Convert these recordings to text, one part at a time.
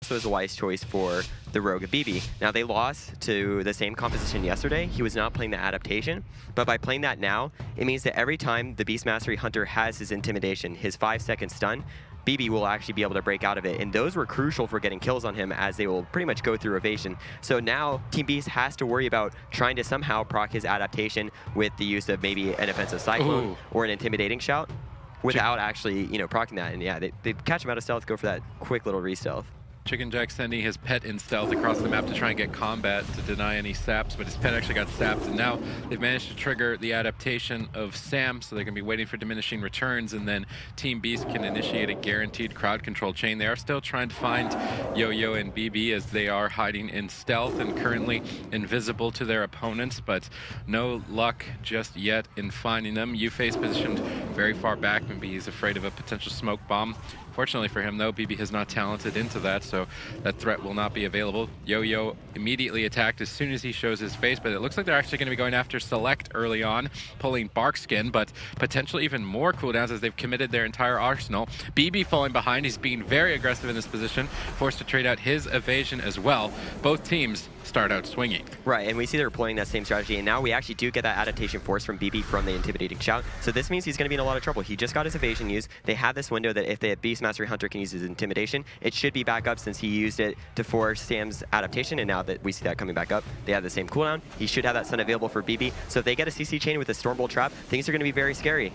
also is a wise choice for the Rogue of BB. Now, they lost to the same composition yesterday. He was not playing the adaptation, but by playing that now, it means that every time the Beast Mastery Hunter has his intimidation, his 5-second stun, BB will actually be able to break out of it, and those were crucial for getting kills on him as they will pretty much go through evasion. So now Team Beast has to worry about trying to somehow proc his adaptation with the use of maybe an offensive cyclone or an intimidating shout without actually, proccing that. And yeah, they catch him out of stealth, go for that quick little re-stealth. Chicken Jack sending his pet in stealth across the map to try and get combat to deny any saps, but his pet actually got sapped, and now they've managed to trigger the adaptation of Sam, so they're going to be waiting for diminishing returns, and then Team Beast can initiate a guaranteed crowd control chain. They are still trying to find Yo-Yo and BB as they are hiding in stealth and currently invisible to their opponents, but no luck just yet in finding them. U-Face positioned very far back. Maybe he's afraid of a potential smoke bomb. Fortunately for him, though, BB has not talented into that, so that threat will not be available. Yo-Yo immediately attacked as soon as he shows his face, but it looks like they're actually going to be going after Select early on, pulling Barkskin, but potentially even more cooldowns as they've committed their entire arsenal. BB falling behind. He's being very aggressive in this position, forced to trade out his evasion as well. Both teams start out swinging. Right, and we see they're employing that same strategy, and now we actually do get that adaptation force from BB from the intimidating shout. So this means he's going to be in a lot of trouble. He just got his evasion used. They have this window that if the Beast Mastery Hunter can use his intimidation, it should be back up since he used it to force Sam's adaptation, and now that we see that coming back up, they have the same cooldown. He should have that stun available for BB. So if they get a CC chain with a Stormbolt trap, things are going to be very scary.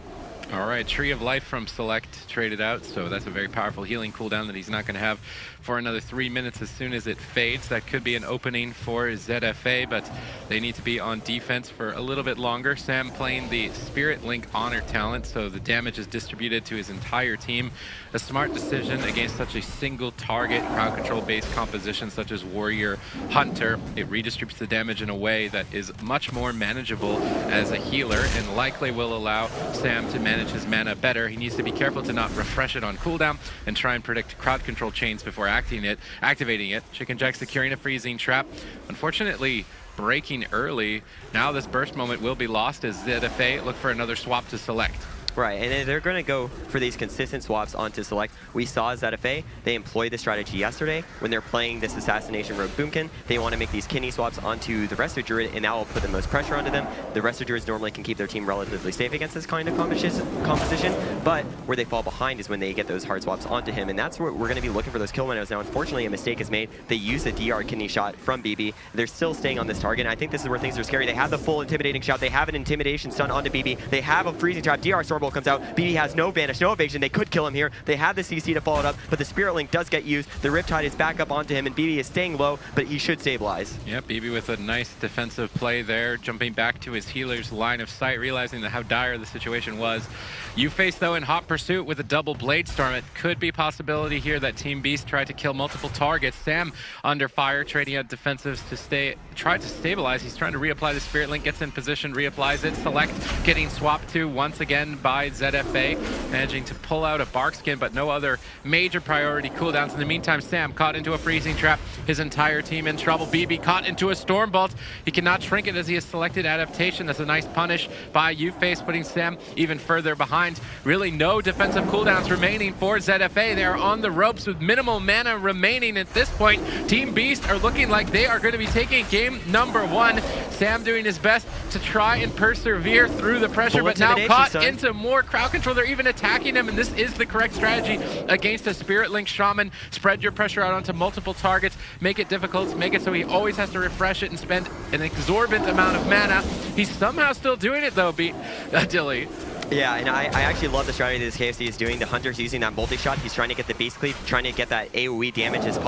All right, Tree of Life from Select traded out, so that's a very powerful healing cooldown that he's not going to have for another 3 minutes as soon as it fades. That could be an opening for ZFA, but they need to be on defense for a little bit longer. Sam playing the Spirit Link Honor talent, so the damage is distributed to his entire team. A smart decision against such a single target crowd control based composition such as Warrior Hunter. It redistributes the damage in a way that is much more manageable as a healer and likely will allow Sam to manage his mana better. He needs to be careful to not refresh it on cooldown and try and predict crowd control chains before activating it. Chicken Jack securing a freezing trap. Unfortunately, breaking early. Now this burst moment will be lost as ZFA look for another swap to Select. Right, and they're going to go for these consistent swaps onto Select. We saw ZFA, they employed the strategy yesterday when they're playing this Assassination Rogue Boomkin. They want to make these kidney swaps onto the rest of Druid, and that will put the most pressure onto them. The rest of Druids normally can keep their team relatively safe against this kind of composition, but where they fall behind is when they get those hard swaps onto him, and that's where we're going to be looking for those kill windows. Now, unfortunately, a mistake is made. They use the DR kidney shot from BB. They're still staying on this target, and I think this is where things are scary. They have the full intimidating shot. They have an intimidation stun onto BB. They have a freezing trap. DR Stormbolt comes out. BB has no vanish, no evasion. They could kill him here. They have the CC to follow it up, but the Spirit Link does get used. The Riptide is back up onto him, and BB is staying low, but he should stabilize. Yeah, BB with a nice defensive play there, jumping back to his healer's line of sight, realizing that how dire the situation was. U-Face, though, in hot pursuit with a double Blade Storm. It could be a possibility here that Team Beast tried to kill multiple targets. Sam under fire, trading out defensives to try to stabilize. He's trying to reapply the Spirit Link, gets in position, reapplies it. Select getting swapped to once again by ZFA, managing to pull out a Barkskin, but no other major priority cooldowns. In the meantime, Sam caught into a freezing trap. His entire team in trouble. BB caught into a Stormbolt. He cannot shrink it as he has selected adaptation. That's a nice punish by U-Face, putting Sam even further behind. Really no defensive cooldowns remaining for ZFA. They are on the ropes with minimal mana remaining at this point. Team Beast are looking like they are going to be taking game number 1. Sam doing his best to try and persevere through the pressure, but now caught into more crowd control. They're even attacking him, and this is the correct strategy against a Spirit Link Shaman. Spread your pressure out onto multiple targets, make it difficult, make it so he always has to refresh it and spend an exorbitant amount of mana. He's somehow still doing it though, Dilly. Yeah, and I actually love the strategy this KFC is doing. The Hunter's using that multi-shot. He's trying to get the Beast Cleave, trying to get that AoE damage as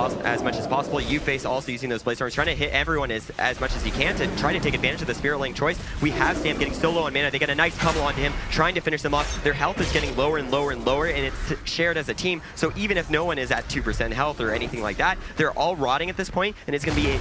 much as possible. U-Face also using those Blade Storms, trying to hit everyone as much as he can to try to take advantage of the Spirit Link choice. We have Sam getting so low on mana. They get a nice pummel onto him, trying to finish them off. Their health is getting lower and lower and lower, and it's shared as a team. So even if no one is at 2% health or anything like that, they're all rotting at this point, and it's going to be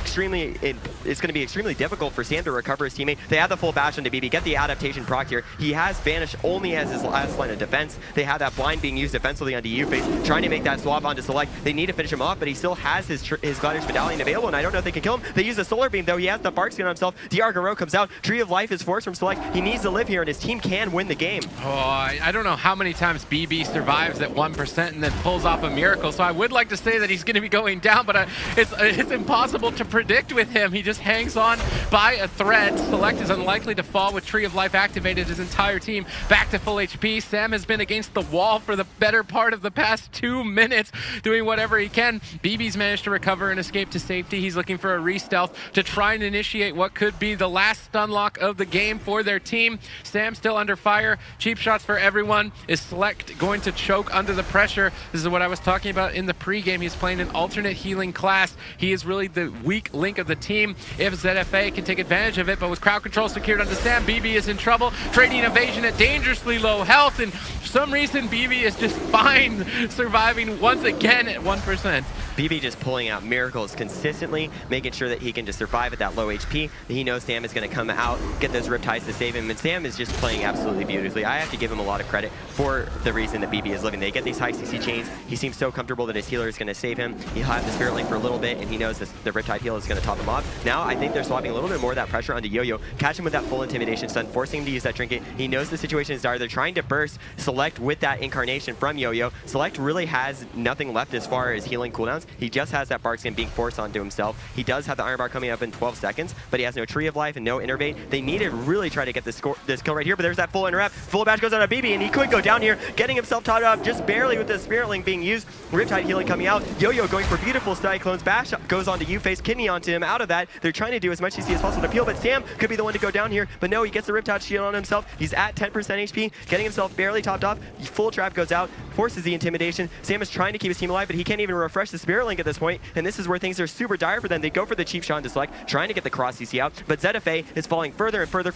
extremely difficult for Sam to recover his teammate. They have the full bash onto BB, get the adaptation proc here. He has Vanish only as his last line of defense. They have that blind being used defensively onto UFace, trying to make that swap onto Select. They need to finish him off, but he still has his Gladiator's Medallion available, and I don't know if they can kill him. They use the Solar Beam, though. He has the Bark Skin on himself. DR Garou comes out. Tree of Life is forced from Select. He needs to live here, and his team can win the game. Oh, I don't know how many times BB survives at 1% and then pulls off a miracle, so I would like to say that he's going to be going down, but it's impossible to predict with him. He just hangs on by a thread. Select is unlikely to fall with Tree of Life activated. His entire team back to full HP. Sam has been against the wall for the better part of the past 2 minutes, doing whatever he can. BB's managed to recover and escape to safety. He's looking for a re-stealth to try and initiate what could be the last stun lock of the game for their team. Sam still under fire. Cheap shots for everyone. Is Select going to choke under the pressure? This is what I was talking about in the pregame. He's playing an alternate healing class. He is really the weak link of the team if ZFA can take advantage of it, but with crowd control secured onto Sam, BB is in trouble. Trading evasion at dangerously low health, and for some reason BB is just fine, surviving once again at 1%. BB just pulling out miracles consistently, making sure that he can just survive at that low HP. He knows Sam is going to come out, get those Riptides to save him, and Sam is just playing absolutely beautifully. I have to give him a lot of credit for the reason that BB is living. They get these high CC chains. He seems so comfortable that his healer is going to save him. He'll have the Spirit Link for a little bit, and he knows the Riptide heal is going to top him off. Now I think they're swapping a little bit more of that pressure onto Yo-Yo, catch him with that full Intimidation Stun, forcing him to use that Trinket. He knows the situation is dire. They're trying to burst Select with that Incarnation from Yo-Yo. Select really has nothing left as far as healing cooldowns. He just has that Bark Skin being forced onto himself. He does have the Iron Bar coming up in 12 seconds, but he has no Tree of Life and no Innervate. They need to really try to get this kill right here, but there's that full interrupt. Full bash goes out of BB, and he could go down here, getting himself tied up just barely with the Spirit Link being used. Riptide healing coming out. Yo-Yo going for beautiful Cyclones. Bash goes onto UFace, Kidney onto him. Out of that, they're trying to do as much CC as possible to peel, but Sam could be the one to go down here, but no, he gets the Riptide shield on himself. He's at 10% HP, getting himself barely topped off. Full trap goes out, forces the Intimidation. Sam is trying to keep his team alive, but he can't even refresh the Spirit Link at this point, and this is where things are super dire for them. They go for the cheap shot to Select, trying to get the cross CC out, but ZFA is falling further and further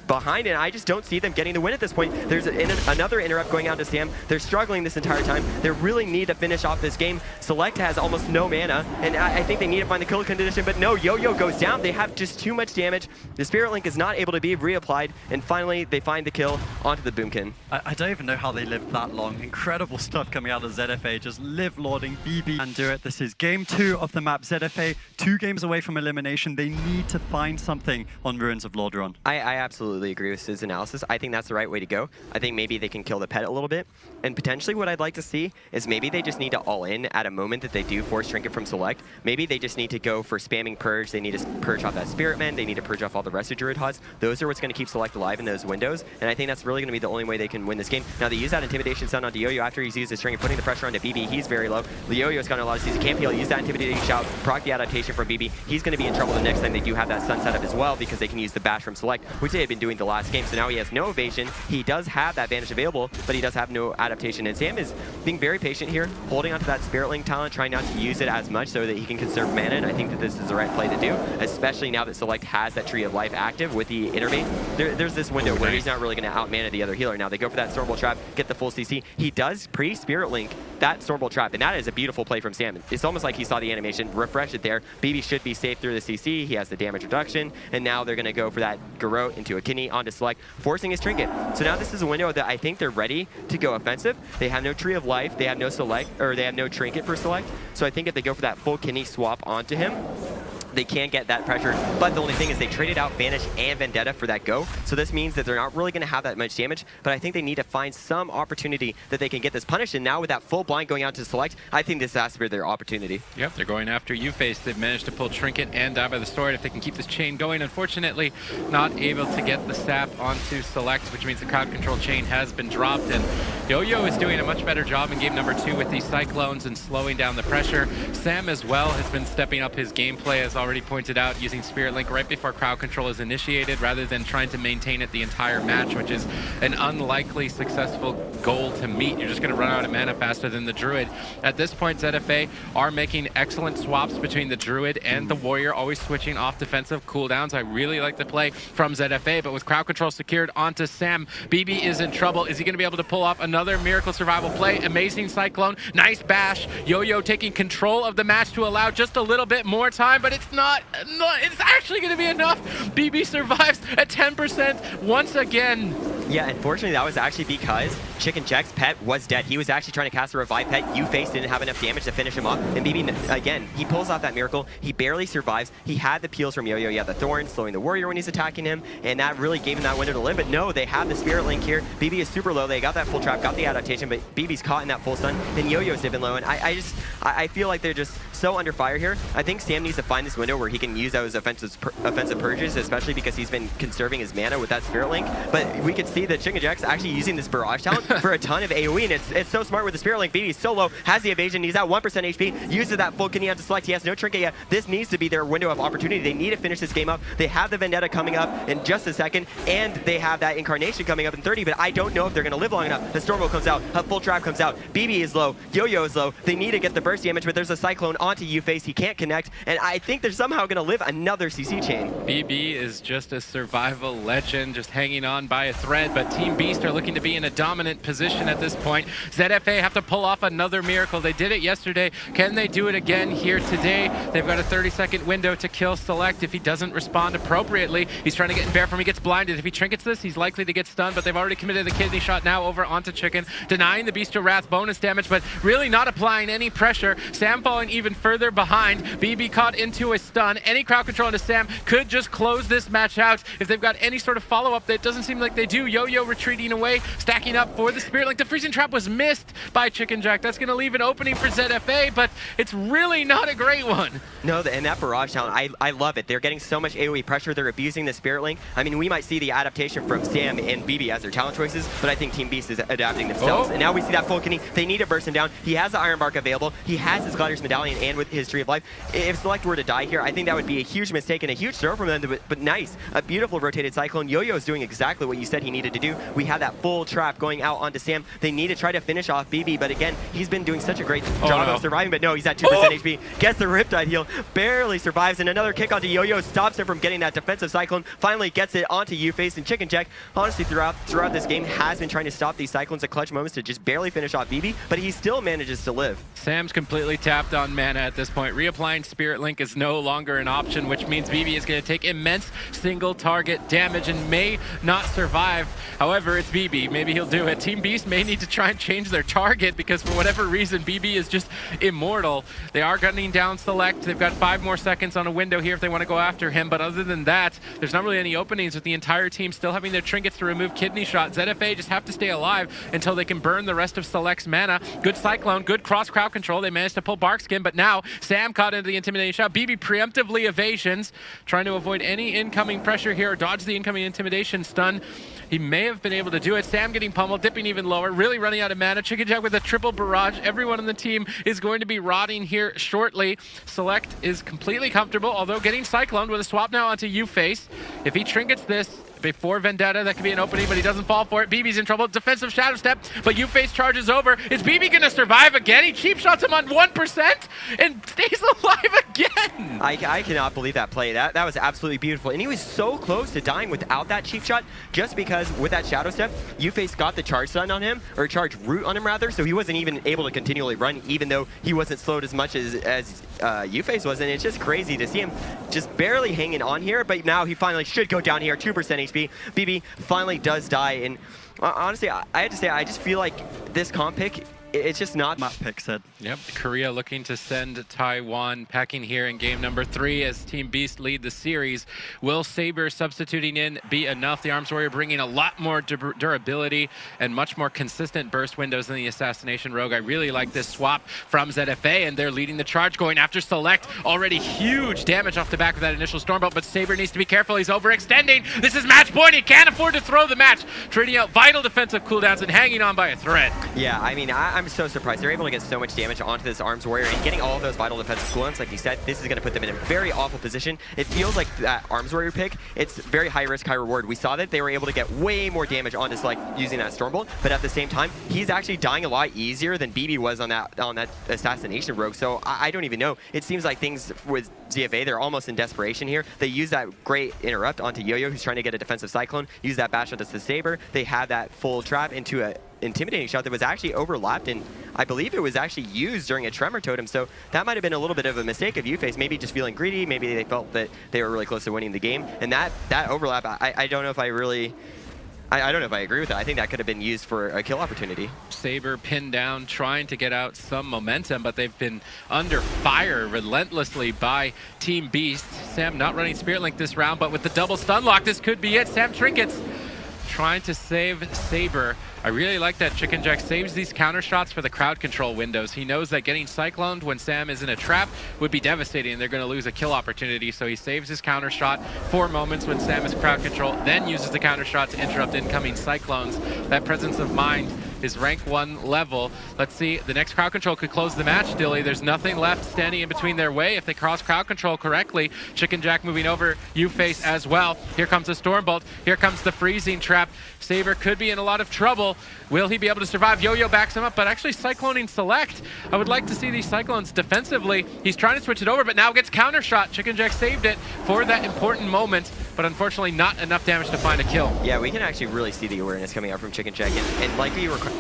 behind, and I just don't see them getting the win at this point. There's another interrupt going out to Sam. They're struggling this entire time. They really need to finish off this game. Select has almost no mana, and I think they need to find the kill condition, but no, Yo-Yo goes down. They have just too much damage. The Spirit Link is not able to be reapplied, and finally they find the kill onto the Boomkin. I don't even know how they lived that long. Incredible stuff coming out of ZFA, just live lording BB and do it. This is game 2 of the map. ZFA 2 games away from elimination. They need to find something on Ruins of Lordaeron. I absolutely agree with his analysis. I think that's the right way to go. I think maybe they can kill the pet a little bit, and potentially what I'd like to see is maybe they just need to all in at a moment that they do force Trinket from Select. Maybe they just need to go for spamming Purge. They need to purge off that Spirit Man. They need to purge off all the rest of Druid HUDs. Those are what's going to keep Select alive in those windows, and I think that's really going to be the only way they can win this game. Now they use that Intimidation Stun onto Yo-Yo after he's used his string and putting the pressure onto BB. He's very low. Yo-Yo's got a lot of CC. Can't peel. Use that Intimidating Shout, proc the adaptation from BB. He's going to be in trouble the next time they do have that stun setup as well, because they can use the bash from Select, which they had been doing the last game. So now he has no evasion. He does have that Vanish available, but he does have no adaptation. And Sam is being very patient here, holding onto that Spirit Link talent, trying not to use it as much so that he can conserve mana. And I think that this is the right play to do, especially now that Select has that Tree of Life active with the Innervate. There's this window where he's not really going to out-mana the other healer. Now they go for that Stormbolt Trap, get the full CC. He does pre-Spirit Link that Stormbolt Trap, and that is a beautiful play from Sam. It's almost like he saw the animation, refresh it there. BB should be safe through the CC. He has the damage reduction, and now they're going to go for that Garou into a Kidney onto Select, forcing his Trinket. So now this is a window that I think they're ready to go offensive. They have no Tree of Life, they have no Select, or they have no Trinket for Select. So I think if they go for that full Kidney swap onto him, they can get that pressure, but the only thing is they traded out Vanish and Vendetta for that go, so this means that they're not really going to have that much damage, but I think they need to find some opportunity that they can get this punished, and now with that full blind going out to Select, I think this has to be their opportunity. Yep, they're going after UFace. They've managed to pull Trinket and Die by the Sword if they can keep this chain going. Unfortunately, not able to get the sap onto Select, which means the crowd control chain has been dropped, and Yo-Yo is doing a much better job in game number 2 with these Cyclones and slowing down the pressure. Sam as well has been stepping up his gameplay, as already pointed out, using Spirit Link right before crowd control is initiated rather than trying to maintain it the entire match, which is an unlikely successful goal to meet. You're just going to run out of mana faster than the Druid. At this point, ZFA are making excellent swaps between the Druid and the Warrior, always switching off defensive cooldowns. I really like the play from ZFA, but with crowd control secured onto Sam, BB is in trouble. Is he going to be able to pull off another miracle survival play? Amazing Cyclone, nice bash. Yo-Yo taking control of the match to allow just a little bit more time, but it's not, it's actually going to be enough. BB survives at 10% once again. Yeah, unfortunately, that was actually because Chicken Jack's pet was dead. He was actually trying to cast a revive pet. UFace didn't have enough damage to finish him off. And BB, again, he pulls off that miracle. He barely survives. He had the peels from Yo-Yo. He had the Thorn, slowing the Warrior when he's attacking him. And that really gave him that window to live. But no, they have the Spirit Link here. BB is super low. They got that full trap, got the adaptation, but BB's caught in that full stun. And Yo-Yo's dipping low. And I feel like they're just so under fire here. I think Sam needs to find this window where he can use those offensive purges, especially because he's been conserving his mana with that Spirit Link. But we could see that Chicken Jack's actually using this Barrage talent for a ton of AoE, and it's so smart with the Spirit Link. BB's so low, has the evasion, he's at 1% HP, uses that full kidney to select. He has no trinket yet. This needs to be their window of opportunity. They need to finish this game up. They have the Vendetta coming up in just a second, and they have that Incarnation coming up in 30, but I don't know if they're going to live long enough. The Stormbolt comes out, a full trap comes out, BB is low, Yo-Yo is low. They need to get the burst damage, but there's a Cyclone onto UFace. He can't connect, and I think they're somehow going to live another CC chain. BB is just a survival legend, just hanging on by a thread, but Team Beast are looking to be in a dominant position at this point. ZFA have to pull off another miracle. They did it yesterday. Can they do it again here today? They've got a 30-second window to kill Select. If he doesn't respond appropriately, he's trying to get in bear form. He gets blinded. If he trinkets this, he's likely to get stunned, but they've already committed the kidney shot now over onto Chicken, denying the Beast to Wrath bonus damage, but really not applying any pressure. Sam falling even further behind. BB caught into a stun. Any crowd control into Sam could just close this match out. If they've got any sort of follow-up, that doesn't seem like they do. Yo-Yo retreating away, stacking up for the Spirit Link. The freezing trap was missed by Chicken Jack. That's going to leave an opening for ZFA, but it's really not a great one. No, and that Barrage talent, I love it. They're getting so much AoE pressure. They're abusing the Spirit Link. I mean, we might see the adaptation from Sam and BB as their talent choices, but I think Team Beast is adapting themselves. And now we see that full kidney. They need to burst him down. He has the Iron Bark available. He has his Gladiator's Medallion and with his Tree of Life. If Select were to die here, I think that would be a huge mistake and a huge throw from them, but nice. A beautiful rotated Cyclone. Yo-Yo is doing exactly what you said he needed to do. We have that full trap going out onto Sam. They need to try to finish off BB, but again, he's been doing such a great job of surviving, but no, he's at 2% HP. Gets the Riptide heal, barely survives, and another kick onto Yo-Yo stops him from getting that defensive Cyclone, finally gets it onto UFace, and Chicken Jack, honestly, throughout this game, has been trying to stop these Cyclones at clutch moments to just barely finish off BB, but he still manages to live. Sam's completely tapped on mana at this point. Reapplying Spirit Link is no longer an option, which means BB is going to take immense single target damage and may not survive. However, it's BB. Maybe he'll do it. Team Beast may need to try and change their target because for whatever reason, BB is just immortal. They are gunning down Select. They've got 5 more seconds on a window here if they want to go after him, but other than that, there's not really any openings with the entire team still having their trinkets to remove kidney shot. ZFA just have to stay alive until they can burn the rest of Select's mana. Good Cyclone, good cross crowd control. They managed to pull Barkskin, but now Sam caught into the intimidating shot. BB preemptively evasions, trying to avoid any incoming pressure here or dodge the incoming intimidation stun. He may have been able to do it. Sam getting pummeled, dipping even lower, really running out of mana. Chicken Jack with a triple barrage. Everyone on the team is going to be rotting here shortly. Select is completely comfortable, although getting Cyclone with a swap now onto UFace. If he trinkets this before Vendetta, that could be an opening, but he doesn't fall for it. BB's in trouble. Defensive Shadow Step, but UFace charges over. Is BB going to survive again? He cheap shots him on 1% and stays alive again. I cannot believe that play. That was absolutely beautiful. And he was so close to dying without that cheap shot, just because with that Shadow Step, UFace got the charge stun on him, or charge root on him rather, so he wasn't even able to continually run, even though he wasn't slowed as much as UFace was. And it's just crazy to see him just barely hanging on here, but now he finally should go down here, 2% HP. BB finally does die, and honestly, I have to say, I just feel like this comp pick, it's just not... Map pick said. Yep, Korea looking to send Taiwan packing here in game number 3 as Team Beast lead the series. Will Saber substituting in be enough? The Arms Warrior bringing a lot more durability and much more consistent burst windows than the Assassination Rogue. I really like this swap from ZFA, and they're leading the charge, going after Select. Already huge damage off the back of that initial Stormbolt, but Saber needs to be careful. He's overextending. This is match point. He can't afford to throw the match. Trading out vital defensive cooldowns and hanging on by a thread. Yeah, I mean, I'm so surprised. They're able to get so much damage onto this Arms Warrior, and getting all of those vital defensive cooldowns, like you said, this is going to put them in a very awful position. It feels like that Arms Warrior pick, it's very high risk, high reward. We saw that they were able to get way more damage onto Select using that Stormbolt, but at the same time, he's actually dying a lot easier than BB was on that Assassination Rogue, so I don't even know. It seems like things with ZFA, they're almost in desperation here. They use that great interrupt onto Yo-Yo, who's trying to get a defensive Cyclone, use that bash onto the Saber. They have that full trap into a intimidating shot that was actually overlapped, and I believe it was actually used during a Tremor Totem, so that might have been a little bit of a mistake of UFace, maybe just feeling greedy, maybe they felt that they were really close to winning the game, and that overlap, I don't know if I really I don't know if I agree with that. I think that could have been used for a kill opportunity. Saber pinned down, trying to get out some momentum, but they've been under fire relentlessly by Team Beast. Sam not running Spirit Link this round, but with the double stun lock, this could be it. Sam Trinkets trying to save Saber. I really like that Chicken Jack saves these counter shots for the crowd control windows. He knows that getting cycloned when Sam is in a trap would be devastating and they're going to lose a kill opportunity, so he saves his counter shot for moments when Sam is crowd control, then uses the counter shot to interrupt incoming cyclones. That presence of mind is rank 1 level. Let's see, the next crowd control could close the match, Dilly. There's nothing left standing in between their way if they cross crowd control correctly. Chicken Jack moving over, U-Face as well. Here comes the Stormbolt, here comes the freezing trap. Saber could be in a lot of trouble. Will he be able to survive? Yo-Yo backs him up, but actually cycloning Select. I would like to see these cyclones defensively. He's trying to switch it over, but now gets counter shot. Chicken Jack saved it for that important moment, but unfortunately not enough damage to find a kill. Yeah, we can actually really see the awareness coming out from Chicken Jack. And like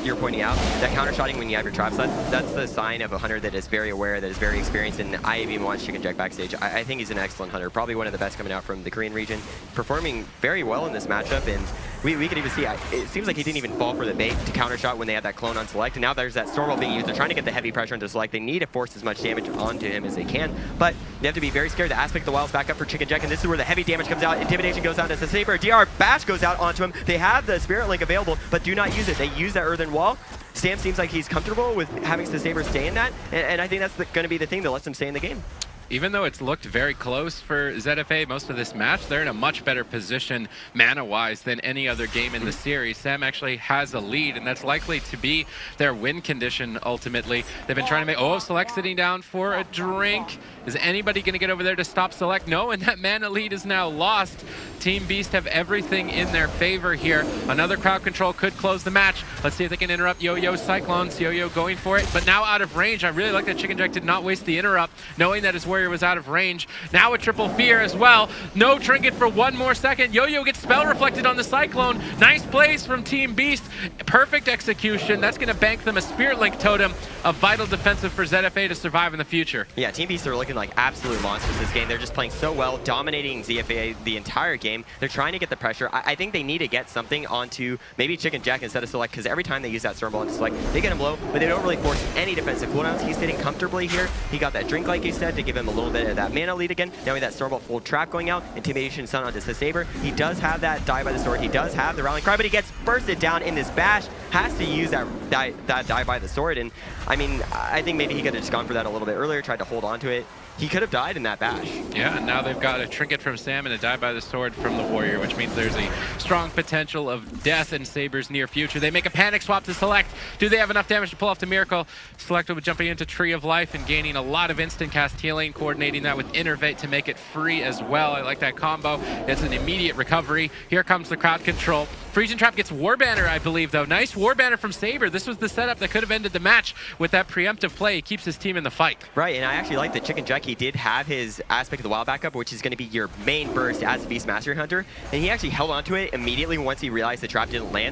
you're pointing out, that counter shotting when you have your traps, that's the sign of a hunter that is very aware, that is very experienced, and I even watched Chicken Jack backstage. I think he's an excellent hunter, probably one of the best coming out from the Korean region, performing very well in this matchup, and we could even see, it seems like he didn't even fall for the bait to counter shot when they had that clone on Select, and now there's that Stormbolt being used. They're trying to get the heavy pressure into Select. They need to force as much damage onto him as they can, but they have to be very scared. The Aspect of the Wild's back up for Chicken Jack, and this is where the heavy damage comes out. Intimidation goes out as the Saber. DR Bash goes out onto him. They have the Spirit Link available, but do not use it. They use that Earthen Wall. Sam seems like he's comfortable with having the Saber stay in that, and I think that's going to be the thing that lets him stay in the game. Even though it's looked very close for ZFA most of this match, they're in a much better position mana-wise than any other game in the series. Sam actually has a lead, and that's likely to be their win condition ultimately. They've been trying to make... Oh, Select sitting down for a drink. Is anybody going to get over there to stop Select? No, and that mana lead is now lost. Team Beast have everything in their favor here. Another crowd control could close the match. Let's see if they can interrupt Yo-Yo Cyclones. Yo-Yo going for it, but now out of range. I really like that Chicken Jack did not waste the interrupt, knowing that his warrior was out of range. Now a triple fear as well. No trinket for one more second. Yo-Yo gets spell reflected on the Cyclone. Nice plays from Team Beast. Perfect execution. That's going to bank them a Spirit Link totem, a vital defensive for ZFA to survive in the future. Yeah, Team Beast are looking like absolute monsters this game. They're just playing so well, dominating ZFA the entire game. They're trying to get the pressure. I think they need to get something onto maybe Chicken Jack instead of Select, because every time they use that Stormbolt into Select, they get him low, but they don't really force any defensive cooldowns. He's sitting comfortably here. He got that drink, like you said, to give him a little bit of that mana lead again. Now with that Stormbolt full trap going out, Intimidation Sun onto Saber. He does have that die by the sword. He does have the rallying cry, but he gets bursted down in this bash. Has to use that die by the sword, and I mean, I think maybe he could have just gone for that a little bit earlier, tried to hold on to it. He could have died in that bash. Yeah, and now they've got a trinket from Sam and a die by the sword from the warrior, which means there's a strong potential of death in Saber's near future. They make a panic swap to Select. Do they have enough damage to pull off the miracle? Select will be jumping into Tree of Life and gaining a lot of instant cast healing, coordinating that with Innervate to make it free as well. I like that combo. It's an immediate recovery. Here comes the crowd control. Freezing Trap gets War Banner, I believe, though. Nice War Banner from Saber. This was the setup that could have ended the match with that preemptive play. He keeps his team in the fight. Right, and I actually like the Chicken Jack. He did have his Aspect of the Wild backup, which is going to be your main burst as a Beast Mastery Hunter, and he actually held onto it immediately once he realized the trap didn't land.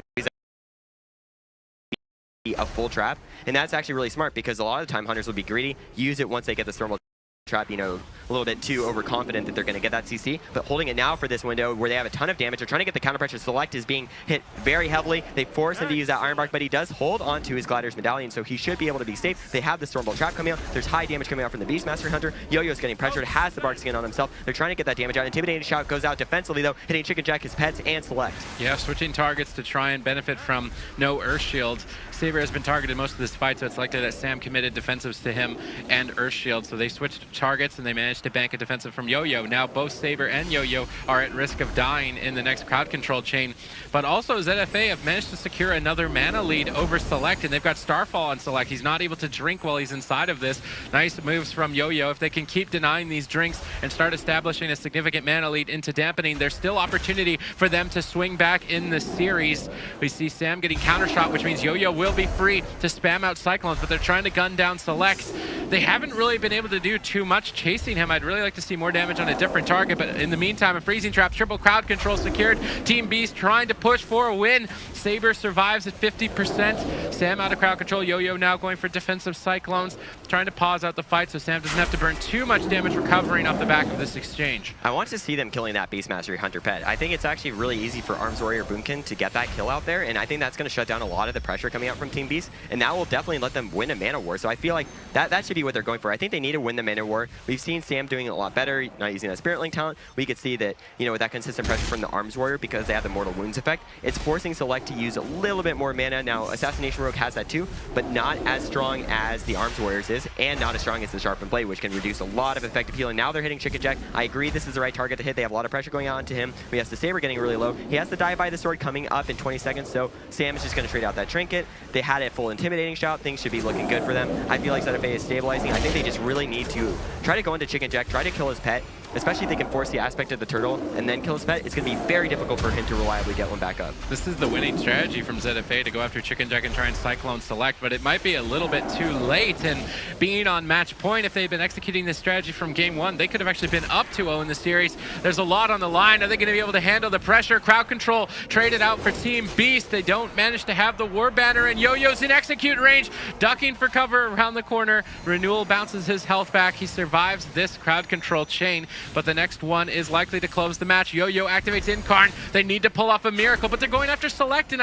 A full trap, and that's actually really smart because a lot of the time hunters will be greedy, use it once they get the Stormbolt trap, you know, a little bit too overconfident that they're going to get that CC, but holding it now for this window where they have a ton of damage. They're trying to get the counter pressure. Select is being hit very heavily. They force him to use that Iron Bark, but he does hold on to his Glider's Medallion, so he should be able to be safe. They have the Stormbolt trap coming out. There's high damage coming out from the Beastmaster Hunter. Yo-Yo's getting pressured, has the Bark Skin on himself. They're trying to get that damage out. Intimidating Shout goes out defensively, though, hitting Chicken Jack, his pets, and Select. Yeah, switching targets to try and benefit from no Earth Shield. Saber has been targeted most of this fight, so it's likely that Sam committed defensives to him and Earth Shield, so they switched targets and they managed to bank a defensive from Yo-Yo. Now both Saber and Yo-Yo are at risk of dying in the next crowd control chain, but also ZFA have managed to secure another mana lead over Select, and they've got Starfall on Select. He's not able to drink while he's inside of this. Nice moves from Yo-Yo. If they can keep denying these drinks and start establishing a significant mana lead into dampening, there's still opportunity for them to swing back in the series. We see Sam getting counter shot, which means Yo-Yo will be free to spam out Cyclones, but they're trying to gun down Select. they haven't really been able to do too much chasing him. I'd really like to see more damage on a different target, but in the meantime, a freezing trap, triple crowd control secured. Team Beast trying to push for a win. Saber survives at 50%. Sam out of crowd control. Yo-Yo now going for defensive cyclones, trying to pause out the fight so Sam doesn't have to burn too much damage recovering off the back of this exchange. I want to see them killing that Beast Mastery Hunter pet. I think it's actually really easy for Arms Warrior Boomkin to get that kill out there, and I think that's going to shut down a lot of the pressure coming out from Team Beast, and that will definitely let them win a mana war. So I feel like that should be what they're going for. I think they need to win the mana war. We've seen Sam doing it a lot better, not using that Spirit Link talent. We could see that, you know, with that consistent pressure from the Arms Warrior, because they have the Mortal Wounds effect, it's forcing Select to use a little bit more mana. Now, Assassination Rogue has that too, but not as strong as the Arms Warriors is, and not as strong as the Sharpened Blade, which can reduce a lot of effective healing. Now they're hitting Chicken Jack. I agree this is the right target to hit. They have a lot of pressure going on to him. He has the Saber getting really low. He has the Die by the Sword coming up in 20 seconds, so Sam is just going to trade out that Trinket. They had a full Intimidating Shout. Things should be looking good for them. I feel like ZFA is stabilizing. I think they just really need to try to go into Chicken Jack, try to kill his pet, especially if they can force the aspect of the turtle and then kill his pet. It's going to be very difficult for him to reliably get one back up. This is the winning strategy from ZFA, to go after Chicken Jack and try and Cyclone Select, but it might be a little bit too late. And being on match point, if they'd been executing this strategy from game one, they could have actually been up 2-0 in the series. There's a lot on the line. Are they going to be able to handle the pressure? Crowd control traded out for Team Beast. They don't manage to have the War Banner, and Yo-Yo's in execute range, ducking for cover around the corner. Renewal bounces his health back. He survives this crowd control chain, but the next one is likely to close the match. Yo-Yo activates Incarn. They need to pull off a miracle, but they're going after Select, and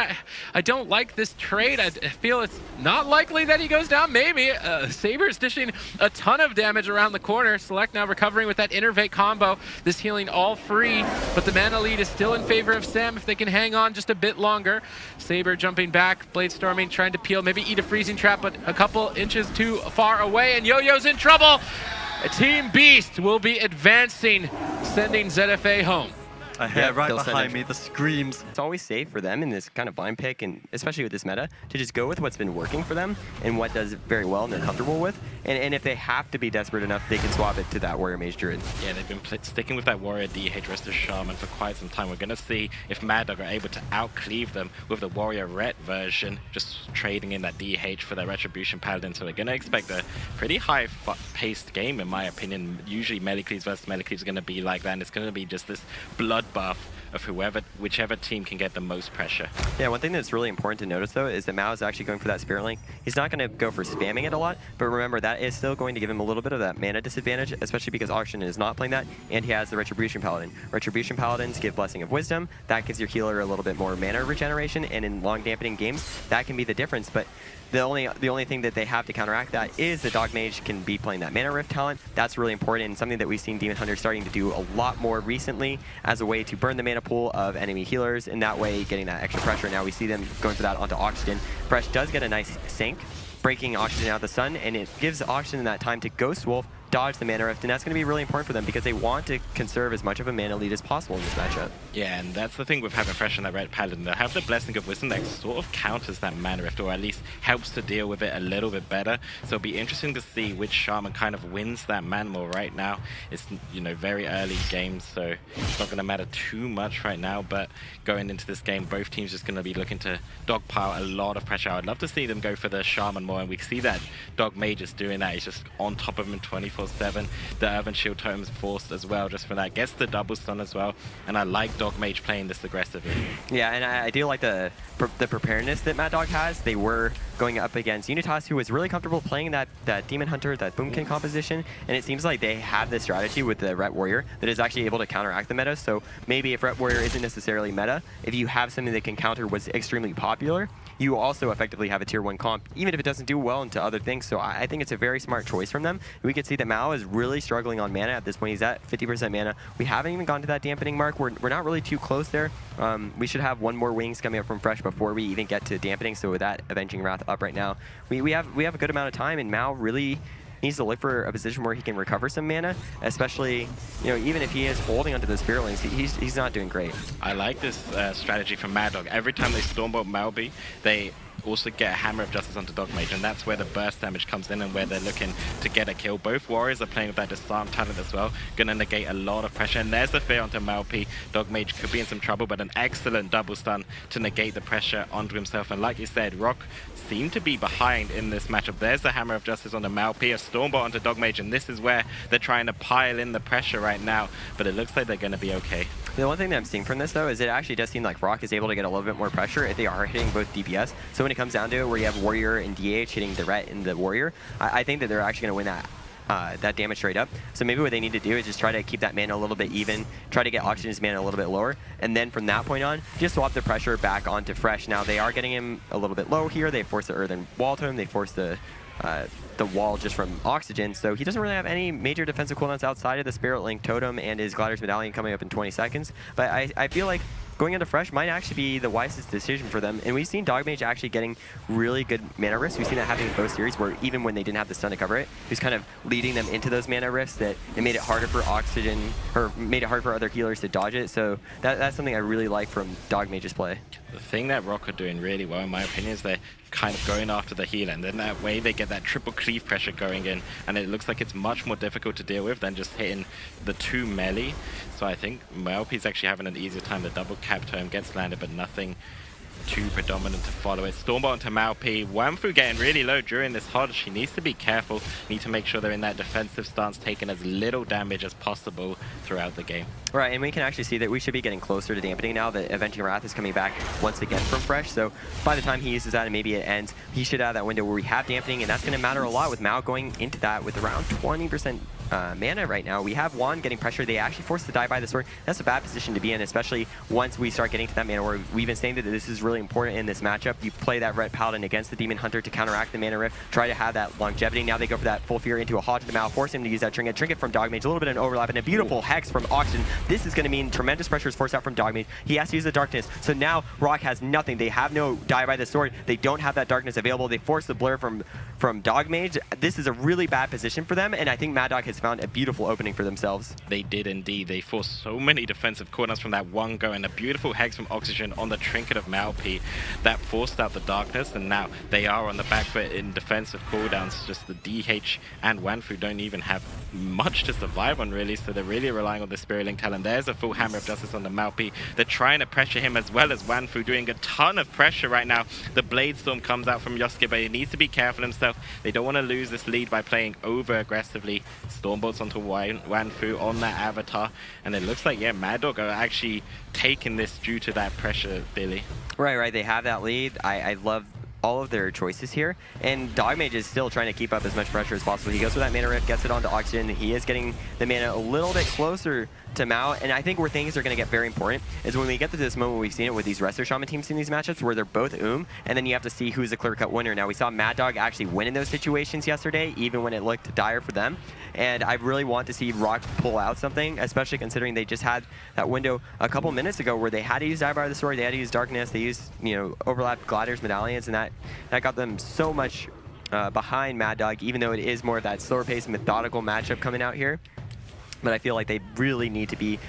I don't like this trade. I feel it's not likely that he goes down. Maybe. Saber's dishing a ton of damage around the corner. Select now recovering with that Innervate combo. This healing all free, but the mana lead is still in favor of Sam if they can hang on just a bit longer. Saber jumping back, Blade Storming, trying to peel, maybe eat a freezing trap, but a couple inches too far away, and Yo-Yo's in trouble. Team Beast will be advancing, sending ZFA home. I hear right behind me the screams. It's always safe for them in this kind of blind pick, and especially with this meta, to just go with what's been working for them and what does very well and they're comfortable with. And if they have to be desperate enough, they can swap it to that Warrior Mage Druid. Yeah, they've been sticking with that Warrior DH Restor Shaman for quite some time. We're going to see if Mad Dog are able to out-cleave them with the Warrior Ret version, just trading in that DH for that Retribution Paladin. So we're going to expect a pretty high-paced game, in my opinion. Usually melee cleaves versus melee cleaves are going to be like that, and it's going to be just this bloodbath of whichever team can get the most pressure. Yeah, one thing that's really important to notice though is that Mao is actually going for that Spirit Link. He's not going to go for spamming it a lot, but remember that is still going to give him a little bit of that mana disadvantage, especially because Auction is not playing that, and he has the Retribution Paladin. Retribution Paladins give Blessing of Wisdom. That gives your healer a little bit more mana regeneration, and in long dampening games, that can be the difference. But the only thing that they have to counteract that is the Dog Mage can be playing that Mana Rift talent. That's really important, and something that we've seen Demon Hunter starting to do a lot more recently as a way to burn the mana pool of enemy healers, and that way getting that extra pressure. Now we see them going for that onto Oxygen. Fresh does get a nice sync, breaking Oxygen out of the sun, and it gives Oxygen that time to Ghost Wolf, dodge the Mana Rift, and that's going to be really important for them because they want to conserve as much of a mana lead as possible in this matchup. Yeah, and that's the thing with having Fresh and that Red Paladin. They have the Blessing of Wisdom that sort of counters that Mana Rift, or at least helps to deal with it a little bit better. So it'll be interesting to see which Shaman kind of wins that man war right now. It's, you know, very early games, so it's not going to matter too much right now, but going into this game, both teams just going to be looking to dogpile a lot of pressure. I'd love to see them go for the Shaman more, and we see that Dog Mage is doing that. He's just on top of him 24/7. The Earthen Shield Totem's forced as well, just for that. Gets the double stun as well, and I like Dog Mage playing this aggressively. Yeah, and I do like the preparedness that Mad Dog has. They were going up against Unitas, who was really comfortable playing that Demon Hunter, that Boomkin composition, and it seems like they have this strategy with the Ret Warrior that is actually able to counteract the meta. So maybe if Ret Warrior isn't necessarily meta, if you have something that can counter what's extremely popular, you also effectively have a tier 1 comp, even if it doesn't do well into other things. So I think it's a very smart choice from them. We could see that Mao is really struggling on mana at this point. He's at 50% mana. We haven't even gone to that dampening mark. We're not really too close there. We should have one more wings coming up from Fresh before we even get to dampening. So with that Avenging Wrath up right now, we have a good amount of time, and Mao really needs to look for a position where he can recover some mana, especially, you know, even if he is holding onto the Spirit Links, he's not doing great. I like this strategy from Mad Dog. Every time they Stormbolt Malby, they also get a Hammer of Justice onto Dogmage, and that's where the burst damage comes in and where they're looking to get a kill. Both warriors are playing with that disarm talent as well, gonna negate a lot of pressure, and there's the fear onto Malpi. Dogmage could be in some trouble, but an excellent double stun to negate the pressure onto himself. And like you said, Rock seemed to be behind in this matchup. There's the Hammer of Justice on the Malpi, a Stormbot onto Dogmage, and this is where they're trying to pile in the pressure right now, but it looks like they're going to be okay. The one thing that I'm seeing from this, though, is it actually does seem like Rock is able to get a little bit more pressure if they are hitting both DPS. So when it comes down to it, where you have Warrior and DH hitting the Ret and the Warrior, I think that they're actually going to win that damage straight up. So maybe what they need to do is just try to keep that mana a little bit even, try to get Oxygen's mana a little bit lower, and then from that point on, just swap the pressure back onto Fresh. Now they are getting him a little bit low here. They force the Earthen Wall to him. They force the wall just from Oxygen, so he doesn't really have any major defensive cooldowns outside of the Spirit Link Totem and his Glider's Medallion coming up in 20 seconds. But I feel like going into Fresh might actually be the wisest decision for them. And we've seen Dogmage actually getting really good mana rifts. We've seen that happening in both series, where even when they didn't have the stun to cover it, he's kind of leading them into those mana rifts that it made it harder for Oxygen, or made it hard for other healers to dodge it. So that's something I really like from Dogmage's play. The thing that Rock are doing really well, in my opinion, is they're kind of going after the healer, and then that way they get that triple cleave pressure going in, and it looks like it's much more difficult to deal with than just hitting the 2 melee. So I think Malpi's actually having an easier time. The double cap tome gets landed, but nothing too predominant to follow it. Stormbot onto Malpi. Wanfu getting really low during this HODD. She needs to be careful. Need to make sure they're in that defensive stance, taking as little damage as possible throughout the game. Right, and we can actually see that we should be getting closer to dampening now. The Avenging Wrath is coming back once again from Fresh, so by the time he uses that and maybe it ends, he should have that window where we have dampening, and that's going to matter a lot with Mao going into that with around 20% mana right now. We have Juan getting pressure. They actually forced to die by the sword. That's a bad position to be in, especially once we start getting to that mana where we've been saying that this is really important in this matchup. You play that Red Paladin against the Demon Hunter to counteract the mana rift, try to have that longevity. Now they go for that full fear into a HODD to Mao, force him to use that trinket. Trinket from Dogmage, a little bit of an overlap, and a beautiful Hex from Oxygen. This is going to mean tremendous pressure is forced out from Dogmage. He has to use the darkness. So now Rock has nothing. They have no die by the sword. They don't have that darkness available. They force the blur from Dogmage. This is a really bad position for them, and I think Mad Dog has found a beautiful opening for themselves. They did indeed. They forced so many defensive cooldowns from that one go, and a beautiful Hex from Oxygen on the trinket of Malpi that forced out the darkness, and now they are on the back foot in defensive cooldowns. Just the DH and Wanfu don't even have much to survive on, really, so they're really relying on the Spirit Link talent. There's a full Hammer of Justice on the Malpi. They're trying to pressure him as well as Wanfu, doing a ton of pressure right now. The Blade Storm comes out from Yosuke, but he needs to be careful himself. They don't want to lose this lead by playing over aggressively. Stormbolts onto Wanfu on that avatar, and it looks like, yeah, Mad Dog are actually taking this due to that pressure, Billy. Right. They have that lead. I love all of their choices here, and Dogmage is still trying to keep up as much pressure as possible. He goes for that mana rift, gets it onto Oxygen. He is getting the mana a little bit closer to Mao, and I think where things are going to get very important is when we get to this moment, we've seen it with these Wrestler Shaman teams in these matchups where they're both and then you have to see who's the clear-cut winner. Now, we saw Mad Dog actually win in those situations yesterday, even when it looked dire for them, and I really want to see Rock pull out something, especially considering they just had that window a couple minutes ago where they had to use Die by the Sword, they had to use Darkness, they used, overlapped Gliders, Medallions, and that got them so much behind Mad Dog, even though it is more of that slower-paced, methodical matchup coming out here. But I feel like they really need to be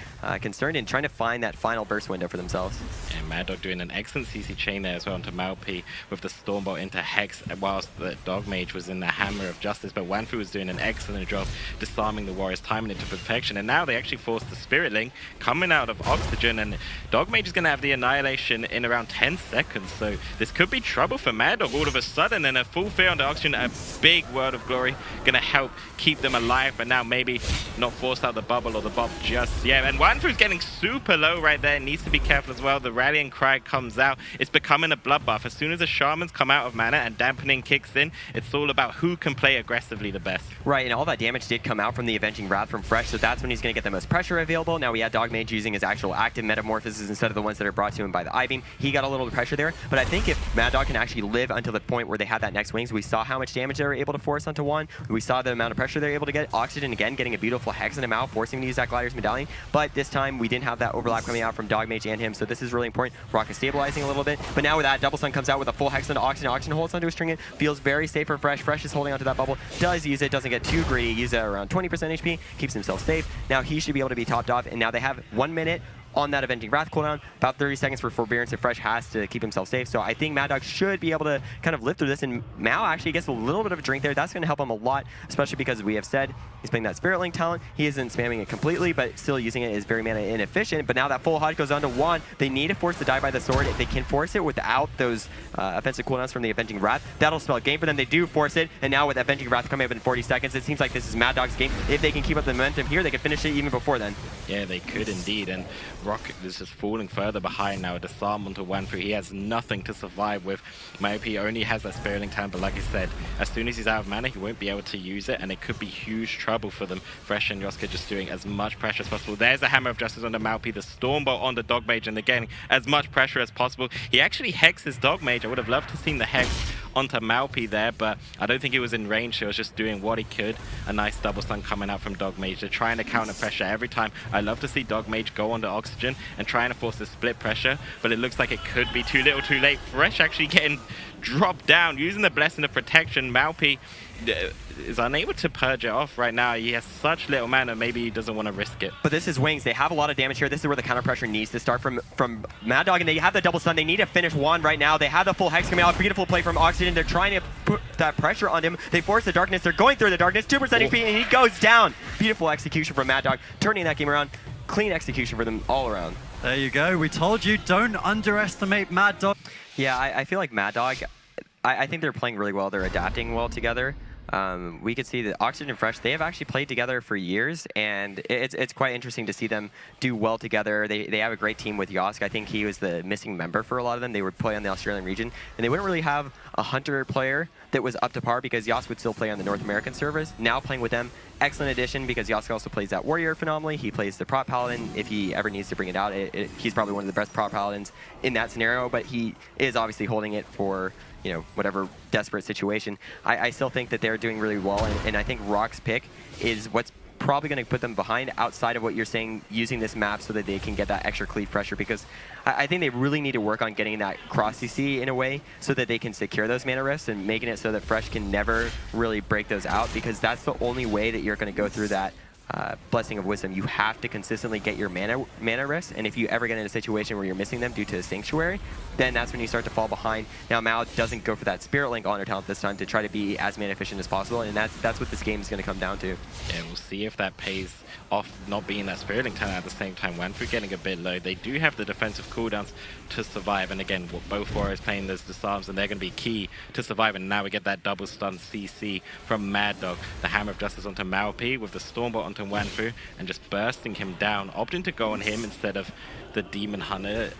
concerned in trying to find that final burst window for themselves. And Mad Dog doing an excellent CC chain there as well onto Malpi with the Stormbolt into Hex, whilst the Dogmage was in the Hammer of Justice. But Wanfu was doing an excellent job disarming the Warriors, timing it to perfection. And now they actually forced the Spirit Link coming out of Oxygen, and Dogmage is going to have the Annihilation in around 10 seconds. So this could be trouble for Mad Dog all of a sudden, and a full fear onto Oxygen, a big Word of Glory, going to help keep them alive, but now maybe not force out the bubble or the bob just yet. And Wanfu's getting super low right there. Needs to be careful as well. The Rallying Cry comes out. It's becoming a bloodbath. As soon as the Shamans come out of mana and dampening kicks in, it's all about who can play aggressively the best. Right, and all that damage did come out from the Avenging Wrath from Fresh, so that's when he's going to get the most pressure available. Now we had Dogmage using his actual active metamorphoses instead of the ones that are brought to him by the I-Beam. He got a little pressure there, but I think if Mad Dog can actually live until the point where they have that next wings, we saw how much damage they were able to force onto one. We saw the amount of pressure they were able to get. Oxygen again getting a beautiful Hex in him out, forcing him to use that Glider's Medallion, but this time we didn't have that overlap coming out from Dogmage and him, so this is really important. Rock is stabilizing a little bit, but now with that, Double Stun comes out with a full Hex into Oxygen. Oxygen holds onto his trinket, feels very safe for Fresh. Fresh is holding onto that bubble, does use it, doesn't get too greedy, uses it around 20% HP, keeps himself safe. Now he should be able to be topped off, and now they have 1 minute on that Avenging Wrath cooldown, about 30 seconds for Forbearance, and Fresh has to keep himself safe. So I think Mad Dog should be able to kind of live through this, and Mao actually gets a little bit of a drink there. That's going to help him a lot, especially because we have said he's playing that Spirit Link talent. He isn't spamming it completely, but still using it is very mana inefficient. But now that full HUD goes on to Juan, they need to force the die by the sword. If they can force it without those offensive cooldowns from the Avenging Wrath, that'll spell a game for them. They do force it, and now with Avenging Wrath coming up in 40 seconds, it seems like this is Mad Dog's game. If they can keep up the momentum here, they could finish it even before then. Yeah, they could indeed, and Rocket is just falling further behind now. Disarm onto Wanfu. He has nothing to survive with. Maybe only has that Spirit Link talent, but like I said, as soon as he's out of mana, he won't be able to use it, and it could be huge trouble for them. Fresh and Yosuke just doing as much pressure as possible. There's the Hammer of Justice on the Malpi, the Stormbolt on the Dog Mage, and they're getting as much pressure as possible. He actually hexes Dog Mage. I would have loved to have seen the hex onto Malpi there, but I don't think he was in range. He was just doing what he could. A nice double stun coming out from Dog Mage. They're trying to counter pressure every time. I love to see Dog Mage go on the Oxygen and trying to force the split pressure, but it looks like it could be too little too late. Fresh actually getting dropped down, using the Blessing of Protection. Malpi is unable to purge it off right now. He has such little mana, maybe he doesn't want to risk it. But this is Wings. They have a lot of damage here. This is where the counter pressure needs to start from Mad Dog, and they have the double stun. They need to finish Juan right now. They have the full hex coming out. Beautiful play from Oxygen. They're trying to put that pressure on him. They force the darkness. They're going through the darkness. 2% HP, and he goes down. Beautiful execution from Mad Dog, turning that game around. Clean execution for them all around. There you go. We told you, don't underestimate Mad Dog. Yeah, I feel like Mad Dog, I think they're playing really well. They're adapting well together. We could see that Oxygen and Fresh, they have actually played together for years, and it's quite interesting to see them do well together. They have a great team with Yosk. I think he was the missing member for a lot of them. They would play on the Australian region, and they wouldn't really have a Hunter player that was up to par because Yosk would still play on the North American servers. Now playing with them, excellent addition because Yosk also plays that Warrior phenomenally. He plays the Prop Paladin if he ever needs to bring it out. He's probably one of the best Prop Paladins in that scenario, but he is obviously holding it for, you know, whatever desperate situation. I still think that they're doing really well, and I think Rock's pick is what's probably going to put them behind outside of what you're saying, using this map so that they can get that extra cleave pressure, because I think they really need to work on getting that cross CC in a way so that they can secure those mana rifts and making it so that Fresh can never really break those out, because that's the only way that you're going to go through that Blessing of Wisdom. You have to consistently get your mana rifts, and if you ever get in a situation where you're missing them due to a Sanctuary, then that's when you start to fall behind. Now Mao doesn't go for that Spirit Link Honor talent this time to try to be as mana efficient as possible, and that's what this game is going to come down to. Yeah, we'll see if that pays off, not being that Spirit Link talent at the same time. Wanfu getting a bit low. They do have the defensive cooldowns to survive, and again, both Warriors playing those disarms, and they're going to be key to survive. And now we get that double stun CC from Mad Dog. The Hammer of Justice onto Malpi with the Stormbolt onto Wanfu, and just bursting him down, opting to go on him instead of the Demon Hunter,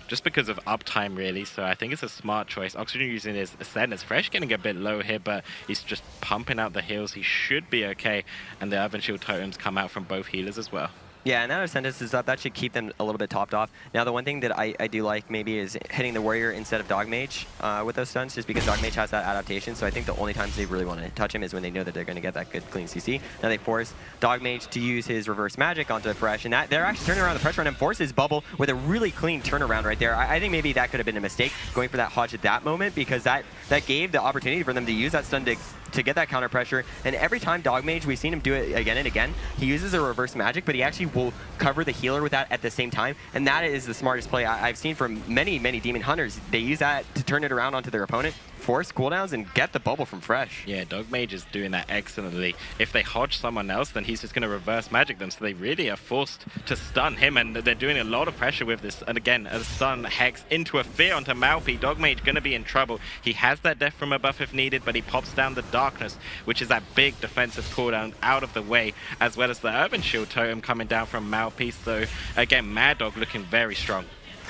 just because of uptime really. So I think it's a smart choice. Oxygen using his Ascendance. Fresh getting a bit low here, but he's just pumping out the heals. He should be okay, and the Earthen Shield totems come out from both healers as well. Yeah, and that Ascendance is up. That should keep them a little bit topped off. Now, the one thing that I do like maybe is hitting the Warrior instead of Dog Mage with those stuns, just because Dog Mage has that adaptation. So I think the only times they really want to touch him is when they know that they're going to get that good clean CC. Now they force Dog Mage to use his reverse magic onto Fresh, and that they're actually turning around the pressure on him, forces Bubble with a really clean turnaround right there. I think maybe that could have been a mistake, going for that Hodge at that moment, because that gave the opportunity for them to use that stun to get that counter pressure. And every time Dog Mage, we've seen him do it again and again, he uses a reverse magic, but he actually will cover the healer with that at the same time, and that is the smartest play I've seen from many Demon Hunters. They use that to turn it around onto their opponent, force cooldowns, and get the bubble from Fresh. Yeah, Dog Mage is doing that excellently. If they hodge someone else, then he's just going to reverse magic them, so they really are forced to stun him, and they're doing a lot of pressure with this. And again, a stun hex into a fear onto Malpi. Dog Mage going to be in trouble. He has that death from above if needed, but he pops down the darkness, which is that big defensive cooldown out of the way, as well as the Earthen Shield totem coming down from Malpi. So again, Mad Dog looking very strong.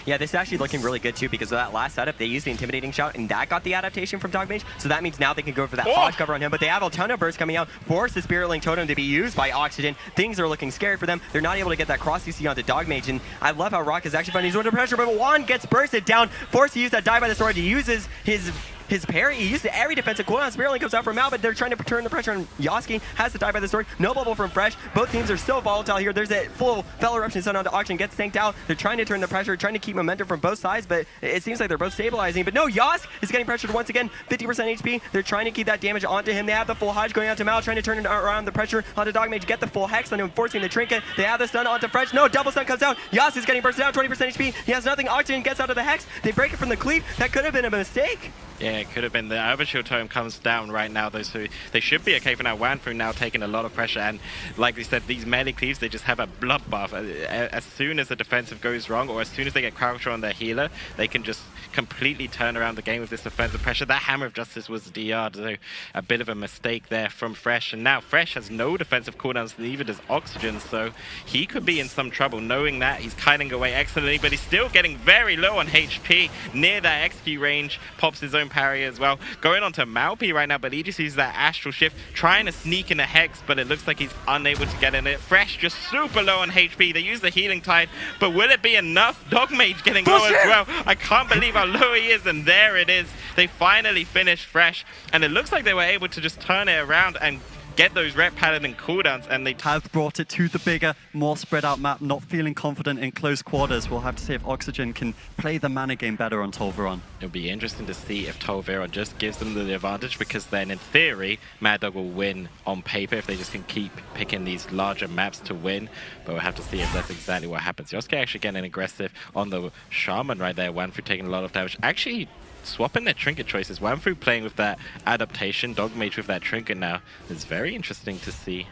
Yeah, this is actually looking really good too, because of that last setup, they used the Intimidating Shout, and that got the adaptation from Dog Mage. So that means now they can go for that Hodge cover on him, but they have a ton of bursts coming out, force the Spirit Link Totem to be used by Oxygen. Things are looking scary for them. They're not able to get that cross CC onto Dog Mage, and I love how Rock is actually finding he's under pressure, but Juan gets bursted down, forced to use that die by the sword. He uses his his parry. He used every defensive cooldown. Spirit Link comes out from Mal, but they're trying to turn the pressure on Yoski. Has to die by the sword. No bubble from Fresh. Both teams are so volatile here. There's a full Fel Eruption Sun onto Auction. Gets tanked out. They're trying to turn the pressure, trying to keep momentum from both sides, but it seems like they're both stabilizing. But no, Yosk is getting pressured once again. 50% HP. They're trying to keep that damage onto him. They have the full Hodge going out to Mal, trying to turn it around the pressure onto Dogmage. Get the full Hex on him, forcing the Trinket. They have the stun onto Fresh. No, double stun comes out. Yosk is getting bursted down. 20% HP. He has nothing. Oxygen gets out of the Hex. They break it from the Cleave. That could have been a mistake. Yeah, it could have been. The Overshield Tome comes down right now, though, so they should be okay for now. Wanfu now taking a lot of pressure, and like we said, these melee Cleaves, they just have a bloodbath. As soon as the defensive goes wrong, or as soon as they get crowd control on their healer, they can just completely turn around the game with this defensive pressure. That Hammer of Justice was DR'd, so a bit of a mistake there from Fresh, and now Fresh has no defensive cooldowns, neither does Oxygen, so he could be in some trouble. Knowing that, he's kiting away excellently, but he's still getting very low on HP, near that XP range, pops his own parry as well. Going on to Malpi right now, but he just uses that Astral Shift, trying to sneak in a Hex, but it looks like he's unable to get in it. Fresh just super low on HP. They use the Healing Tide, but will it be enough? Dogmage getting low as well. I can't believe how low he is, and there it is. They finally finished Fresh, and it looks like they were able to just turn it around and get those Ret Paladin cooldowns, and they have brought it to the bigger, more spread out map, not feeling confident in close quarters. We'll have to see if Oxygen can play the mana game better on Tolvaron. It'll be interesting to see if Tolvaron just gives them the advantage, because then in theory, Mad Dog will win on paper if they just can keep picking these larger maps to win. But we'll have to see if that's exactly what happens. Yosuke actually getting aggressive on the Shaman right there. Wanfu taking a lot of damage. Actually, swapping their trinket choices. Wanfu playing with that adaptation, Dogmage with that trinket now. It's very interesting to see.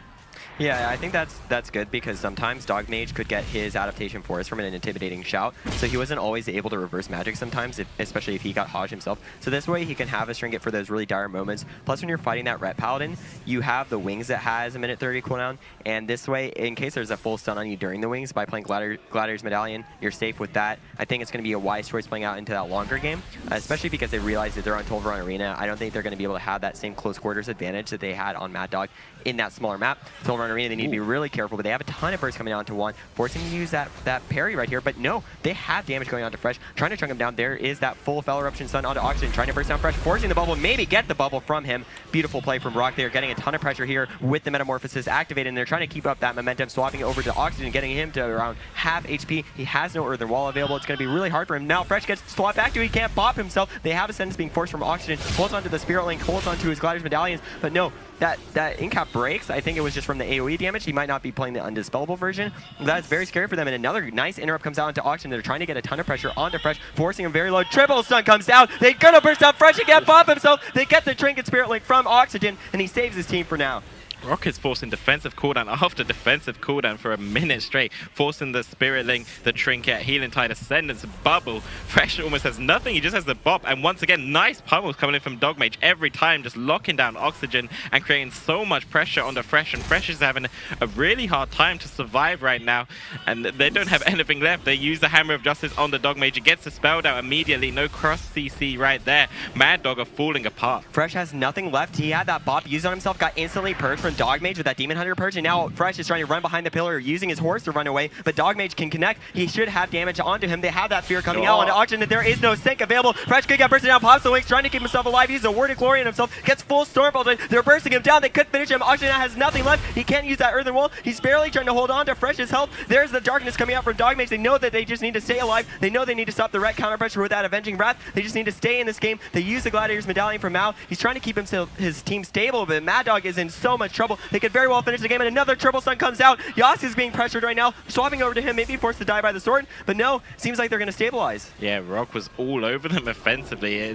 Yeah, I think that's good, because sometimes Dogmage could get his adaptation force from an intimidating shout, so he wasn't always able to reverse magic sometimes, especially if he got Hodge himself. So this way he can have a trinket for those really dire moments. Plus when you're fighting that Ret Paladin, you have the Wings that has a minute 30 cooldown, and this way, in case there's a full stun on you during the Wings, by playing Gladiator's Medallion, you're safe with that. I think it's going to be a wise choice playing out into that longer game, especially because they realize that they're on Tolvaron Arena. I don't think they're going to be able to have that same close quarters advantage that they had on Mad Dog in that smaller map. Tolvaron Arena, they need to be really careful, but they have a ton of bursts coming down to one, forcing him to use that parry right here. But no, they have damage going on to Fresh, trying to chunk him down. There is that full Fel Eruption Sun onto Oxygen, trying to burst down Fresh, forcing the bubble, maybe get the bubble from him. Beautiful play from Rock there, getting a ton of pressure here with the Metamorphosis activated, and they're trying to keep up that momentum, swapping it over to Oxygen, getting him to around half HP. He has no Earthen Wall available. It's going to be really hard for him. Now Fresh gets swapped back to, he can't bop himself. They have a sentence being forced from Oxygen, holds onto the Spirit Link, holds onto his Gladiator's Medallions, but no, that incap breaks. I think it was just from the AoE damage. He might not be playing the Undispellable version. That's very scary for them, and another nice interrupt comes out into Oxygen. They're trying to get a ton of pressure onto Fresh, forcing him very low. Triple stun comes out. They're gonna burst out Fresh. He can't bop himself. They get the Trinket Spirit Link from Oxygen, and he saves his team for now. Rock is forcing defensive cooldown after defensive cooldown for a minute straight, forcing the Spirit Link, the Trinket, Healing Tide, Ascendance, Bubble. Fresh almost has nothing, he just has the bop, and once again, nice pummels coming in from Dogmage every time, just locking down Oxygen and creating so much pressure on the Fresh, and Fresh is having a really hard time to survive right now, and they don't have anything left. They use the Hammer of Justice on the Dogmage, it gets dispelled out immediately, no cross CC right there. Mad Dog are falling apart. Fresh has nothing left. He had that bop used on himself, got instantly purged from Dogmage with that Demon Hunter purge, and now Fresh is trying to run behind the pillar, using his horse to run away, but Dogmage can connect. He should have damage onto him. They have that fear coming out onto Oxygen, that there is no sync available. Fresh could get bursted down, pops the wings, trying to keep himself alive. He's a Word of Glory on himself, gets full Stormbolt. They're bursting him down. They could finish him. Oxygen has nothing left. He can't use that Earthen Wall. He's barely trying to hold on to Fresh's health. There's the darkness coming out from Dogmage. They know that they just need to stay alive. They know they need to stop the Ret counter pressure with that Avenging Wrath. They just need to stay in this game. They use the Gladiator's Medallion from Mao. He's trying to keep his team stable, but Mad Dog is in so much trouble. They could very well finish the game, and another triple stun comes out. Yas is being pressured right now, swapping over to him, maybe forced to die by the sword, but no, seems like they're going to stabilize. Yeah, Rock was all over them offensively.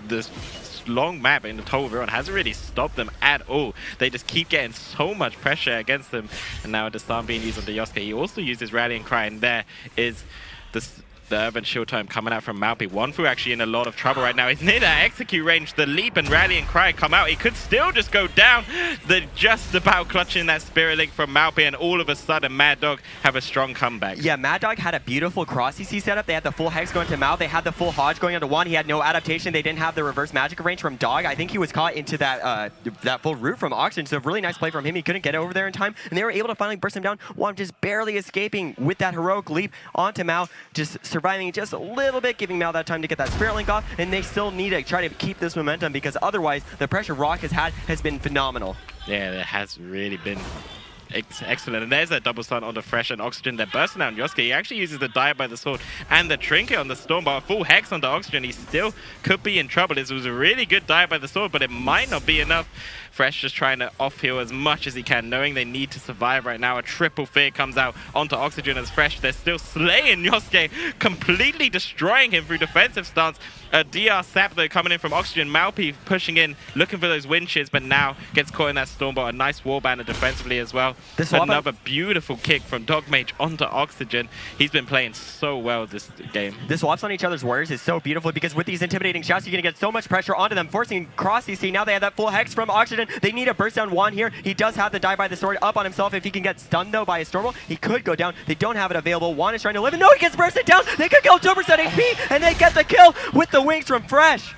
This long map in the Tolvaron hasn't really stopped them at all. They just keep getting so much pressure against them, and now the stun being used on the Yosuke. He also used his Rallying Cry, and there is the Urban Shield Time coming out from Malpi. Wanfu actually in a lot of trouble right now. He's near that execute range. The Leap and Rallying Cry come out. He could still just go down. They're just about clutching that Spirit Link from Malpi, and all of a sudden Mad Dog have a strong comeback. Yeah, Mad Dog had a beautiful cross CC setup. They had the full Hex going to Mal. They had the full Hodge going onto one. He had no adaptation. They didn't have the reverse magic range from Dog. I think he was caught into that full root from Oxygen. So really nice play from him. He couldn't get over there in time, and they were able to finally burst him down. One just barely escaping with that heroic leap onto Mal, just surviving just a little bit, giving Mal that time to get that Spirit Link off, and they still need to try to keep this momentum because otherwise the pressure Rock has had has been phenomenal. Yeah, it has really been excellent. And there's that double stun on the Fresh and Oxygen. They're bursting out on Yosuke. He actually uses the Dire by the Sword and the Trinket on the Storm, but a full Hex on the Oxygen. He still could be in trouble. This was a really good Dire by the Sword, but it might not be enough. Fresh just trying to off-heal as much as he can, knowing they need to survive right now. A triple fear comes out onto Oxygen as Fresh. They're still slaying Yosuke, completely destroying him through defensive stance. A DR Sap though coming in from Oxygen. Malpi pushing in, looking for those winches, but now gets caught in that Stormbot. A nice wallbander defensively as well. Another beautiful kick from Dogmage onto Oxygen. He's been playing so well this game. The swaps on each other's warriors is so beautiful because with these intimidating shots, you're going to get so much pressure onto them, forcing cross CC. Now they have that full Hex from Oxygen. They need a burst down Juan here. He does have the Die by the Sword up on himself. If he can get stunned though by a Stormwall, he could go down. They don't have it available. Juan is trying to live, and no, he gets bursted down. They could go 2% HP, and they get the kill with the wings from Fresh.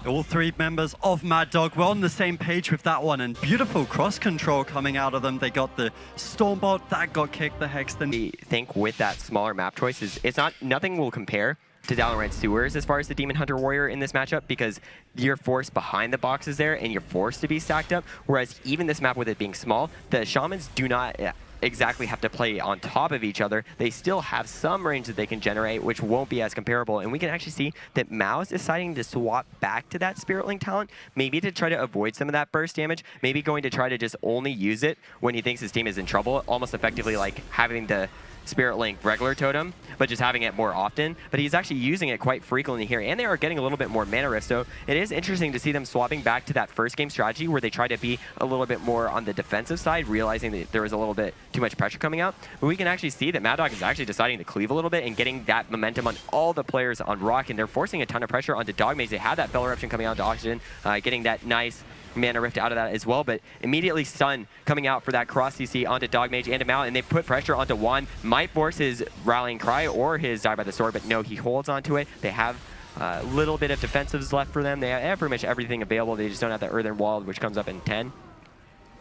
All three members of Mad Dog were on the same page with that one, and beautiful cross control coming out of them. They got the Stormbot that got kicked, the Hex. Then I think with that smaller map choice, nothing will compare to Dalaran Sewers as far as the Demon Hunter Warrior in this matchup, because you're forced behind the boxes there and you're forced to be stacked up, whereas even this map with it being small, the Shamans do not exactly have to play on top of each other. They still have some range that they can generate, which won't be as comparable, and we can actually see that Mao is deciding to swap back to that Spirit Link talent, maybe to try to avoid some of that burst damage, maybe going to try to just only use it when he thinks his team is in trouble, almost effectively like having the Spirit Link regular totem, but just having it more often. But he's actually using it quite frequently here, and they are getting a little bit more mana rift, so it is interesting to see them swapping back to that first game strategy where they try to be a little bit more on the defensive side, realizing that there was a little bit too much pressure coming out. But we can actually see that Mad Dog is actually deciding to cleave a little bit and getting that momentum on all the players on Rock, and they're forcing a ton of pressure onto Dogmage. They have that Fell Eruption coming out to Oxygen, getting that nice mana rift out of that as well, but immediately Stun coming out for that cross CC onto Dogmage and Mal, and they put pressure onto Juan. Might force his Rallying Cry or his Die by the Sword, but no, he holds onto it. They have a little bit of defensives left for them. They have pretty much everything available. They just don't have the Earthen Wall, which comes up in 10.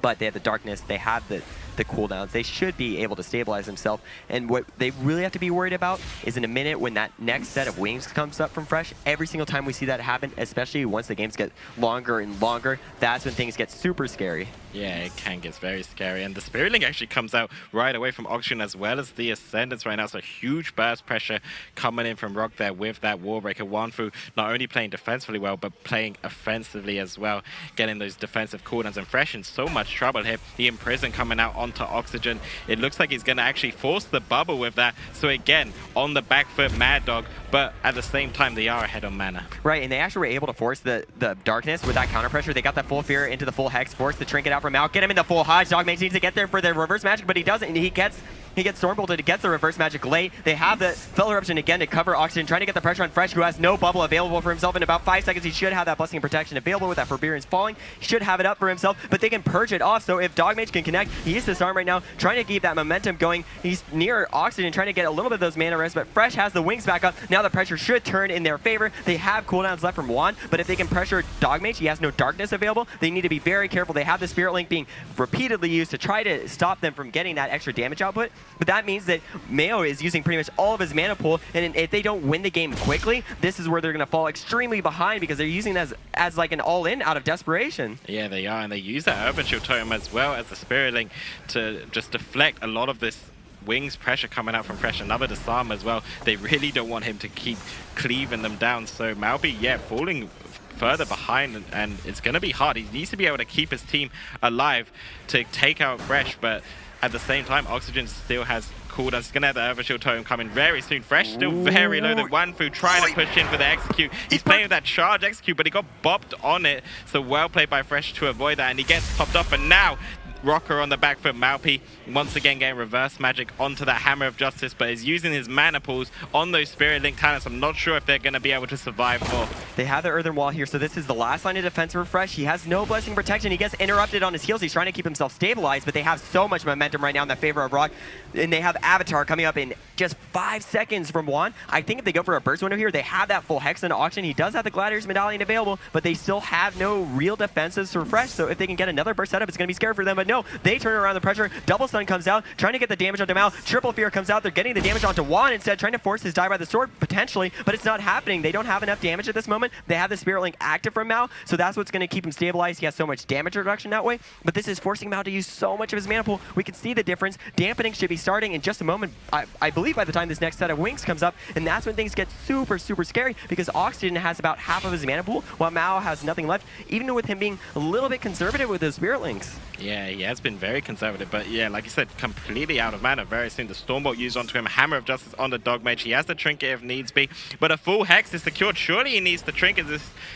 But they have the Darkness, they have the cooldowns. They should be able to stabilize themselves. And what they really have to be worried about is in a minute when that next set of wings comes up from Fresh, every single time we see that happen, especially once the games get longer and longer, that's when things get super scary. Yeah, it can get very scary. And the Spirit Link actually comes out right away from Oxygen as well as the Ascendants right now. So huge burst pressure coming in from Rock there with that Warbreaker. Wanfu not only playing defensively well, but playing offensively as well, getting those defensive cooldowns. And Fresh in so much trouble here. The Imprison coming out onto Oxygen. It looks like he's going to actually force the bubble with that. So again, on the back foot, Mad Dog, but at the same time, they are ahead on mana. Right, and they actually were able to force the Darkness with that counter pressure. They got that full Fear into the full Hex, force the Trinket out from Mal, get him in the full Hodge. Dogmage needs to get there for the reverse magic, but he doesn't. He gets Stormbolted, he gets the reverse magic late. They have the Fell Eruption again to cover Oxygen, trying to get the pressure on Fresh, who has no bubble available for himself. In about 5 seconds, he should have that Blessing and Protection available with that Forbearance falling. He should have it up for himself, but they can purge it off. So if Dogmage can connect, he is disarmed right now, trying to keep that momentum going. He's near Oxygen, trying to get a little bit of those mana rest, but Fresh has the wings back up. Now the pressure should turn in their favor. They have cooldowns left from Juan, but if they can pressure Dogmage, he has no Darkness available. They need to be very careful. They have the Spirit Link being repeatedly used to try to stop them from getting that extra damage output, but that means that Mayo is using pretty much all of his mana pool, and if they don't win the game quickly, this is where they're going to fall extremely behind because they're using it as like an all-in out of desperation. Yeah, they are, and they use that Urban Shield Totem as well as the Spirit Link to just deflect a lot of this wings pressure coming out from Fresh. Another disarm as well. They really don't want him to keep cleaving them down, so Malby, yeah, falling further behind, and it's going to be hard. He needs to be able to keep his team alive to take out Fresh, but at the same time, Oxygen still has cooldowns. He's going to have the Overshield Totem coming very soon. Fresh still very low. The Wanfu trying to push in for the Execute. He's playing with that charge Execute, but he got bopped on it. So well played by Fresh to avoid that, and he gets popped off, and now Rocker on the back foot. Malpi once again getting reverse magic onto that Hammer of Justice, but is using his mana pools on those Spirit Link talents. I'm not sure if they're going to be able to survive more. They have the earthen wall here, so this is the last line of defense for Fresh. He has no blessing protection. He gets interrupted on his heels. He's trying to keep himself stabilized, but they have so much momentum right now in the favor of Rock. And they have Avatar coming up in just 5 seconds from Juan. I think if they go for a burst window here, they have that full Hex into auction. He does have the Gladiator's Medallion available, but they still have no real defenses for Fresh, so if they can get another burst setup, it's going to be scary for them. But no, they turn around the pressure. Double stun comes out, trying to get the damage onto Mao. Triple fear comes out. They're getting the damage onto Juan instead, trying to force his die by the sword, potentially, but it's not happening. They don't have enough damage at this moment. They have the Spirit Link active from Mao, so that's what's going to keep him stabilized. He has so much damage reduction that way, but this is forcing Mao to use so much of his mana pool. We can see the difference. Dampening should be starting in just a moment, I believe, by the time this next set of wings comes up, and that's when things get super, super scary, because Oxygen has about half of his mana pool, while Mao has nothing left, even with him being a little bit conservative with his Spirit Links. Yeah, he has been very conservative, but yeah, like you said, completely out of mana very soon. The Stormbolt used onto him, Hammer of Justice on the Dog Mage. He has the Trinket if needs be, but a full Hex is secured. Surely he needs the Trinket.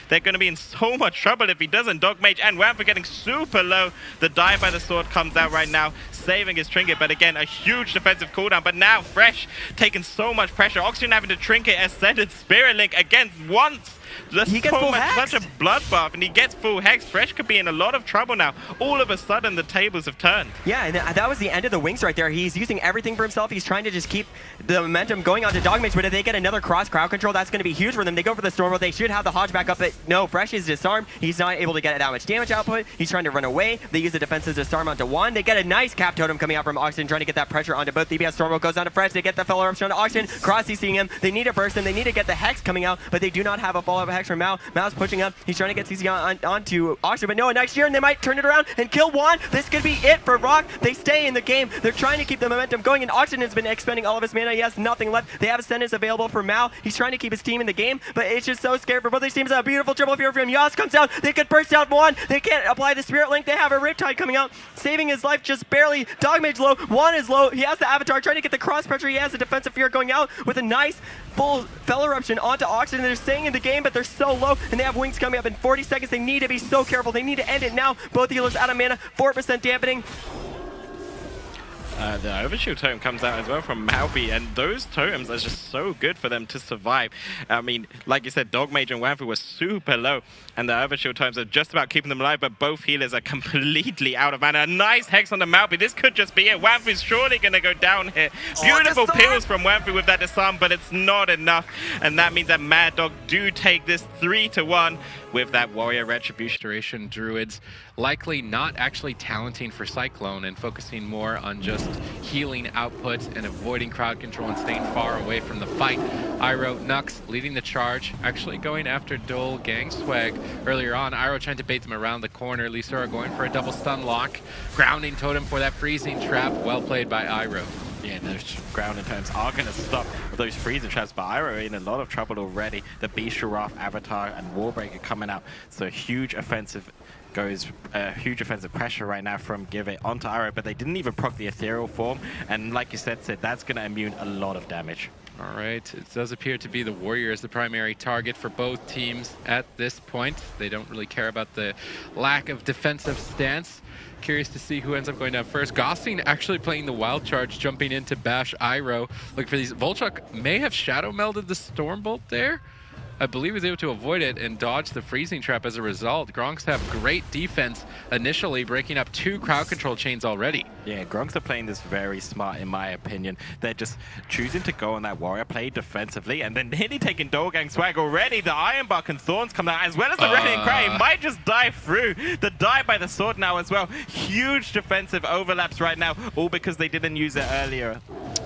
They're going to be in so much trouble if he doesn't. Dog Mage and Wampa getting super low. The Die by the Sword comes out right now, saving his Trinket, but again, a huge defensive cooldown. But now Fresh taking so much pressure. Oxygen having to Trinket Ascended Spirit Link against once. He gets full Hex. Such a bloodbath, and he gets full Hex. Fresh could be in a lot of trouble now. All of a sudden, the tables have turned. Yeah, and that was the end of the wings right there. He's using everything for himself. He's trying to just keep the momentum going onto Dog Mage, but if they get another cross crowd control, that's going to be huge for them. They go for the Stormbolt. They should have the Hodge back up, but no, Fresh is disarmed. He's not able to get that much damage output. He's trying to run away. They use the defensive disarm onto Juan. They get a nice cap totem coming out from Oxygen, trying to get that pressure onto both DPS. Stormbolt goes down to Fresh. They get the fellow eruption onto Oxygen. Cross CCing him. They need a burst, and they need to get the Hex coming out, but they do not have a follow-up Hex from Mao. Mao's pushing up. He's trying to get CC onto Oxygen, but no, next year, and they might turn it around and kill Juan. This could be it for Rock. They stay in the game. They're trying to keep the momentum going, and Oxygen has been expending all of his mana. He has nothing left. They have Ascendance available for Mao. He's trying to keep his team in the game, but it's just so scary for both these teams. A beautiful triple fear from Yas comes out. They could burst out Juan. They can't apply the Spirit Link. They have a Riptide coming out, saving his life just barely. Dog Mage low. Juan is low. He has the Avatar trying to get the cross pressure. He has the defensive fear going out with a nice full Fel Eruption onto Oxygen. They're staying in the game, but they're so low, and they have wings coming up in 40 seconds. They need to be so careful. They need to end it now. Both healers out of mana. 4% dampening. The Overshield totem comes out as well from Malby, and those totems are just so good for them to survive. I mean, like you said, Dog Mage and Wamfu were super low, and the Overshield totems are just about keeping them alive, but both healers are completely out of mana. A nice Hex on the Malby. This could just be it. Wamfu's surely going to go down here. Beautiful pills from Wamfu with that disarm, but it's not enough, and that means that Mad Dog do take this 3-1 with that Warrior Retribution. Duration Druids likely not actually talenting for Cyclone and focusing more on just healing output and avoiding crowd control and staying far away from the fight. Iroh, Nux leading the charge, actually going after Dol Gang Swag earlier on. Iroh trying to bait them around the corner. Lisura going for a double stun lock. Grounding totem for that freezing trap. Well played by Iroh. Yeah, those grounding totems are going to stop those freezing traps, but Iroh in a lot of trouble already. The Beast Giraffe, Avatar, and Warbreaker coming out, so huge offensive pressure right now from Give It onto Iroh, but they didn't even proc the Ethereal form, and like you said, that's going to immune a lot of damage. All right, it does appear to be the Warrior as the primary target for both teams at this point. They don't really care about the lack of defensive stance. Curious to see who ends up going down first. Gossing actually playing the Wild Charge, jumping in to bash Iroh. Look for these. Volchuk may have shadow melded the Stormbolt there. I believe he was able to avoid it and dodge the freezing trap as a result. Gronks have great defense initially, breaking up 2 crowd control chains already. Yeah, Gronks are playing this very smart, in my opinion. They're just choosing to go on that Warrior play defensively, and then nearly taking Dolgang Swag already. The Ironbark and Thorns come out, as well as the Radiant Cry. He might just die through. The Die by the Sword now as well. Huge defensive overlaps right now, all because they didn't use it earlier.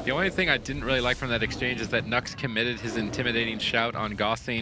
The only thing I didn't really like from that exchange is that Nux committed his intimidating shout on Gossing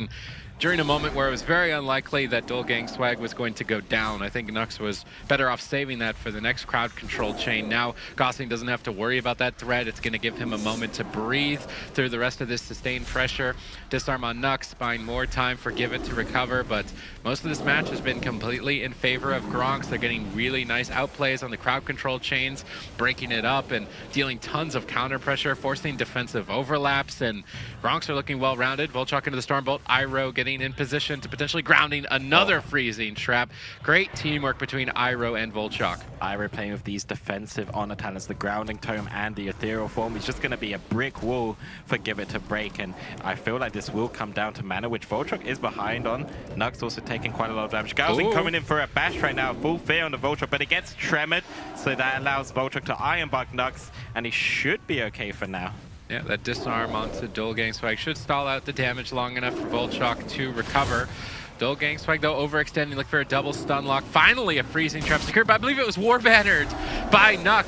during a moment where it was very unlikely that Dol Gang Swag was going to go down. I think Nux was better off saving that for the next crowd control chain. Now, Gossing doesn't have to worry about that threat. It's going to give him a moment to breathe through the rest of this sustained pressure. Disarm on Nux, buying more time for Give It to recover, but most of this match has been completely in favor of Gronks. They're getting really nice outplays on the crowd control chains, breaking it up and dealing tons of counter pressure, forcing defensive overlaps, and Gronks are looking well-rounded. Volchuk into the Stormbolt, Iroh getting getting in position to potentially grounding another freezing trap. Great teamwork between Iroh and Volchok. Iroh playing with these defensive honor talents, the grounding tome and the ethereal form, is just going to be a brick wall for Give It to break, and I feel like this will come down to mana, which Volchok is behind on. Nux also taking quite a lot of damage. Galsing coming in for a bash right now, full fear on the Volchok, but it gets tremored, so that allows Volchok to Ironbark Nux, and he should be okay for now. Yeah, that disarm onto Dolgang Swag should stall out the damage long enough for Volchok to recover. Dolgang Swag, though, overextending, look for a double stun lock. Finally, a freezing trap secured, but I believe it was war bannered by Nux.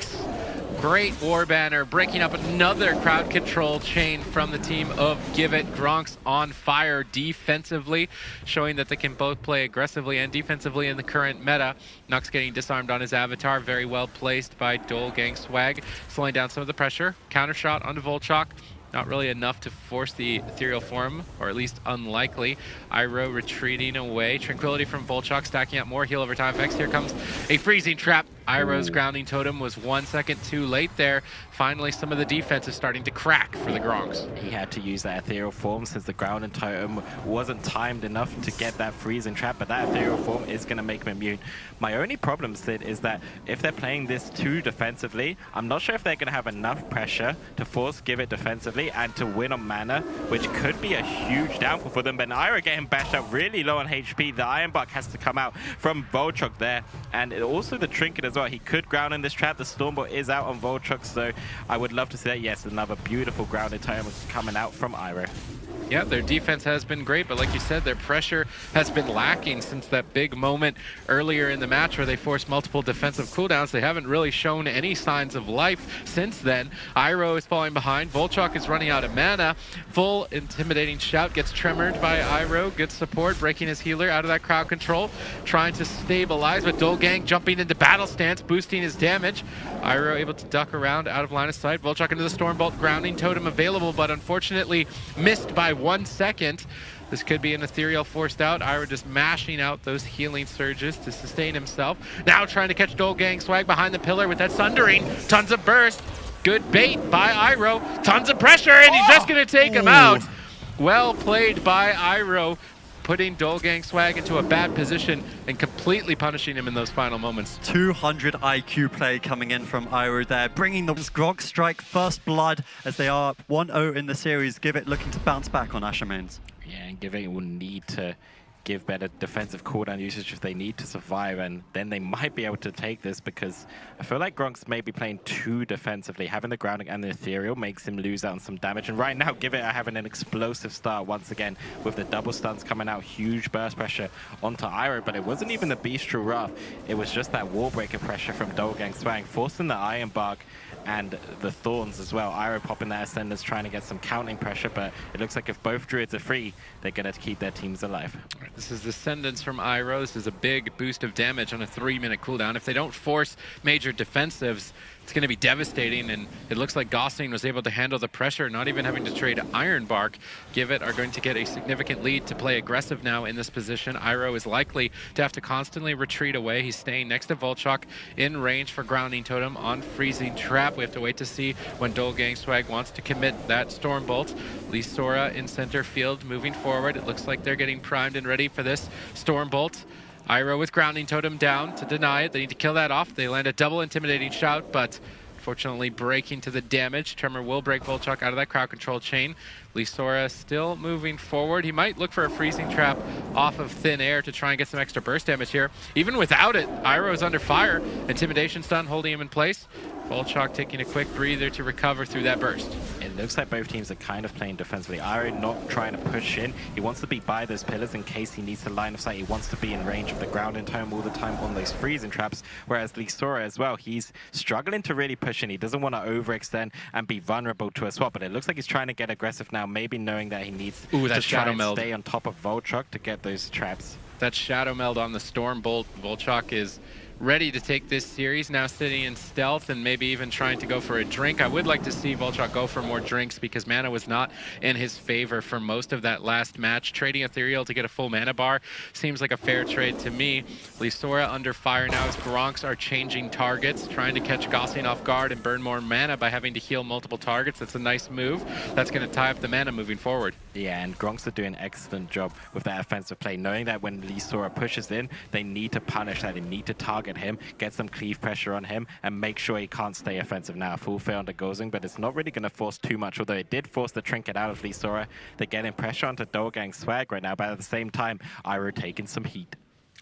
Great war banner, breaking up another crowd control chain from the team of Give It. Gronks on fire defensively, showing that they can both play aggressively and defensively in the current meta. Nux getting disarmed on his avatar, very well placed by Dolgang Swag, slowing down some of the pressure. Counter shot onto Volchok. Not really enough to force the ethereal form, or at least unlikely. Iroh retreating away. Tranquility from Volchok, stacking up more heal over time effects. Here comes a freezing trap. Iroh's grounding totem was 1 second too late there. Finally, some of the defense is starting to crack for the Gronks. He had to use that ethereal form since the grounding totem wasn't timed enough to get that freezing trap, but that ethereal form is going to make him immune. My only problem, Sid, is that if they're playing this too defensively, I'm not sure if they're going to have enough pressure to force Give It defensively and to win on mana, which could be a huge downfall for them. But Iroh getting bashed up really low on HP. The Ironbark has to come out from Volchok there, and also the Trinket as well. He could ground in this trap. The Stormbolt is out on Volchok, so I would love to see that. Yes, another beautiful grounded totem coming out from Iroh. Yeah, their defense has been great, but like you said, their pressure has been lacking since that big moment earlier in the match where they forced multiple defensive cooldowns. They haven't really shown any signs of life since then. Iroh is falling behind. Volchok is running out of mana. Full intimidating shout gets tremored by Iroh. Good support, breaking his healer out of that crowd control, trying to stabilize, but Dolgang jumping into battle stance, boosting his damage. Iroh able to duck around out of line of sight. Volchok into the Stormbolt, grounding totem available, but unfortunately missed by 1 second. This could be an ethereal forced out. Iroh just mashing out those healing surges to sustain himself. Now trying to catch Dolgang Swag behind the pillar with that sundering. Tons of burst. Good bait by Iroh. Tons of pressure, and he's just going to take him out. Well played by Iroh, putting Dolgang Swag into a bad position and completely punishing him in those final moments. 200 IQ play coming in from Iroh there, bringing the Gronk strike first blood as they are 1-0 in the series. Give It looking to bounce back on Ashamains. Yeah, and Give It will need to give better defensive cooldown usage if they need to survive, and then they might be able to take this, because I feel like Gronks may be playing too defensively. Having the grounding and the ethereal makes him lose out on some damage, and right now Give It are having an explosive start once again with the double stuns coming out, huge burst pressure onto Iroh, but it wasn't even the Bestial Wrath, it was just that wall breaker pressure from Dolgang Swag, forcing the Ironbark and the Thorns as well. Iroh popping that Ascenders, trying to get some counting pressure, but it looks like if both Druids are free, they're going to keep their teams alive. This is Ascendance from Iroh. This is a big boost of damage on a 3-minute cooldown. If they don't force major defensives, it's going to be devastating, and it looks like Gossing was able to handle the pressure, not even having to trade Ironbark. Give It are going to get a significant lead to play aggressive now in this position. Iroh is likely to have to constantly retreat away. He's staying next to Volchok in range for Grounding Totem on Freezing Trap. We have to wait to see when Dolgang Swag wants to commit that Stormbolt. Lisora in center field moving forward. It looks like they're getting primed and ready for this Stormbolt. Iroh with Grounding Totem down to deny it. They need to kill that off. They land a double intimidating shout, but unfortunately breaking to the damage. Tremor will break Volchok out of that crowd control chain. Lisora still moving forward. He might look for a freezing trap off of thin air to try and get some extra burst damage here. Even without it, Iroh is under fire. Intimidation stun holding him in place. Volchok taking a quick breather to recover through that burst. It looks like both teams are kind of playing defensively. Iroh not trying to push in. He wants to be by those pillars in case he needs to line of sight. He wants to be in range of the grounding tome all the time on those freezing traps. Whereas Lisora as well, he's struggling to really push in. He doesn't want to overextend and be vulnerable to a swap, but it looks like he's trying to get aggressive now, maybe knowing that he needs to try and stay on top of Volchok to get those traps. That Shadow Meld on the Stormbolt. Volchok is ready to take this series, now sitting in stealth and maybe even trying to go for a drink. I would like to see Volchok go for more drinks because mana was not in his favor for most of that last match. Trading Ethereal to get a full mana bar seems like a fair trade to me. Lisora under fire now as Gronks are changing targets, trying to catch Gossing off guard and burn more mana by having to heal multiple targets. That's a nice move. That's going to tie up the mana moving forward. Yeah, and Gronks are doing an excellent job with that offensive play, knowing that when Lisora pushes in, they need to punish that, they need to target him, get some cleave pressure on him, and make sure he can't stay offensive now. Full fair onto Gozing, but it's not really going to force too much, although it did force the trinket out of Lisora. They're getting pressure onto Dolgang Swag right now, but at the same time, Iroh taking some heat.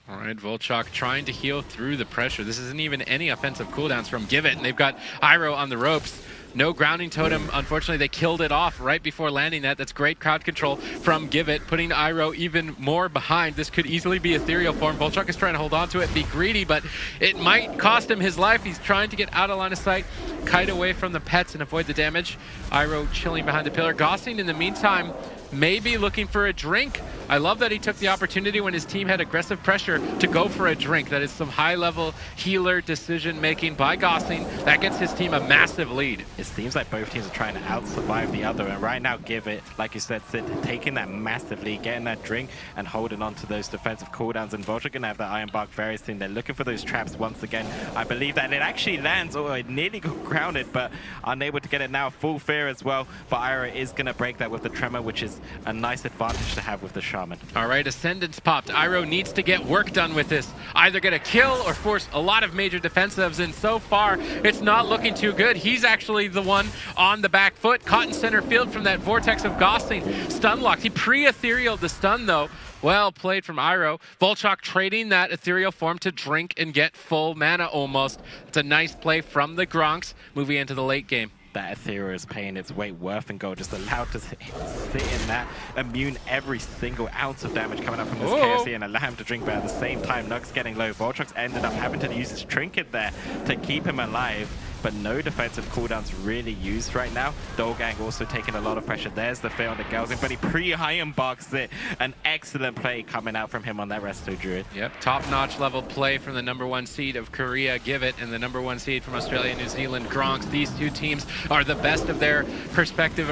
All right, Volchok trying to heal through the pressure. This isn't even any offensive cooldowns from Give It, and they've got Iroh on the ropes. No grounding totem. Unfortunately, they killed it off right before landing that. That's great crowd control from Give It, putting Iroh even more behind. This could easily be ethereal form. Volchok is trying to hold on to it, be greedy, but it might cost him his life. He's trying to get out of line of sight, kite away from the pets and avoid the damage. Iroh chilling behind the pillar. Gossing, in the meantime, maybe looking for a drink. I love that he took the opportunity when his team had aggressive pressure to go for a drink. That is some high-level healer decision-making by Gossing. That gets his team a massive lead. It seems like both teams are trying to out-survive the other, and right now Give It, like you said, Sid, taking that massive lead, getting that drink, and holding on to those defensive cooldowns. And Volchok going to have that Iron Bark very soon. They're looking for those traps once again. I believe that it actually lands, or it nearly got grounded, but unable to get it now. Full fear as well, but Iroh is going to break that with the Tremor, which is a nice advantage to have with the Shaman. All right, Ascendance popped. Iroh needs to get work done with this. Either get a kill or force a lot of major defensives, and so far, it's not looking too good. He's actually the one on the back foot, caught in center field from that vortex of Gossing. Stun locked. He pre-etherealed the stun, though. Well played from Iroh. Volchok trading that ethereal form to drink and get full mana almost. It's a nice play from the Gronks, moving into the late game. That Ethereal is paying its weight worth in gold, just allowed to sit in that, immune every single ounce of damage coming up from this KFC and allow him to drink, but at the same time, Nug's getting low. Volchok's ended up having to use his trinket there to keep him alive, but no defensive cooldowns really used right now. Dolgang also taking a lot of pressure. There's the fail on the Gelsing, but he pre-Iron Barks it. An excellent play coming out from him on that Resto Druid. Yep, top-notch level play from the #1 seed of Korea, Give It, and the #1 seed from Australia and New Zealand, Gronks. These two teams are the best of their respective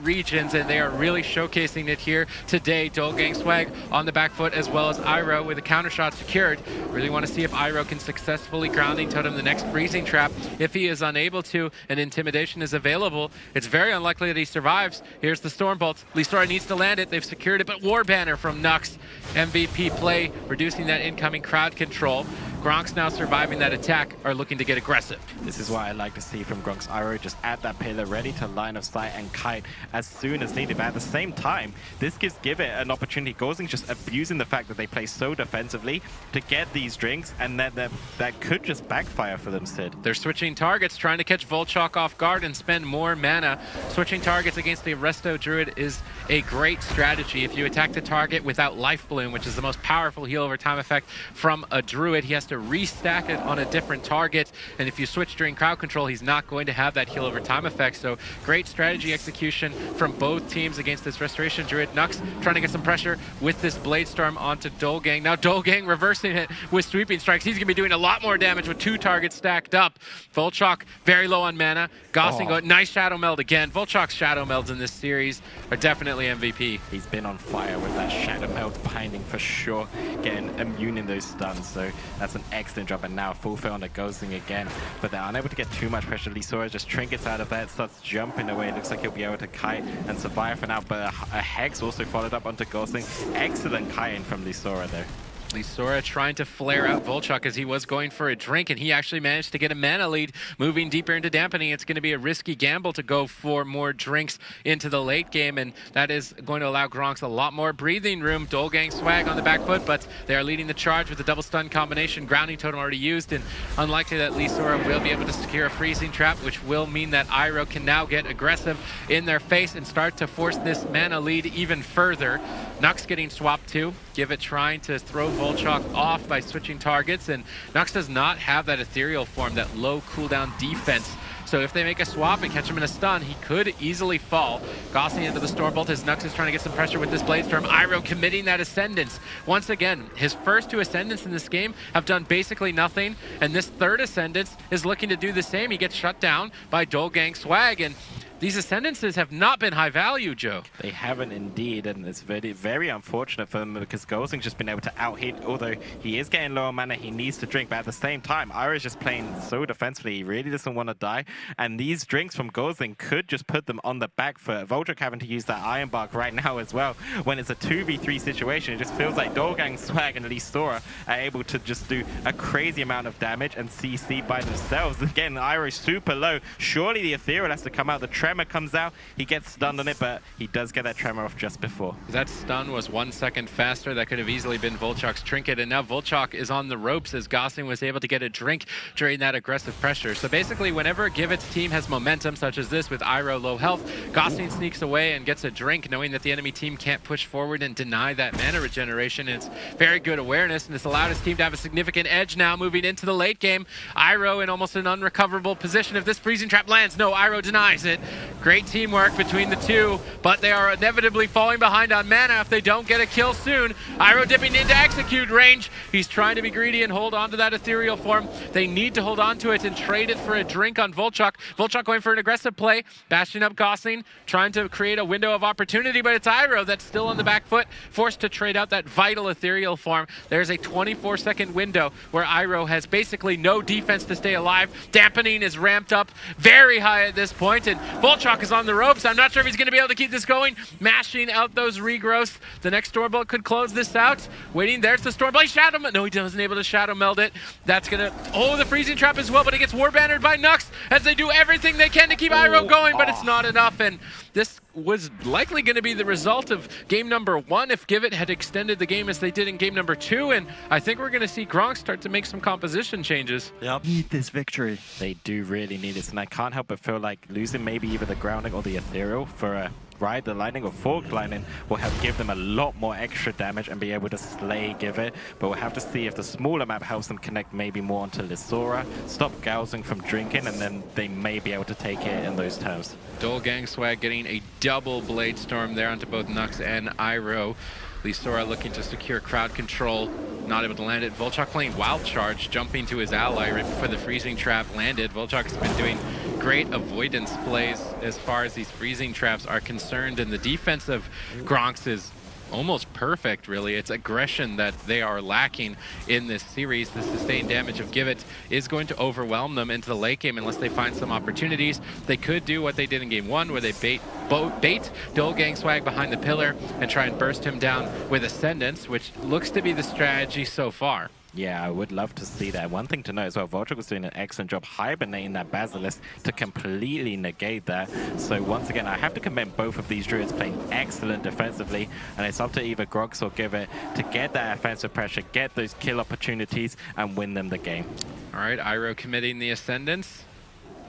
regions, and they are really showcasing it here today. Dolgang Swag on the back foot, as well as Iroh with a counter shot secured. Really want to see if Iroh can successfully grounding totem the next freezing trap. If he is unable to, and Intimidation is available, it's very unlikely that he survives. Here's the Stormbolt. Lisora needs to land it. They've secured it, but War Banner from Nux. MVP play, reducing that incoming crowd control. Gronks now surviving that attack are looking to get aggressive. This is what I like to see from Gronks. Iroh just at that pillar, ready to line of sight and kite as soon as needed. But at the same time, this gives Give It an opportunity. Gozing just abusing the fact that they play so defensively to get these drinks, and that could just backfire for them, Sid. They're switching targets, trying to catch Volchok off guard and spend more mana. Switching targets against the Resto Druid is a great strategy. If you attack the target without Life Bloom, which is the most powerful heal over time effect from a Druid, he has to restack it on a different target, and if you switch during crowd control, he's not going to have that heal over time effect. So great strategy execution from both teams against this Restoration Druid. Nux trying to get some pressure with this Blade Storm onto Dolgang. Now Dolgang reversing it with sweeping strikes. He's going to be doing a lot more damage with 2 targets stacked up. Volchok very low on mana. Gossing, nice Shadow Meld again. Volchok's Shadow Melds in this series are definitely MVP. He's been on fire with that Shadow Meld binding for sure, getting immune in those stuns, so that's an excellent job. And now full fail on the Ghosting again, but they're unable to get too much pressure. Lisora just trinkets out of that, starts jumping away. It looks like he'll be able to kite and survive for now, but a Hex also followed up onto Ghosting. Excellent kiting from Lisora there. Lisora trying to flare out Volchok as he was going for a drink, and he actually managed to get a mana lead. Moving deeper into dampening, it's going to be a risky gamble to go for more drinks into the late game, and that is going to allow Gronks a lot more breathing room. Dolgang Swag on the back foot, but they are leading the charge with the double stun combination. Grounding Totem already used, and unlikely that Lisora will be able to secure a freezing trap, which will mean that Iroh can now get aggressive in their face and start to force this mana lead even further. Nux getting swapped too. Give It trying to throw Volchok off by switching targets, and Nux does not have that ethereal form, that low cooldown defense. So if they make a swap and catch him in a stun, he could easily fall. Gossing into the Stormbolt, his Nux is trying to get some pressure with this Bladestorm. Iroh committing that Ascendance. Once again, his first 2 Ascendants in this game have done basically nothing, and this 3rd Ascendance is looking to do the same. He gets shut down by Dolgang Swag, and these Ascendances have not been high value, Joe. They haven't indeed, and it's very, very unfortunate for them because Golzing's just been able to out-hit. Although he is getting low on mana, he needs to drink, but at the same time, Iroh's just playing so defensively. He really doesn't want to die, and these drinks from Golzing could just put them on the back foot. Voltrik having to use that Iron Bark right now as well. When it's a 2v3 situation, it just feels like Dolgang Swag and Lisora are able to just do a crazy amount of damage and CC by themselves. Again, Iroh's super low. Surely the Ethereal has to come out. The Tremor comes out, he gets stunned on it, but he does get that Tremor off just before. That stun was 1 second faster. That could have easily been Volchok's trinket, and now Volchok is on the ropes as Gossing was able to get a drink during that aggressive pressure. So basically, whenever Givet's team has momentum, such as this with Iroh low health, Gossing sneaks away and gets a drink, knowing that the enemy team can't push forward and deny that mana regeneration. And it's very good awareness, and it's allowed his team to have a significant edge now moving into the late game. Iroh in almost an unrecoverable position. If this freezing trap lands, no, Iroh denies it. Great teamwork between the two, but they are inevitably falling behind on mana if they don't get a kill soon. Iroh dipping into execute range. He's trying to be greedy and hold on to that ethereal form. They need to hold on to it and trade it for a drink on Volchok. Volchok going for an aggressive play, bashing up Gossing, trying to create a window of opportunity, but it's Iroh that's still on the back foot, forced to trade out that vital ethereal form. There's a 24-second window where Iroh has basically no defense to stay alive. Dampening is ramped up very high at this point, and Volchok is on the ropes. I'm not sure if he's going to be able to keep this going. Mashing out those regrowths. The next Stormbolt could close this out. Waiting, there's the Stormbolt. Shadow Meld. No, he wasn't able to Shadow Meld it. That's going to... Oh, the Freezing Trap as well, but it gets Warbannered by Nux as they do everything they can to keep Iroh going, but it's not enough, and this was likely going to be the result of game number 1 if Givet had extended the game as they did in game number 2, and I think we're going to see Gronks start to make some composition changes. Yep. Need this victory. They do really need it, and I can't help but feel like losing maybe either the grounding or the ethereal for a Ride the Lightning or Forked Lightning will give them a lot more extra damage and be able to slay Givet, but we'll have to see if the smaller map helps them connect maybe more onto Lisora, stop Golzing from drinking, and then they may be able to take it in those terms. Dolgang Swag getting a double Blade Storm there onto both Nux and Iroh. Lisora looking to secure crowd control, not able to land it. Volchok playing Wild Charge, jumping to his ally right before the freezing trap landed. Volchok has been doing great avoidance plays as far as these freezing traps are concerned, and the defense of Gronks is almost perfect, really. It's aggression that they are lacking in this series. The sustained damage of Givet is going to overwhelm them into the late game unless they find some opportunities. They could do what they did in game 1, where they bait Dolgang Swag behind the pillar and try and burst him down with Ascendance, which looks to be the strategy so far. Yeah, I would love to see that. One thing to note as well, Voltrik was doing an excellent job hibernating that Basilisk to completely negate that. So once again, I have to commend both of these Druids playing excellent defensively, and it's up to either Gronks or Givet to get that offensive pressure, get those kill opportunities, and win them the game. All right, Iroh committing the Ascendance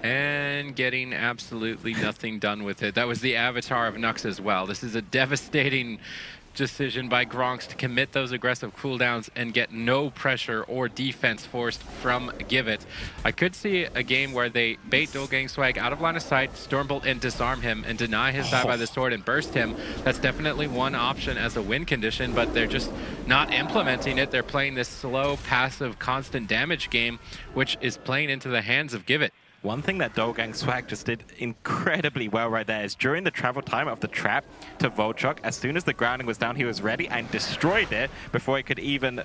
and getting absolutely nothing done with it. That was the avatar of Nux as well. This is a devastating decision by Gronks to commit those aggressive cooldowns and get no pressure or defense forced from Givet. I could see a game where they bait Dolgang Swag out of line of sight, Stormbolt and disarm him and deny his die by the sword and burst him. That's definitely one option as a win condition, but they're just not implementing it. They're playing this slow, passive, constant damage game, which is playing into the hands of Givet. One thing that Dolgang Swag just did incredibly well right there is during the travel time of the trap to Volchok, as soon as the grounding was down, he was ready and destroyed it before he could even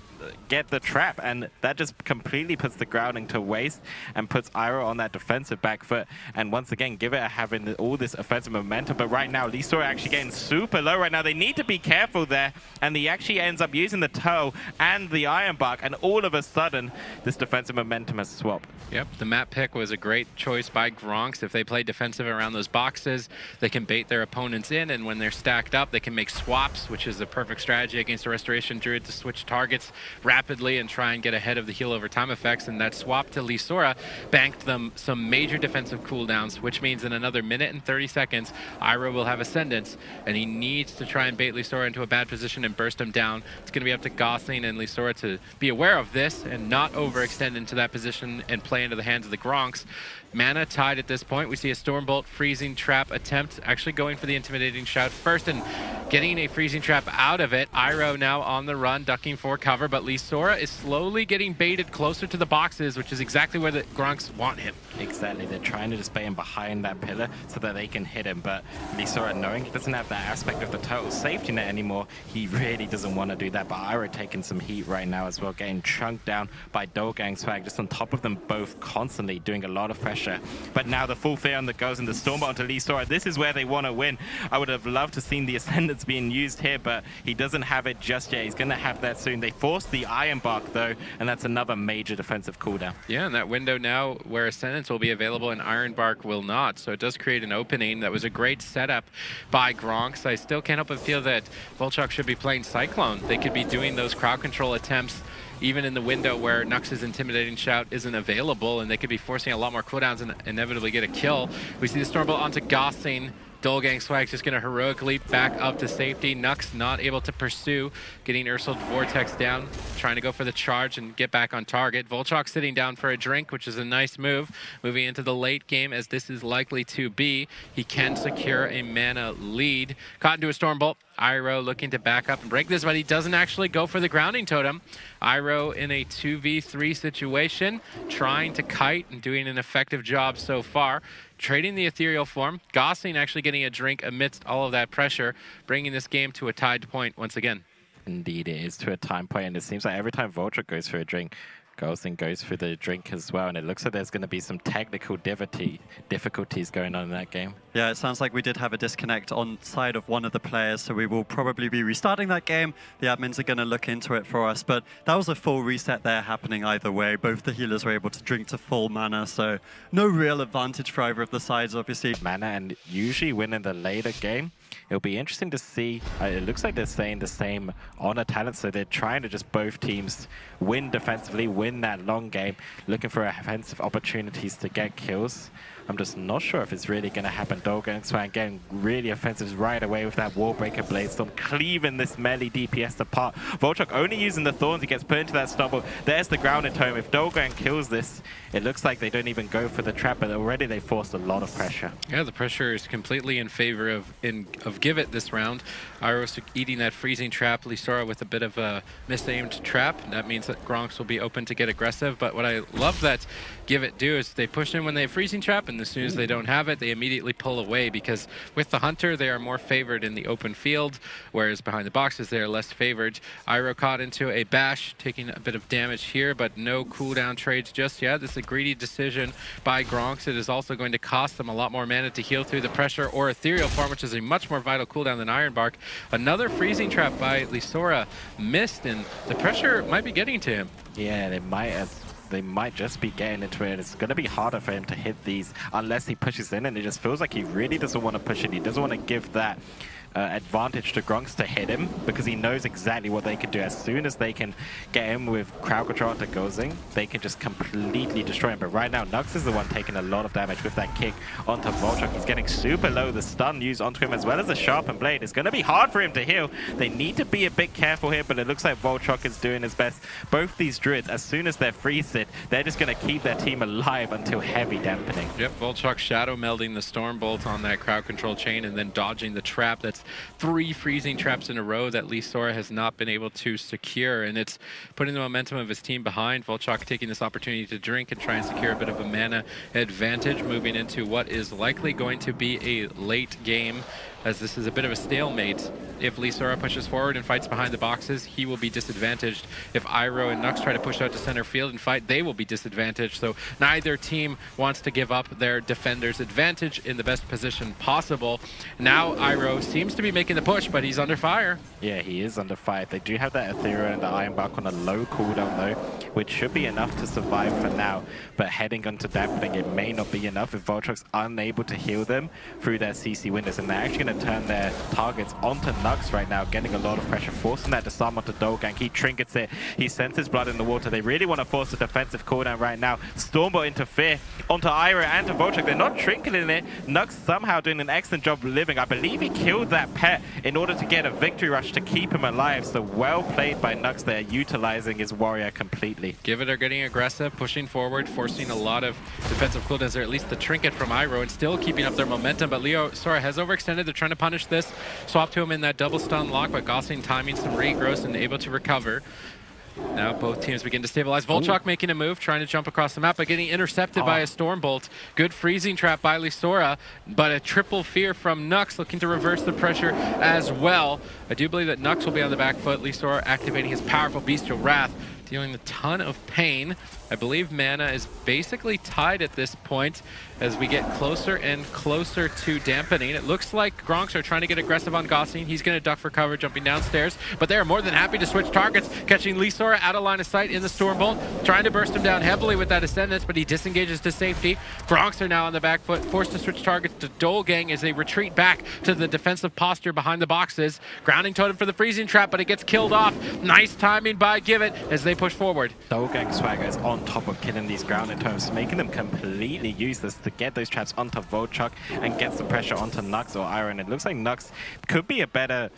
get the trap. And that just completely puts the grounding to waste and puts Iroh on that defensive back foot. And once again, Givet having all this offensive momentum. But right now, Lisora actually getting super low right now. They need to be careful there. And he actually ends up using the toe and the Iron Bark. And all of a sudden, this defensive momentum has swapped. Yep, the map pick was a great choice by Gronks. If they play defensive around those boxes, they can bait their opponents in, and when they're stacked up, they can make swaps, which is a perfect strategy against a Restoration Druid to switch targets rapidly and try and get ahead of the heal over time effects. And that swap to Lisora banked them some major defensive cooldowns, which means in another minute and 30 seconds, Iroh will have Ascendance, and he needs to try and bait Lisora into a bad position and burst him down. It's going to be up to Gossing and Lisora to be aware of this and not overextend into that position and play into the hands of the Gronks. Mana tied at this point. We see a Stormbolt freezing trap attempt, actually going for the intimidating shout first and getting a freezing trap out of it. Iroh now on the run, ducking for cover, but Lisora is slowly getting baited closer to the boxes, which is exactly where the Gronks want him. Exactly, they're trying to just bait him behind that pillar so that they can hit him, but Lisora, knowing he doesn't have that aspect of the total safety net anymore, he really doesn't want to do that. But Iroh taking some heat right now as well, getting chunked down by Dolgang Swag, just on top of them both, constantly doing a lot of pressure. But now the full Theon that goes in the Stormbolt onto Lisora, this is where they want to win. I would have loved to have seen the Ascendance being used here, but he doesn't have it just yet. He's going to have that soon. They forced the Iron Bark though, and that's another major defensive cooldown. Yeah, and that window now where Ascendance will be available and Iron Bark will not, so it does create an opening. That was a great setup by Gronks. I still can't help but feel that Volchok should be playing Cyclone. They could be doing those crowd control attempts even in the window where Nux's intimidating shout isn't available, and they could be forcing a lot more cooldowns and inevitably get a kill. We see the Stormbolt onto Gossing. Dolgang Swag's just going to heroic leap back up to safety. Nux not able to pursue, getting Ursul's Vortex down, trying to go for the charge and get back on target. Volchok sitting down for a drink, which is a nice move. Moving into the late game, as this is likely to be, he can secure a mana lead. Caught into a Stormbolt. Iroh looking to back up and break this, but he doesn't actually go for the grounding totem. Iroh in a 2v3 situation, trying to kite and doing an effective job so far. Trading the ethereal form. Gossing actually getting a drink amidst all of that pressure, bringing this game to a tied point once again. Indeed, it is to a time point, and it seems like every time Volchok goes for a drink, Gossing goes for the drink as well, and it looks like there's going to be some technical difficulties going on in that game. Yeah, it sounds like we did have a disconnect on side of one of the players, so we will probably be restarting that game. The admins are going to look into it for us, but that was a full reset there happening either way. Both the healers were able to drink to full mana, so no real advantage for either of the sides, obviously. Mana, and usually win in the later game. It'll be interesting to see. It looks like they're saying the same on a talent, so they're trying to just both teams win defensively, win that long game, looking for offensive opportunities to get kills. I'm just not sure if it's really going to happen. Dolgang Swag getting really offensive right away with that Wallbreaker Bladestorm, cleaving this melee DPS apart. Volchok only using the Thorns, he gets put into that Stumble. There's the Grounded Tome. If Dolgang kills this, it looks like they don't even go for the trap, but already they forced a lot of pressure. Yeah, the pressure is completely in favor of Give It this round. Iroh eating that freezing trap, Lisora with a bit of a misaimed trap. That means that Gronks will be open to get aggressive, but what I love that Give It do is they push in when they have freezing trap, and as soon as they don't have it, they immediately pull away, because with the Hunter, they are more favored in the open field, whereas behind the boxes, they are less favored. Iroh caught into a bash, taking a bit of damage here, but no cooldown trades just yet. This is a greedy decision by Gronks. It is also going to cost them a lot more mana to heal through the pressure or ethereal form, which is a much more vital cooldown than Iron Bark. Another freezing trap by Lisora missed, and the pressure might be getting to him. Yeah, they might just be getting into it. It's going to be harder for him to hit these unless he pushes in, and it just feels like he really doesn't want to push it. He doesn't want to give that advantage to Gronks to hit him, because he knows exactly what they can do. As soon as they can get him with crowd control onto Gozing, they can just completely destroy him. But right now, Nux is the one taking a lot of damage with that kick onto Volchok. He's getting super low. The stun used onto him, as well as the sharpened blade. It's going to be hard for him to heal. They need to be a bit careful here, but it looks like Volchok is doing his best. Both these Druids, as soon as they're free-sit, they're just going to keep their team alive until heavy dampening. Yep, Volchok shadow melding the Stormbolt on that crowd control chain and then dodging the trap. That's 3 freezing traps in a row that Lisora has not been able to secure, and it's putting the momentum of his team behind. Volchok taking this opportunity to drink and try and secure a bit of a mana advantage, moving into what is likely going to be a late game, as this is a bit of a stalemate. If Lisora pushes forward and fights behind the boxes, he will be disadvantaged. If Iroh and Nux try to push out to center field and fight, they will be disadvantaged. So neither team wants to give up their defender's advantage in the best position possible. Now Iroh seems to be making the push, but he's under fire. Yeah, he is under fire. They do have that Ethereal and the Iron Bark on a low cooldown though, which should be enough to survive for now. But heading onto dampening, it may not be enough if Volchok's unable to heal them through their CC windows, and they're actually going to turn their targets onto Nux Nux right now, getting a lot of pressure, forcing that disarm onto Dolgang. He trinkets it, he senses blood in the water. They really want to force a defensive cooldown right now. Stormbot interfere onto Ira and to Volchok. They're not trinketing it. Nux somehow doing an excellent job living. I believe he killed that pet in order to get a victory rush to keep him alive. So well played by Nux there, utilizing his warrior completely. Give it are getting aggressive, pushing forward, forcing a lot of defensive cooldowns, or at least the trinket from Iroh, and still keeping up their momentum. But Leo Sora has overextended. They're trying to punish this. Swap to him in that double stun lock, but Gossing timing some regrowth and able to recover. Now both teams begin to stabilize. Volchok making a move, trying to jump across the map, but getting intercepted by a Stormbolt. Good freezing trap by Lisora, but a triple fear from Nux, looking to reverse the pressure as well. I do believe that Nux will be on the back foot. Lisora activating his powerful Bestial Wrath, dealing a ton of pain. I believe mana is basically tied at this point as we get closer and closer to dampening. It looks like Gronks are trying to get aggressive on Gossing. He's going to duck for cover, jumping downstairs, but they are more than happy to switch targets, catching Lisora out of line of sight in the Stormbolt, trying to burst him down heavily with that Ascendance, but he disengages to safety. Gronks are now on the back foot, forced to switch targets to Dolgang as they retreat back to the defensive posture behind the boxes. Grounding Totem for the freezing trap, but it gets killed off. Nice timing by Givett as they push forward. Dolgang Swagger is on top of killing these grounded totems, making them completely useless to get those traps onto Volchok and get some pressure onto Nux or Iron. It looks like Nux could be a better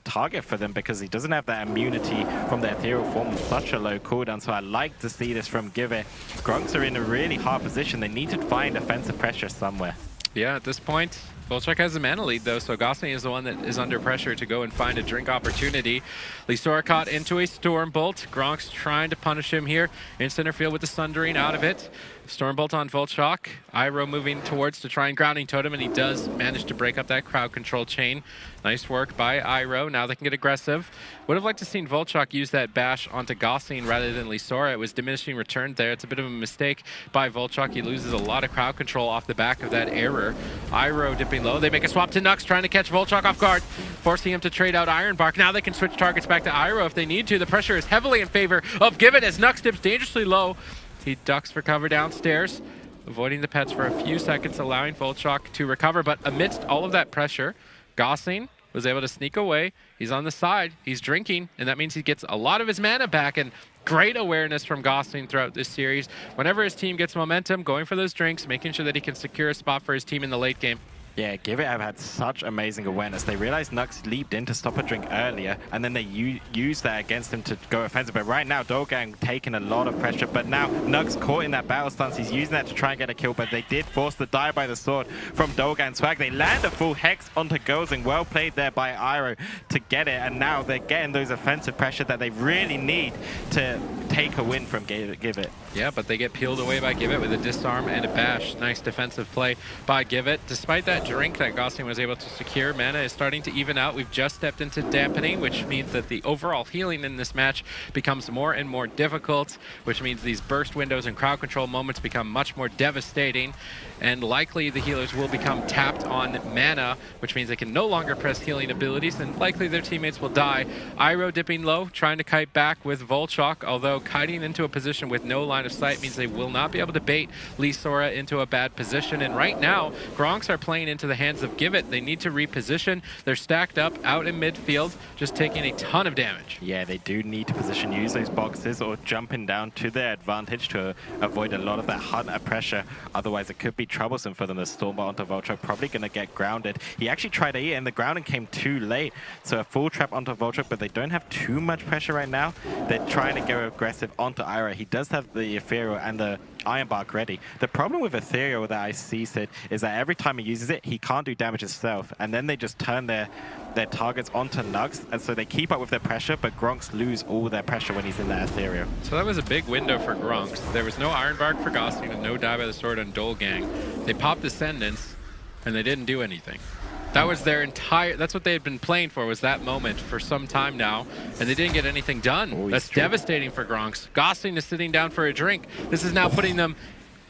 target for them because he doesn't have that immunity from the ethereal form with such a low cooldown. So I like to see this from Givett. Gronks are in a really hard position. They need to find offensive pressure somewhere. Yeah, at this point, Volchok has a mana lead though, so Gossing is the one that is under pressure to go and find a drink opportunity. Lisora caught into a Stormbolt. Gronks trying to punish him here. In center field with the Sundering out of it. Stormbolt on Volchok. Iroh moving towards to try and Grounding Totem, and he does manage to break up that crowd control chain. Nice work by Iroh. Now they can get aggressive. Would have liked to seen Volchok use that bash onto Gossing rather than Lisora. It was diminishing return there. It's a bit of a mistake by Volchok. He loses a lot of crowd control off the back of that error. Iroh dipping low. They make a swap to Nux, trying to catch Volchok off guard, forcing him to trade out Ironbark. Now they can switch targets back to Iroh if they need to. The pressure is heavily in favor of Givett as Nux dips dangerously low. He ducks for cover downstairs, avoiding the pets for a few seconds, allowing Volchok to recover. But amidst all of that pressure, Gossing was able to sneak away. He's on the side, he's drinking, and that means he gets a lot of his mana back. And great awareness from Gossing throughout this series. Whenever his team gets momentum, going for those drinks, making sure that he can secure a spot for his team in the late game. Yeah, Givett have had such amazing awareness. They realized Nux leaped in to stop a drink earlier, and then they used that against him to go offensive. But right now, Dolgang taking a lot of pressure. But now, Nux caught in that battle stance. He's using that to try and get a kill, but they did force the die by the sword from Dolgang Swag. They land a full Hex onto Gozing. Well played there by Iroh to get it, and now they're getting those offensive pressure that they really need to take a win from Givett. Yeah, but they get peeled away by Givett with a disarm and a bash. Nice defensive play by Givett. Despite that drink that Gossing was able to secure, mana is starting to even out. We've just stepped into dampening, which means that the overall healing in this match becomes more and more difficult, which means these burst windows and crowd control moments become much more devastating, and likely the healers will become tapped on mana, which means they can no longer press healing abilities, and likely their teammates will die. Iroh dipping low, trying to kite back with Volchok, although kiting into a position with no line of sight means they will not be able to bait Lisora into a bad position. And right now, Gronks are playing into the hands of Givett. They need to reposition. They're stacked up out in midfield, just taking a ton of damage. Yeah, they do need to position, use those boxes or jumping down to their advantage to avoid a lot of that hunter pressure. Otherwise, it could be troublesome for them. The Stormbolt onto Volchok probably going to get grounded. He actually tried to eat and the grounding came too late. So a full trap onto Volchok, but they don't have too much pressure right now. They're trying to go aggressive onto Iroh. He does have the Ethereal and the Ironbark ready. The problem with Ethereal that I see, Sid, is that every time he uses it, he can't do damage himself. And then they just turn their targets onto Nux, and so they keep up with their pressure, but Gronks lose all their pressure when he's in that Ethereal. So that was a big window for Gronks. There was no Ironbark for Gossing and no die by the sword on Dolgang. They popped Ascendance, and they didn't do anything. That was their entire, that's what they had been playing for, was that moment for some time now, and they didn't get anything done. Oh, that's devastating for Gronks. Gossing is sitting down for a drink. This is now putting them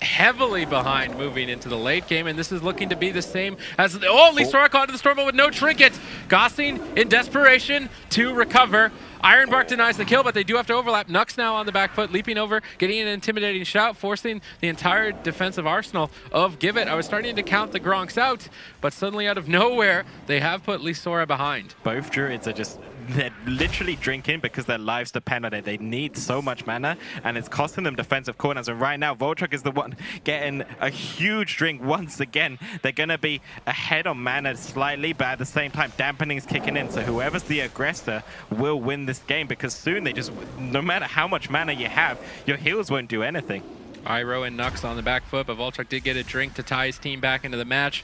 heavily behind moving into the late game, and this is looking to be the same as Lisora caught into the Stormbolt with no trinket. Gossing in desperation to recover. Ironbark denies the kill, but they do have to overlap. Nux now on the back foot, leaping over, getting an intimidating shout, forcing the entire defensive arsenal of Give It. I was starting to count the Gronks out, but suddenly out of nowhere, they have put Lisora behind. Both Druids are just, they're literally drinking because their lives depend on it. They need so much mana, and it's costing them defensive corners. And right now, Voltruck is the one getting a huge drink once again. They're going to be ahead on mana slightly, but at the same time, dampening is kicking in. So whoever's the aggressor will win this game, because soon they just, no matter how much mana you have, your heals won't do anything. Iroh and Nux on the back foot, but Voltruck did get a drink to tie his team back into the match.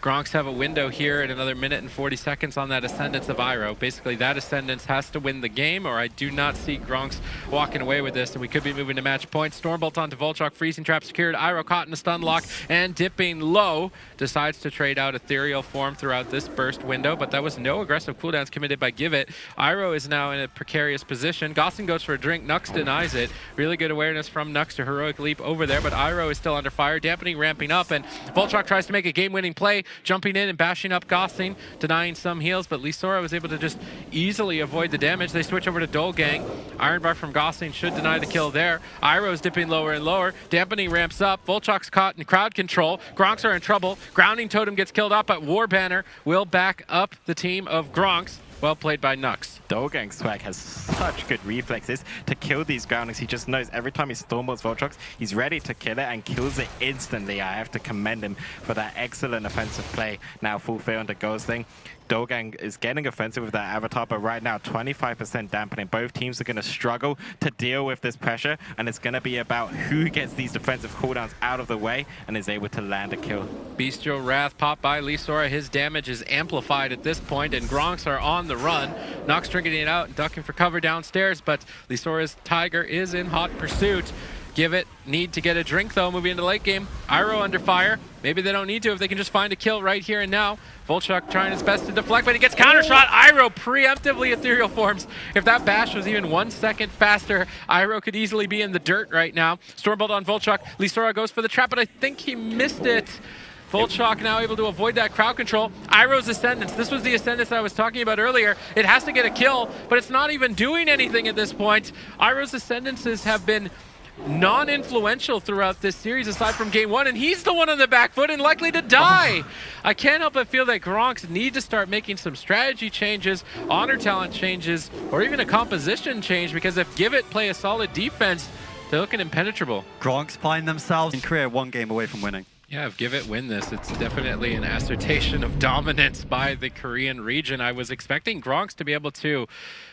Gronks have a window here in another minute and 40 seconds on that Ascendance of Iroh. Basically, that Ascendance has to win the game, or I do not see Gronks walking away with this, and we could be moving to match point. Stormbolt onto Voltruck, freezing trap secured. Iroh caught in a stun lock and dipping low. Decides to trade out Ethereal Form throughout this burst window, but that was no aggressive cooldowns committed by Give It. Iroh is now in a precarious position. Gossen goes for a drink. Nux denies it. Really good awareness from Nux to heroic leap over there, but Iroh is still under fire. Dampening ramping up, and Voltruck tries to make a game-winning play, jumping in and bashing up Gossing, denying some heals, but Lisora was able to just easily avoid the damage. They switch over to Dolgang. Ironbark from Gossing should deny the kill there. Iroh's dipping lower and lower. Dampening ramps up. Voltruck's caught in crowd control. Gronks are in trouble. Grounding Totem gets killed up, but War Banner will back up the team of Gronks. Well played by Nux. Dolgang Swag has such good reflexes to kill these groundings. He just knows every time he Stormbolts Voltrucks, he's ready to kill it and kills it instantly. I have to commend him for that excellent offensive play. Now full fair onto Ghosting. Dolgang is getting offensive with that avatar, but right now 25% dampening. Both teams are going to struggle to deal with this pressure, and it's going to be about who gets these defensive cooldowns out of the way and is able to land a kill. Bestial Wrath popped by Lisora. His damage is amplified at this point, and Gronks are on the run. Nox drinking it out and ducking for cover downstairs, but Lisora's Tiger is in hot pursuit. Give It need to get a drink though moving into late game. Iroh under fire. Maybe they don't need to if they can just find a kill right here and now. Voltruck trying his best to deflect, but he gets counter shot. Iroh preemptively Ethereal Forms. If that bash was even 1 second faster, Iroh could easily be in the dirt right now. Stormbolt on Voltruck. Lisora goes for the trap, but I think he missed it. Voltruck now able to avoid that crowd control. Iroh's Ascendance. This was the Ascendance I was talking about earlier. It has to get a kill, but it's not even doing anything at this point. Iroh's Ascendances have been non-influential throughout this series aside from game one, and he's the one on the back foot and likely to die. I can't help but feel that Gronks need to start making some strategy changes, honor talent changes, or even a composition change, because if Give It play a solid defense, they're looking impenetrable. Gronks find themselves in Korea 1 game away from winning. Yeah, if Give It win this, it's definitely an assertion of dominance by the Korean region. I was expecting Gronks to be able to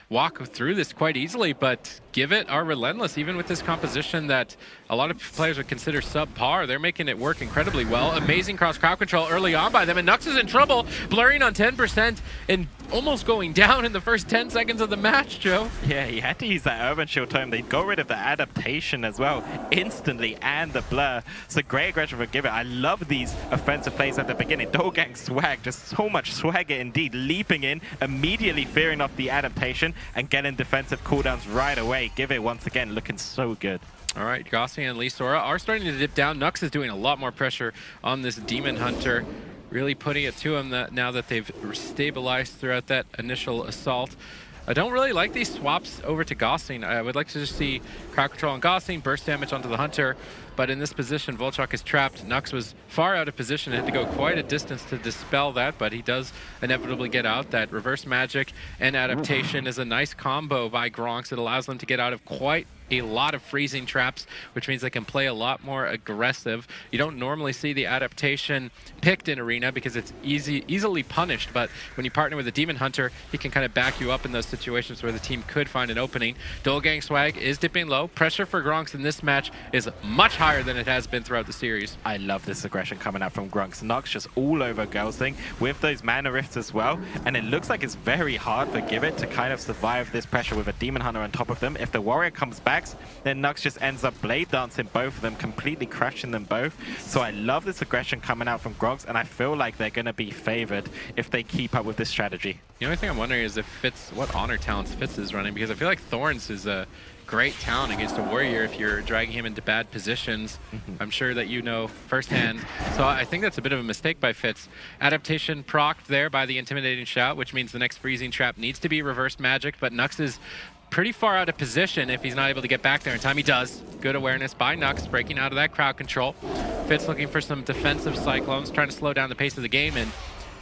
walk through this quite easily, but Give It are relentless, even with this composition that a lot of players would consider subpar. They're making it work incredibly well. Amazing cross crowd control early on by them, and Nux is in trouble, blurring on 10% and almost going down in the first 10 seconds of the match, Joe. Yeah, he had to use that Urban Shield Tome. They got rid of the adaptation as well instantly, and the blur. So great aggression for Give It. I love these offensive plays at the beginning. Dolgang Swag, just so much swagger indeed, leaping in, immediately fearing off the adaptation and getting defensive cooldowns right away. Give It once again looking so good. All right, Gossi and Lisora are starting to dip down. Nux is doing a lot more pressure on this Demon Hunter, really putting it to him now that they've stabilized throughout that initial assault. I don't really like these swaps over to Gossing. I would like to just see crowd control on Gossing, burst damage onto the Hunter, but in this position, Voltruck is trapped. Nux was far out of position, had to go quite a distance to dispel that, but he does inevitably get out. That reverse magic and adaptation is a nice combo by Gronks. It allows them to get out of quite a lot of freezing traps, which means they can play a lot more aggressive. You don't normally see the adaptation picked in Arena because it's easily punished, but when you partner with a Demon Hunter, he can kind of back you up in those situations where the team could find an opening. Dolgang Swag is dipping low. Pressure for Gronks in this match is much higher than it has been throughout the series. I love this aggression coming out from Gronks. Nux just all over Ghosting with those mana rifts as well, and it looks like it's very hard for Give It to kind of survive this pressure with a Demon Hunter on top of them. If the Warrior comes back, then Nux just ends up blade dancing both of them, completely crushing them both. So I love this aggression coming out from Gronks, and I feel like they're going to be favored if they keep up with this strategy. The only thing I'm wondering is if Fitz, what honor talents Fitz is running, because I feel like Thorns is great talent against a warrior if you're dragging him into bad positions. I'm sure that you know firsthand. So I think that's a bit of a mistake by Fitz. Adaptation procced there by the Intimidating Shout, which means the next freezing trap needs to be reversed magic, but Nux is pretty far out of position if he's not able to get back there in time. He does. Good awareness by Nux, breaking out of that crowd control. Fitz looking for some defensive cyclones, trying to slow down the pace of the game, and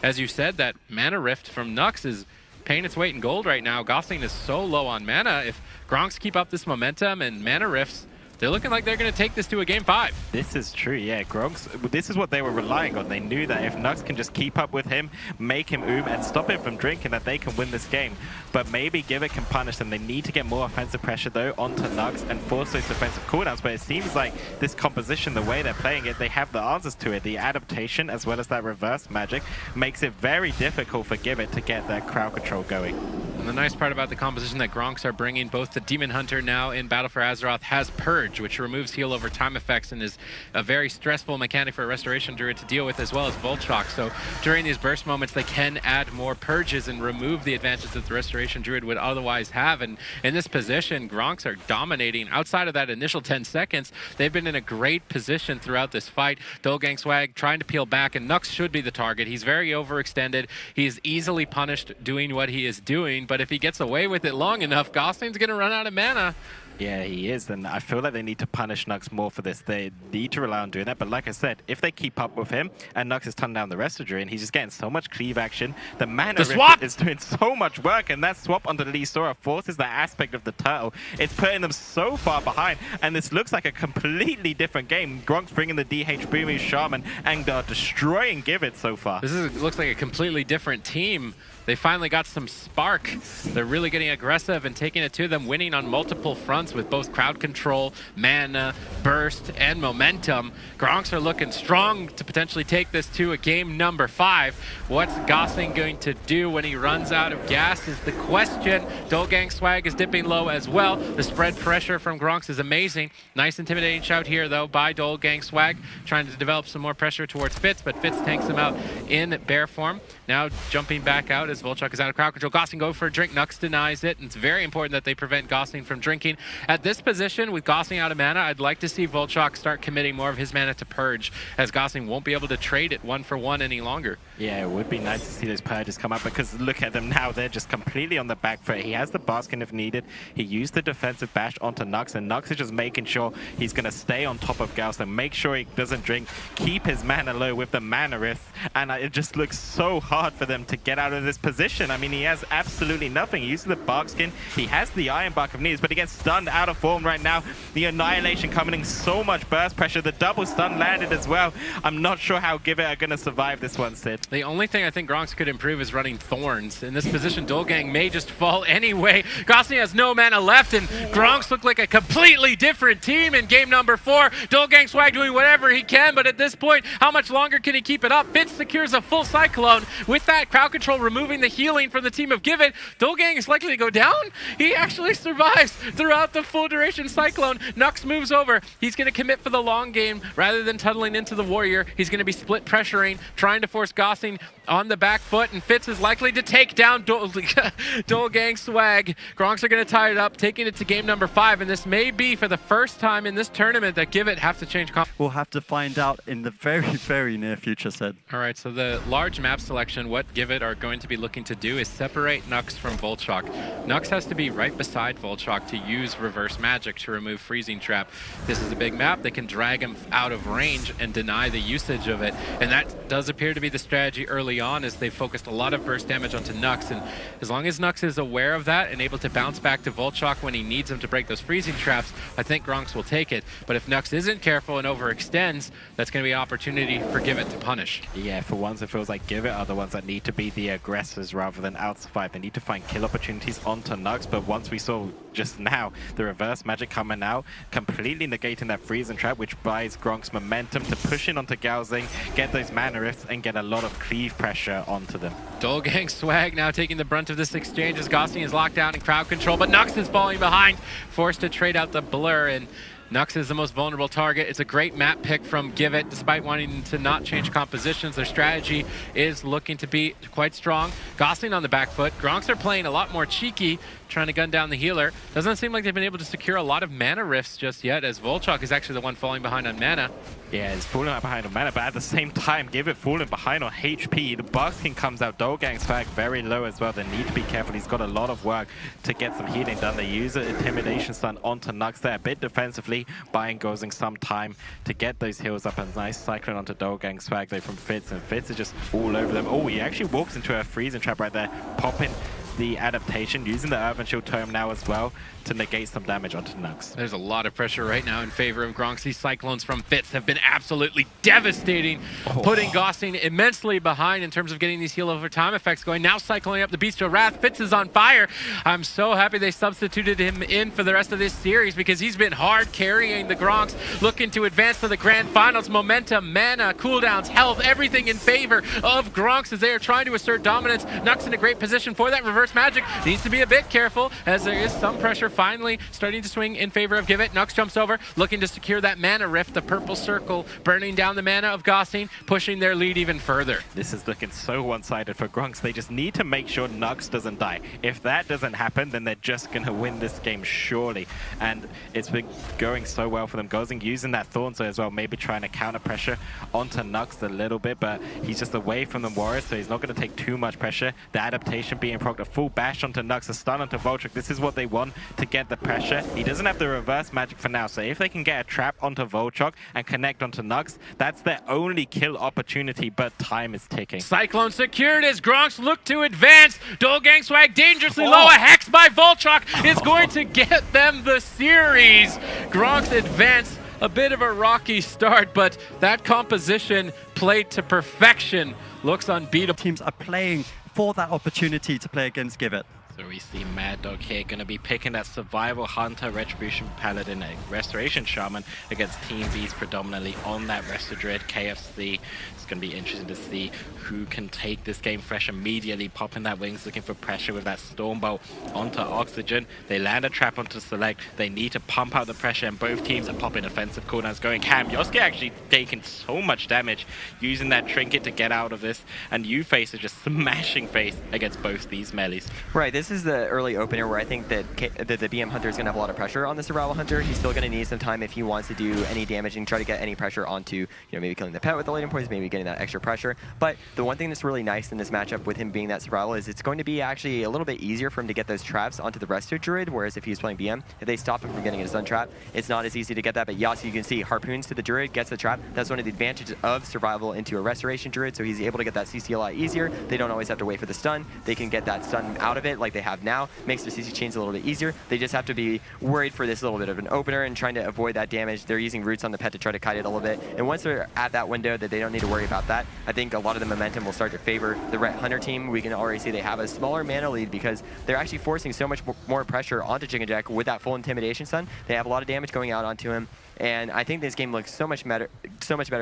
as you said, that mana rift from Nux is paying its weight in gold right now. Gosling is so low on mana. If Gronks keep up this momentum and mana rifts, they're looking like they're going to take this to a game 5. This is true, yeah. Gronks, this is what they were relying on. They knew that if Nux can just keep up with him, make him and stop him from drinking, that they can win this game. But maybe Givit can punish them. They need to get more offensive pressure, though, onto Nux and force those defensive cooldowns. But it seems like this composition, the way they're playing it, they have the answers to it. The adaptation, as well as that reverse magic, makes it very difficult for Givit to get that crowd control going. And the nice part about the composition that Gronks are bringing, both the Demon Hunter now in Battle for Azeroth has Purge, which removes heal over time effects and is a very stressful mechanic for a Restoration Druid to deal with, as well as Voltshock. So during these burst moments, they can add more Purges and remove the advantage that the Restoration Druid would otherwise have. And in this position, Gronks are dominating. Outside of that initial 10 seconds, they've been in a great position throughout this fight. Dolgang Swag trying to peel back, and Nux should be the target. He's very overextended. He is easily punished doing what he is doing, but if he gets away with it long enough, Gosling's going to run out of mana. Yeah, he is, and I feel like they need to punish Nux more for this. They need to rely on doing that, but like I said, if they keep up with him, and Nux is turning down the rest of Druid, he's just getting so much cleave action. The mana rift is doing so much work, and that swap onto the Lee Sora forces that aspect of the turtle. It's putting them so far behind, and this looks like a completely different game. Gronks bringing the DH Boomy Shaman, and destroying Givit so far. Looks like a completely different team. They finally got some spark. They're really getting aggressive and taking it to them, winning on multiple fronts with both crowd control, mana, burst, and momentum. Gronks are looking strong to potentially take this to a game number 5. What's Gosling going to do when he runs out of gas is the question. Dolgang Swag is dipping low as well. The spread pressure from Gronks is amazing. Nice intimidating shout here, though, by Dolgang Swag, trying to develop some more pressure towards Fitz, but Fitz tanks him out in bear form. Now jumping back out as Volchuk is out of crowd control. Gosling go for a drink. Nux denies it, and it's very important that they prevent Gosling from drinking. At this position, with Gosling out of mana, I'd like to see Volchuk start committing more of his mana to Purge, as Gosling won't be able to trade it 1-for-1 any longer. Yeah, it would be nice to see those Purges come up, because look at them now. They're just completely on the back foot. He has the Baskin if needed. He used the defensive bash onto Nux, and Nux is just making sure he's going to stay on top of Gauss, make sure he doesn't drink, keep his mana low with the mana rift, and it just looks so hard for them to get out of this position. I mean, he has absolutely nothing. He uses the Barkskin, he has the Iron Bark of Needs, but he gets stunned out of form right now. The Annihilation coming in, so much burst pressure. The double stun landed as well. I'm not sure how Givit are going to survive this one, Sid. The only thing I think Gronks could improve is running Thorns. In this position, Dolgang may just fall anyway. Gosling has no mana left, and Gronks look like a completely different team in game number 4. Dolgang Swag doing whatever he can, but at this point, how much longer can he keep it up? Fitz secures a full Cyclone. With that crowd control removing the healing from the team of Givit, Dolgang is likely to go down. He actually survives throughout the full duration Cyclone. Nux moves over. He's going to commit for the long game rather than tunneling into the Warrior. He's going to be split pressuring, trying to force Gosling on the back foot, and Fitz is likely to take down Dolgang Swag. Gronks are going to tie it up, taking it to game number 5, and this may be for the first time in this tournament that Givit have to change comp. We'll have to find out in the very, very near future, Sid. All right, so the large map selection, what Givit are going to be looking to do is separate Nux from Volchok. Nux has to be right beside Volchok to use reverse magic to remove Freezing Trap. This is a big map. They can drag him out of range and deny the usage of it, and that does appear to be the strategy early on, as they focused a lot of burst damage onto Nux, and as long as Nux is aware of that and able to bounce back to Volchok when he needs him to break those freezing traps, I think Gronks will take it. But if Nux isn't careful and overextends, that's going to be an opportunity for Givit to punish. Yeah, for once it feels like Givit are the ones that need to be the aggressors rather than out-survive. They need to find kill opportunities onto Nux, but once we saw just now the reverse magic coming out, completely negating that freezing trap, which buys Gronks momentum to push in onto Gaozing, get those mana rifts, and get a lot of cleave pressure onto them. Dolgang Swag now taking the brunt of this exchange as Gosling is locked down in crowd control, but Nux is falling behind, forced to trade out the blur, and Nux is the most vulnerable target. It's a great map pick from Givit, despite wanting to not change compositions. Their strategy is looking to be quite strong. Gosling on the back foot. Gronks are playing a lot more cheeky, trying to gun down the healer. Doesn't seem like they've been able to secure a lot of mana rifts just yet, as Volchok is actually the one falling behind on mana. Yeah, it's falling behind on mana, but at the same time, give it falling behind on HP. The Boomkin comes out, Dolgang's flag very low as well. They need to be careful. He's got a lot of work to get some healing done. They use an Intimidation Stun onto Nux there, a bit defensively, buying Gozing some time to get those heals up. A nice cyclone onto Dolgang's flag though from Fitz, and Fitz is just all over them. Oh, he actually walks into a freezing trap right there, popping the adaptation, using the Earth and Shield Tome now as well to negate some damage onto Nux. There's a lot of pressure right now in favor of Gronks. These Cyclones from Fitz have been absolutely devastating, putting Gossing immensely behind in terms of getting these heal over time effects going. Now cycling up the Bestial Wrath. Fitz is on fire. I'm so happy they substituted him in for the rest of this series because he's been hard carrying the Gronks, looking to advance to the grand finals. Momentum, mana, cooldowns, health, everything in favor of Gronks as they are trying to assert dominance. Nux in a great position for that. Reverse Magic needs to be a bit careful as there is some pressure finally starting to swing in favor of Givit. Nux jumps over, looking to secure that mana rift. The purple circle burning down the mana of Gossing, pushing their lead even further. This is looking so one-sided for Gronks. They just need to make sure Nux doesn't die. If that doesn't happen, then they're just going to win this game surely. And it's been going so well for them. Gozing using that Thorn Sword as well, maybe trying to counter pressure onto Nux a little bit, but he's just away from the Warriors, so he's not going to take too much pressure. The adaptation being procced, a full bash onto Nux, a stun onto Volchok. This is what they want to get the pressure. He doesn't have the reverse magic for now, so if they can get a trap onto Volchok and connect onto Nux, that's their only kill opportunity, but time is ticking. Cyclone secured as Gronks look to advance. Dolgang swag dangerously low. A hex by Volchok is going to get them the series. Gronks advance. A bit of a rocky start, but that composition played to perfection looks unbeatable. Teams are playing for that opportunity to play against Givit. So we see Mad Dog here going to be picking that Survival Hunter, Retribution Paladin, Restoration Shaman against Team B's predominantly on that Resto Druid KFC. It's going to be interesting to see who can take this game fresh immediately, popping that Wings, looking for pressure with that Stormbolt onto Oxygen. They land a trap onto Select. They need to pump out the pressure, and both teams are popping offensive cooldowns going ham. Yosuke actually taking so much damage using that Trinket to get out of this, and U-Face is just smashing face against both these melees. Right, this is the early opener where I think that the BM Hunter is going to have a lot of pressure on the Survival Hunter. He's still going to need some time if he wants to do any damage and try to get any pressure onto, maybe killing the pet with the Lightning Poison, maybe getting that extra pressure. But the one thing that's really nice in this matchup with him being that Survival is it's going to be actually a little bit easier for him to get those traps onto the Resto Druid, whereas if he was playing BM, if they stop him from getting a stun trap, it's not as easy to get that. But Yasuo, you can see, harpoons to the Druid, gets the trap. That's one of the advantages of Survival into a Restoration Druid, so he's able to get that CC a lot easier. They don't always have to wait for the stun. They can get that stun out of it like they have now. Makes their CC chains a little bit easier. They just have to be worried for this little bit of an opener and trying to avoid that damage. They're using roots on the pet to try to kite it a little bit. And once they're at that window that they don't need to worry about that, I think a lot of the momentum will start to favor the Ret Hunter team. We can already see they have a smaller mana lead because they're actually forcing so much more pressure onto Chicken Jack with that full Intimidation Stun. They have a lot of damage going out onto him. And I think this game looks so much better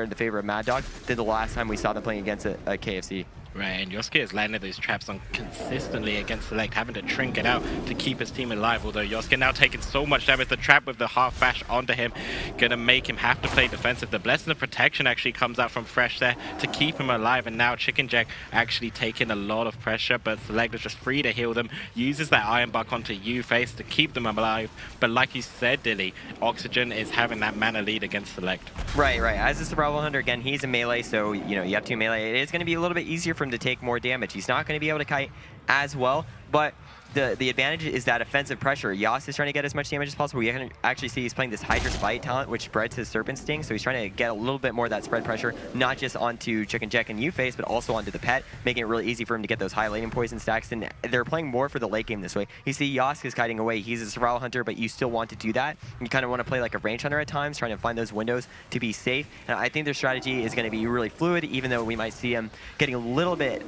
in the favor of Mad Dog than the last time we saw them playing against a KFC. Right, and Yosuke has landed those traps on consistently against Select, having to trinket out to keep his team alive, although Yosuke now taking so much damage. The trap with the half bash onto him gonna make him have to play defensive. The Blessing of Protection actually comes out from Fresh there to keep him alive, and now Chicken Jack actually taking a lot of pressure, but Select is just free to heal them, uses that Iron Buck onto U-Face to keep them alive. But like you said, Dilly, Oxygen is having that mana lead against Select. Right. As a Survival Hunter, again, he's a melee, so you have two melee. It is going to be a little bit easier for him to take more damage. He's not going to be able to kite as well, but the advantage is that offensive pressure. Yas is trying to get as much damage as possible. We can actually see he's playing this Hydra Spite talent, which spreads his Serpent Sting, so he's trying to get a little bit more of that spread pressure, not just onto Chicken Jack and U-Face, but also onto the pet, making it really easy for him to get those high Lightning Poison stacks, and they're playing more for the late game this way. You see Yask is kiting away. He's a Survival Hunter, but you still want to do that. You kind of want to play like a Range Hunter at times, trying to find those windows to be safe, and I think their strategy is going to be really fluid, even though we might see him getting a little bit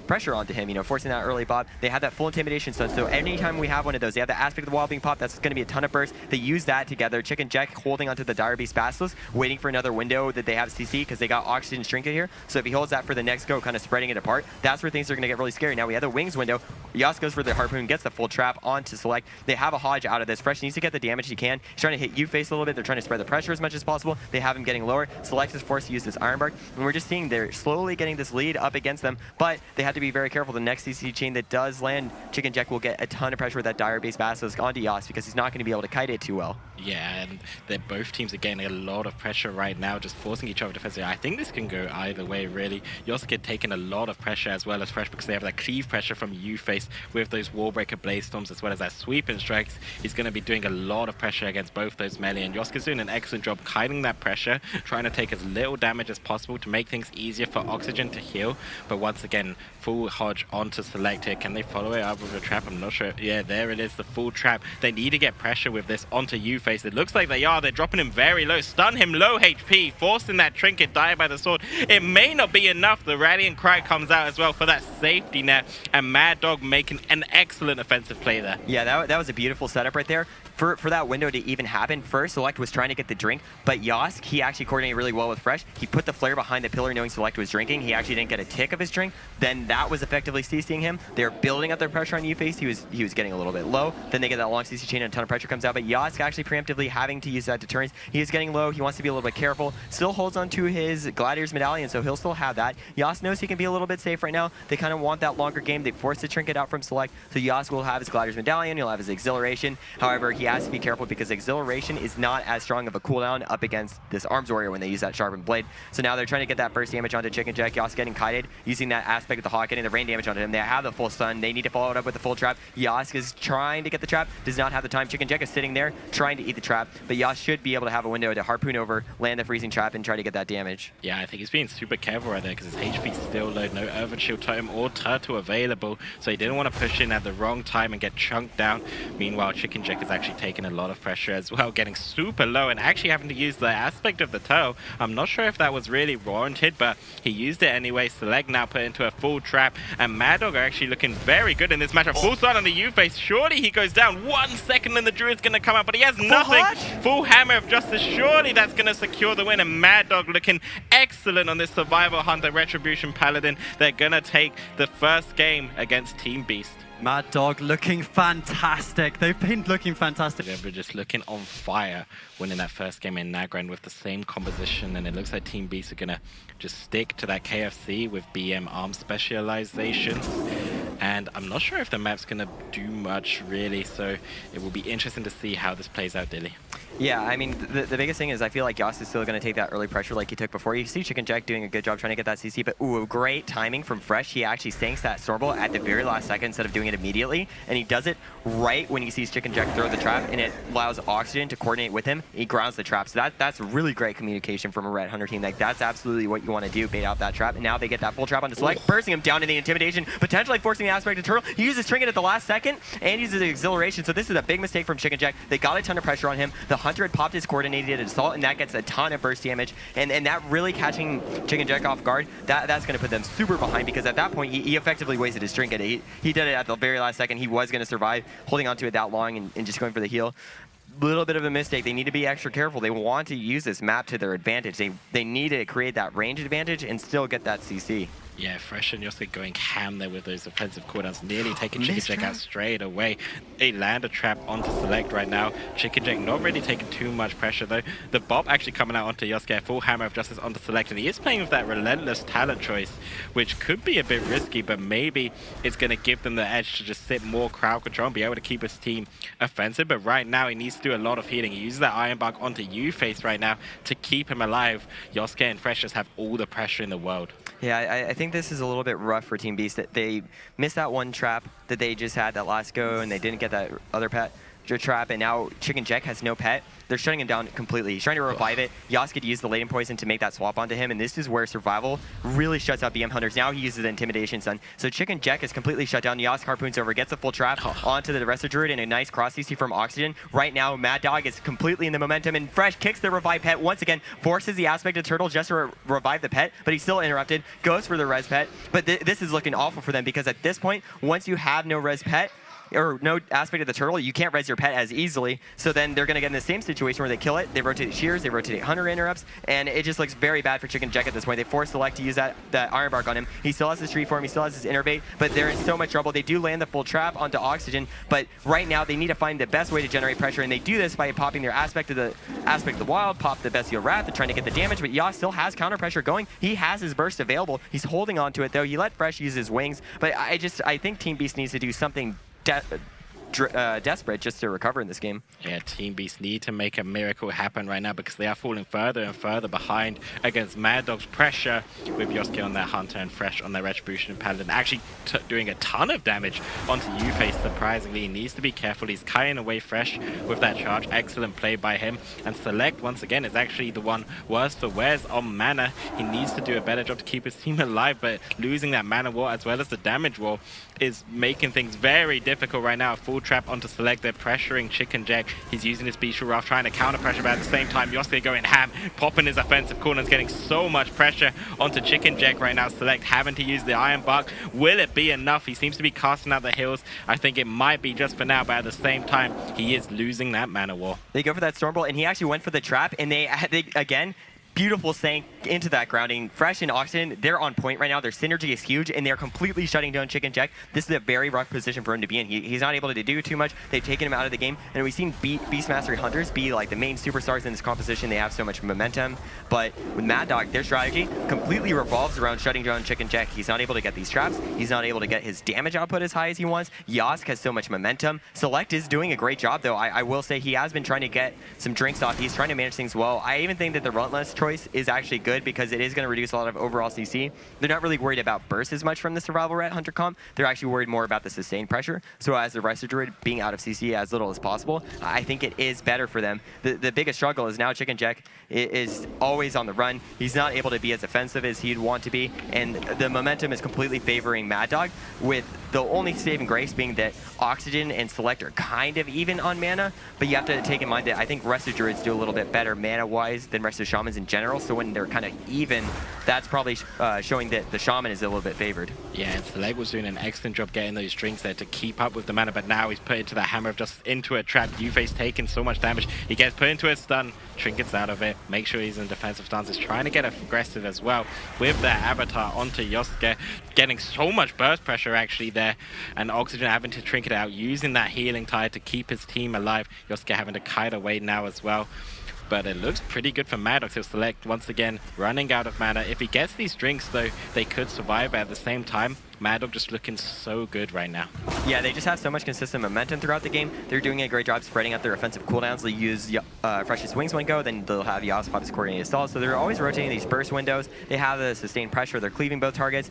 pressure onto him, forcing that early bob. They have that full Intimidation stun, so anytime we have one of those, they have the Aspect of the Wall being popped, that's going to be a ton of burst. They use that together. Chicken Jack holding onto the Dire Beast Basilisk, waiting for another window that they have CC because they got Oxygen Trinket here. So if he holds that for the next go, kind of spreading it apart, that's where things are going to get really scary. Now we have the Wings window. Yas goes for the Harpoon, gets the full trap onto Select. They have a Hodge out of this. Fresh needs to get the damage he can. He's trying to hit U-Face a little bit. They're trying to spread the pressure as much as possible. They have him getting lower. Select is forced to use this Iron Bark, and we're just seeing they're slowly getting this lead up against them, but they have to be very careful. The next CC chain that does land, Chicken Jack will get a ton of pressure with that Dire-based Basilisk onto Yas because he's not going to be able to kite it too well. Yeah, and both teams are getting a lot of pressure right now, just forcing each other defensively. I think this can go either way, really. Yosuke taking a lot of pressure as well as Fresh because they have that cleave pressure from U-Face with those Wallbreaker Blaze Storms as well as that sweeping strikes. He's going to be doing a lot of pressure against both those melee, and Yosuke's doing an excellent job kiting that pressure, trying to take as little damage as possible to make things easier for Oxygen to heal. But once again, full Hodge onto Select here. Can they follow it up with a trap? I'm not sure. Yeah, there it is, the full trap. They need to get pressure with this onto U-Face. It looks like they are. They're dropping him very low, stun him low HP, forcing that trinket, die by the sword. It may not be enough. The Radiant Cry comes out as well for that safety net, and Mad Dog making an excellent offensive play there. Yeah, that was a beautiful setup right there. For that window to even happen, first Select was trying to get the drink, but Yosk, he actually coordinated really well with Fresh. He put the flare behind the pillar knowing Select was drinking. He actually didn't get a tick of his drink. Then that was effectively CCing him. They're building up their pressure on U-Face. He was getting a little bit low. Then they get that long CC chain and a ton of pressure comes out, but Yosk actually preemptively having to use that deterrence. He is getting low. He wants to be a little bit careful. Still holds on to his Gladiator's Medallion, so he'll still have that. Yosk knows he can be a little bit safe right now. They kind of want that longer game. They forced the trinket out from Select, so Yosk will have his Gladiator's Medallion. He'll have his Exhilaration. However, he has to be careful because Exhilaration is not as strong of a cooldown up against this Arms Warrior when they use that Sharpened Blade. So now they're trying to get that burst damage onto Chicken Jack. Yosk getting kited, using that aspect of the Hawk, getting the rain damage onto him. They have the full stun. They need to follow it up with the full trap. Yosk is trying to get the trap, does not have the time. Chicken Jack is sitting there trying to eat the trap, but Yosk should be able to have a window to harpoon over, land the freezing trap, and try to get that damage. Yeah, I think he's being super careful right there because his HP's still low. No Earthen Shield Totem or Turtle available, so he didn't want to push in at the wrong time and get chunked down. Meanwhile, Chicken Jack is actually taking a lot of pressure as well, getting super low and actually having to use the aspect of the turtle. I'm not sure if that was really warranted, but he used it anyway. Select now put into a full trap, and Mad Dog are actually looking very good in this matchup. Full stun on the U-Face. Surely he goes down. 1 second and the Druid's going to come out, but he has nothing. Full Hammer of Justice. Surely that's going to secure the win, and Mad Dog looking excellent on this Survival Hunter Retribution Paladin. They're going to take the first game against Team Beast. Mad Dog looking fantastic. They've been looking fantastic. They were just looking on fire winning that first game in Nagran with the same composition, and it looks like Team Beast are going to just stick to that KFC with BM arm specializations. And I'm not sure if the map's going to do much, really, so it will be interesting to see how this plays out, Dilly. Yeah, I mean, the biggest thing is I feel like Yas is still going to take that early pressure like he took before. You see Chicken Jack doing a good job trying to get that CC, but ooh, great timing from Fresh. He actually sinks that Stormbolt at the very last second instead of doing it immediately, and he does it right when he sees Chicken Jack throw the trap, and it allows Oxygen to coordinate with him. He grounds the trap, so that's really great communication from a Red Hunter team. Like, that's absolutely what you want to do, bait out that trap, and now they get that full trap onto Select, bursting him down in the Intimidation, potentially forcing the aspect of Turtle. He uses Trinket at the last second, and uses Exhilaration, so this is a big mistake from Chicken Jack. They got a ton of pressure on him. The Hunter had popped his coordinated assault, and that gets a ton of burst damage, and that really catching Chicken Jack off guard, that's going to put them super behind, because at that point, he effectively wasted his Trinket. He did it at the very last second. He was going to survive, holding onto it that long and just going for the heal. Little bit of a mistake. They need to be extra careful. They want to use this map to their advantage. They need to create that range advantage and still get that CC. Yeah, Fresh and Yosuke going ham there with those offensive cooldowns, nearly taking Chicken Jack out straight away. They land a trap onto Select right now. Chicken Jack not really taking too much pressure though. The Bob actually coming out onto Yosuke, full Hammer of Justice onto Select, and he is playing with that relentless talent choice, which could be a bit risky, but maybe it's going to give them the edge to just sit more crowd control and be able to keep his team offensive. But right now he needs to do a lot of healing. He uses that Iron Bark onto U-Face right now to keep him alive. Yosuke and Fresh just have all the pressure in the world. Yeah, I think this is a little bit rough for Team Beast. That they missed that one trap that they just had that last go, and they didn't get that other pet trap, and now Chicken Jack has no pet. They're shutting him down completely. He's trying to revive it. Yas could use the Latent Poison to make that swap onto him, and this is where Survival really shuts out BM Hunters. Now he uses the Intimidation Sun. So Chicken Jack is completely shut down. Yas harpoons over, gets a full trap onto the rest of Druid, and a nice cross CC from Oxygen. Right now, Mad Dog is completely in the momentum, and Fresh kicks the revive pet once again, forces the aspect of Turtle just to revive the pet, but he's still interrupted, goes for the res pet. But this is looking awful for them, because at this point, once you have no res pet, or no aspect of the turtle, you can't res your pet as easily. So then they're going to get in the same situation where they kill it, they rotate Shears, they rotate Hunter interrupts, and it just looks very bad for Chicken Jack at this point. They force Select to use that Iron Bark on him. He still has his Tree Form, he still has his Innervate, but they're in so much trouble. They do land the full trap onto Oxygen, but right now they need to find the best way to generate pressure, and they do this by popping their aspect of the wild, pop the Bestial Wrath. They're trying to get the damage, but Yas still has counter pressure going. He has his burst available. He's holding on to it though. He let Fresh use his wings, but I think Team Beast needs to do something desperate just to recover in this game. Yeah, Team Beast need to make a miracle happen right now because they are falling further and further behind against Mad Dog's pressure with Yosuke on their Hunter and Fresh on their Retribution and Paladin. Actually doing a ton of damage onto U-Face, surprisingly. He needs to be careful. He's kiting away Fresh with that charge. Excellent play by him. And Select, once again, is actually the one worse for wears on mana. He needs to do a better job to keep his team alive, but losing that mana wall as well as the damage wall is making things very difficult right now. Full trap onto Select. They're pressuring Chicken Jack. He's using his Beast Ruff, trying to counter pressure, but at the same time, Yosuke going ham, popping his offensive corners, getting so much pressure onto Chicken Jack right now. Select having to use the Iron Bark. Will it be enough? He seems to be casting out the heals. I think it might be just for now, but at the same time, he is losing that mana wall. They go for that Stormbolt, and he actually went for the trap, and they again, beautiful sank into that grounding. Fresh and Oxygen, they're on point right now. Their synergy is huge, and they're completely shutting down Chicken Jack. This is a very rough position for him to be in. He's not able to do too much. They've taken him out of the game, and we've seen Beast Mastery Hunters be like the main superstars in this composition. They have so much momentum, but with Mad Dog, their strategy completely revolves around shutting down Chicken Jack. He's not able to get these traps. He's not able to get his damage output as high as he wants. Yask has so much momentum. Select is doing a great job, though. I will say he has been trying to get some drinks off. He's trying to manage things well. I even think that the Relentless choice is actually good because it is going to reduce a lot of overall CC. They're not really worried about burst as much from the Survival Rat Hunter comp. They're actually worried more about the sustained pressure. So as the Resto Druid being out of CC as little as possible, I think it is better for them. The biggest struggle is now Chicken Jack is always on the run. He's not able to be as offensive as he'd want to be, and the momentum is completely favoring Mad Dog, with the only saving grace being that Oxygen and Select are kind of even on mana, but you have to take in mind that I think Resto Druids do a little bit better mana-wise than Resto Shamans in general, so when they're kind of even, that's probably showing that the Shaman is a little bit favored. Yeah, and Select was doing an excellent job getting those drinks there to keep up with the mana, but now he's put into the Hammer of just into a trap. U-Face taking so much damage. He gets put into a stun, trinkets out of it, make sure he's in defensive stances, trying to get aggressive as well with their Avatar onto Yosuke, getting so much burst pressure actually there, and Oxygen having to trinket out, using that healing tide to keep his team alive. Yosuke having to kite away now as well. But it looks pretty good for Mad Dog. So Select, once again, running out of mana. If he gets these drinks, though, they could survive. But at the same time, Mad Dog just looking so good right now. Yeah, they just have so much consistent momentum throughout the game. They're doing a great job spreading out their offensive cooldowns. They use Fresh's Wings one go, then they'll have Yas pop his coordinated stall. So they're always rotating these burst windows. They have the sustained pressure. They're cleaving both targets.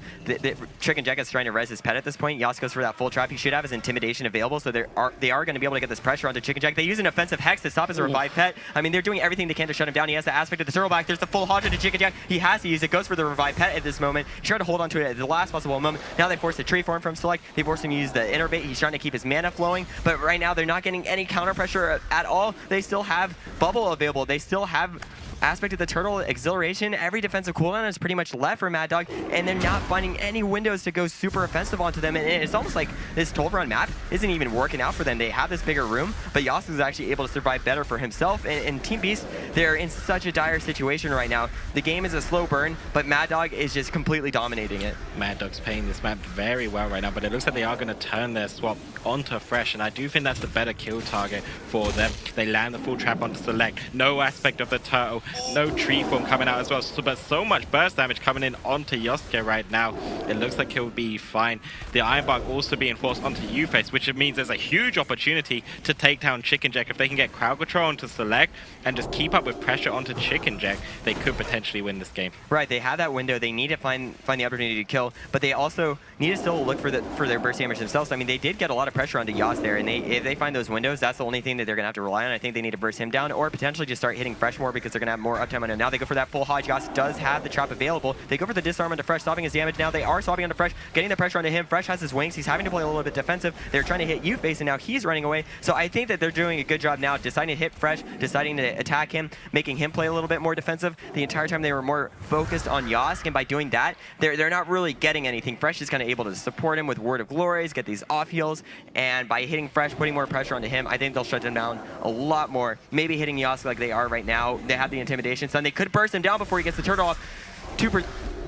Chicken Jack is trying to res his pet at this point. Yas goes for that full trap. He should have his intimidation available, so they are going to be able to get this pressure onto Chicken Jack. They use an offensive hex to stop his revive pet. I mean, they're doing everything they can to shut him down. He has the aspect of the turtle back. There's the full hodge to Chicken Jack. He has to use it. Goes for the revive pet at this moment. He tried to hold onto it at the last possible moment. Now they force a tree form from Select. They force him to use the innervate. He's trying to keep his mana flowing, but right now they're not getting any counter pressure at all. They still have bubble available. They still have aspect of the turtle, exhilaration. Every defensive cooldown is pretty much left for Mad Dog, and they're not finding any windows to go super offensive onto them. And it's almost like this 12-run map isn't even working out for them. They have this bigger room, but Yasuo is actually able to survive better for himself. And Team Beast, they're in such a dire situation right now. The game is a slow burn, but Mad Dog is just completely dominating it. Mad Dog's playing this map very well right now, but it looks like they are going to turn their swap onto Fresh, and I do think that's the better kill target for them. They land the full trap onto Select. No aspect of the turtle. No tree form coming out as well, but so much burst damage coming in onto Yosuke right now. It looks like he'll be fine. The Iron Bark also being forced onto U-Face, which means there's a huge opportunity to take down Chicken Jack. If they can get crowd control onto Select and just keep up with pressure onto Chicken Jack, they could potentially win this game. Right, they have that window. They need to find the opportunity to kill, but they also need to still look for their burst damage themselves. I mean, they did get a lot of pressure onto Yas there, and if they find those windows, that's the only thing that they're going to have to rely on. I think they need to burst him down, or potentially just start hitting Fresh more because they're going to have more uptime on him. Now they go for that full hodge. Yas does have the trap available. They go for the disarm onto Fresh, stopping his damage. Now they are swapping onto Fresh, getting the pressure onto him. Fresh has his wings. He's having to play a little bit defensive. They're trying to hit U-Face, and now he's running away. So I think that they're doing a good job now, deciding to hit Fresh, deciding to attack him, making him play a little bit more defensive. The entire time they were more focused on Yask, and by doing that, they're not really getting anything. Fresh is kind of able to support him with Word of Glories, get these off heals, and by hitting Fresh, putting more pressure onto him, I think they'll shut him down a lot more. Maybe hitting Yask like they are right now. They have the intimidation stun. They could burst him down before he gets the turtle off.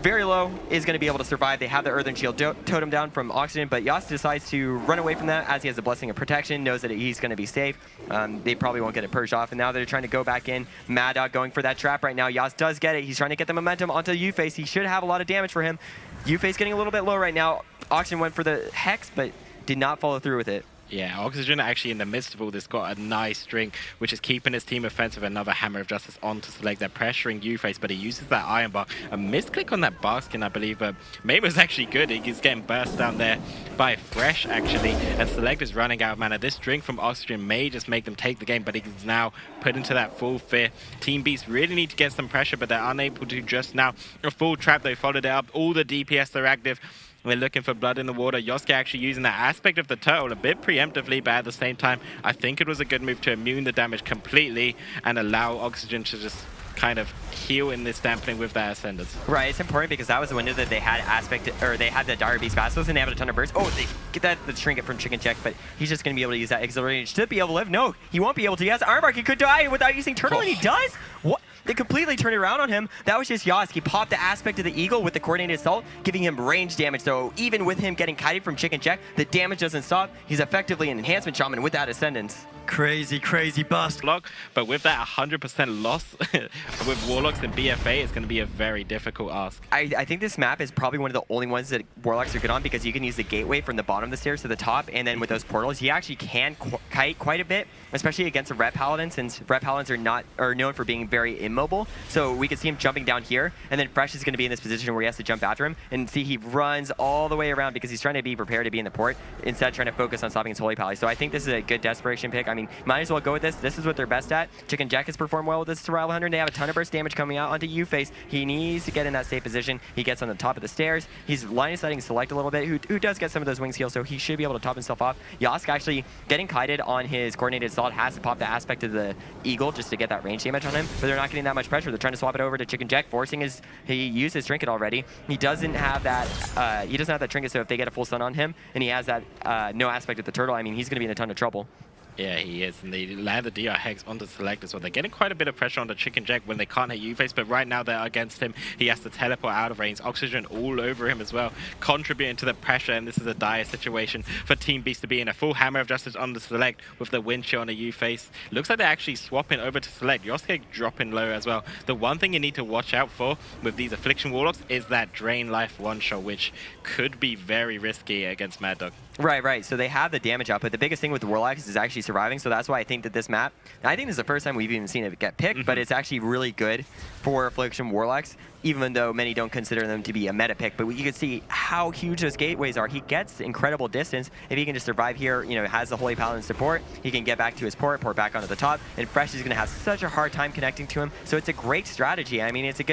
Very low is going to be able to survive. They have the Earthen Shield totem down from Oxygen, but Yas decides to run away from that as he has the Blessing of Protection, knows that he's going to be safe. They probably won't get it purged off, and now they're trying to go back in. Mad Dog going for that trap right now. Yas does get it. He's trying to get the momentum onto U-Face. He should have a lot of damage for him. U-Face getting a little bit low right now. Oxygen went for the Hex, but did not follow through with it. Yeah, Oxygen actually in the midst of all this got a nice string, which is keeping his team offensive. Another Hammer of Justice on to select. They're pressuring U-Face, but he uses that Iron Bar. A misclick on that bar skin, I believe, but Mame was actually good. He's getting burst down there by Fresh, actually, and Select is running out of mana. This drink from Oxygen may just make them take the game, but he's now put into that full fear. Team Beast really need to get some pressure, but they're unable to just now. A full trap, they followed it up. All the DPS are active. We're looking for blood in the water. Yosuke actually using that aspect of the turtle a bit preemptively, but at the same time, I think it was a good move to immune the damage completely and allow Oxygen to just kind of heal in this dampening with that Ascendance. Right, it's important because that was the window that they had they had the Dire Beast Basilisk and they have a ton of bursts. Oh, they get the trinket from Chicken Check, but he's just going to be able to use that Exhilarate to be able to live. No, he won't be able to. He has Iron Mark. He could die without using Turtle, and he does? What? They completely turned it around on him. That was just Yask. He popped the aspect of the Eagle with the Coordinated Assault, giving him range damage. So even with him getting kited from Chicken Check, the damage doesn't stop. He's effectively an Enhancement Shaman with that Ascendance. Crazy, crazy bust. Block, but with that 100% loss with Warlocks and BFA, it's going to be a very difficult ask. I think this map is probably one of the only ones that Warlocks are good on because you can use the gateway from the bottom of the stairs to the top, and then with those portals, you actually can kite quite a bit, especially against a Ret Paladin, since Ret Paladins are known for being very immobile. So we could see him jumping down here, and then Fresh is going to be in this position where he has to jump after him, and see he runs all the way around because he's trying to be prepared to be in the port instead of trying to focus on stopping his Holy Pally. So I think this is a good desperation pick. I mean, might as well go with this. This is what they're best at. Chicken Jack has performed well with this Survival 100. They have a ton of burst damage coming out onto U-Face. He needs to get in that safe position. He gets on the top of the stairs. He's line of sighting Select a little bit, who does get some of those wings heals, so he should be able to top himself off. Yask actually getting kited on his Coordinated Assault has to pop the aspect of the Eagle just to get that range damage on him, but they're not getting that much pressure. They're trying to swap it over to Chicken Jack, forcing he used his trinket already. He doesn't have that trinket, so if they get a full stun on him and he has that no aspect of the turtle, I mean, he's going to be in a ton of trouble. Yeah, he is, and they land the DR Hex onto Select as well. They're getting quite a bit of pressure on the Chicken Jack when they can't hit U-Face, but right now they're against him. He has to teleport out of range. Oxygen all over him as well, contributing to the pressure, and this is a dire situation for Team Beast to be in. A full Hammer of Justice on the Select with the wind chill on the U-Face. Looks like they're actually swapping over to Select. Yosuke dropping low as well. The one thing you need to watch out for with these Affliction Warlocks is that Drain Life one-shot, which could be very risky against Mad Dog. Right. So they have the damage output. The biggest thing with the Warlocks is actually surviving, so that's why I think that this map, I think this is the first time we've even seen it get picked, but it's actually really good for Affliction Warlocks, even though many don't consider them to be a meta pick. But you can see how huge those gateways are. He gets incredible distance. If he can just survive here, has the Holy Paladin support, he can get back to his port back onto the top, and Fresh is going to have such a hard time connecting to him. So it's a great strategy. I mean, it's a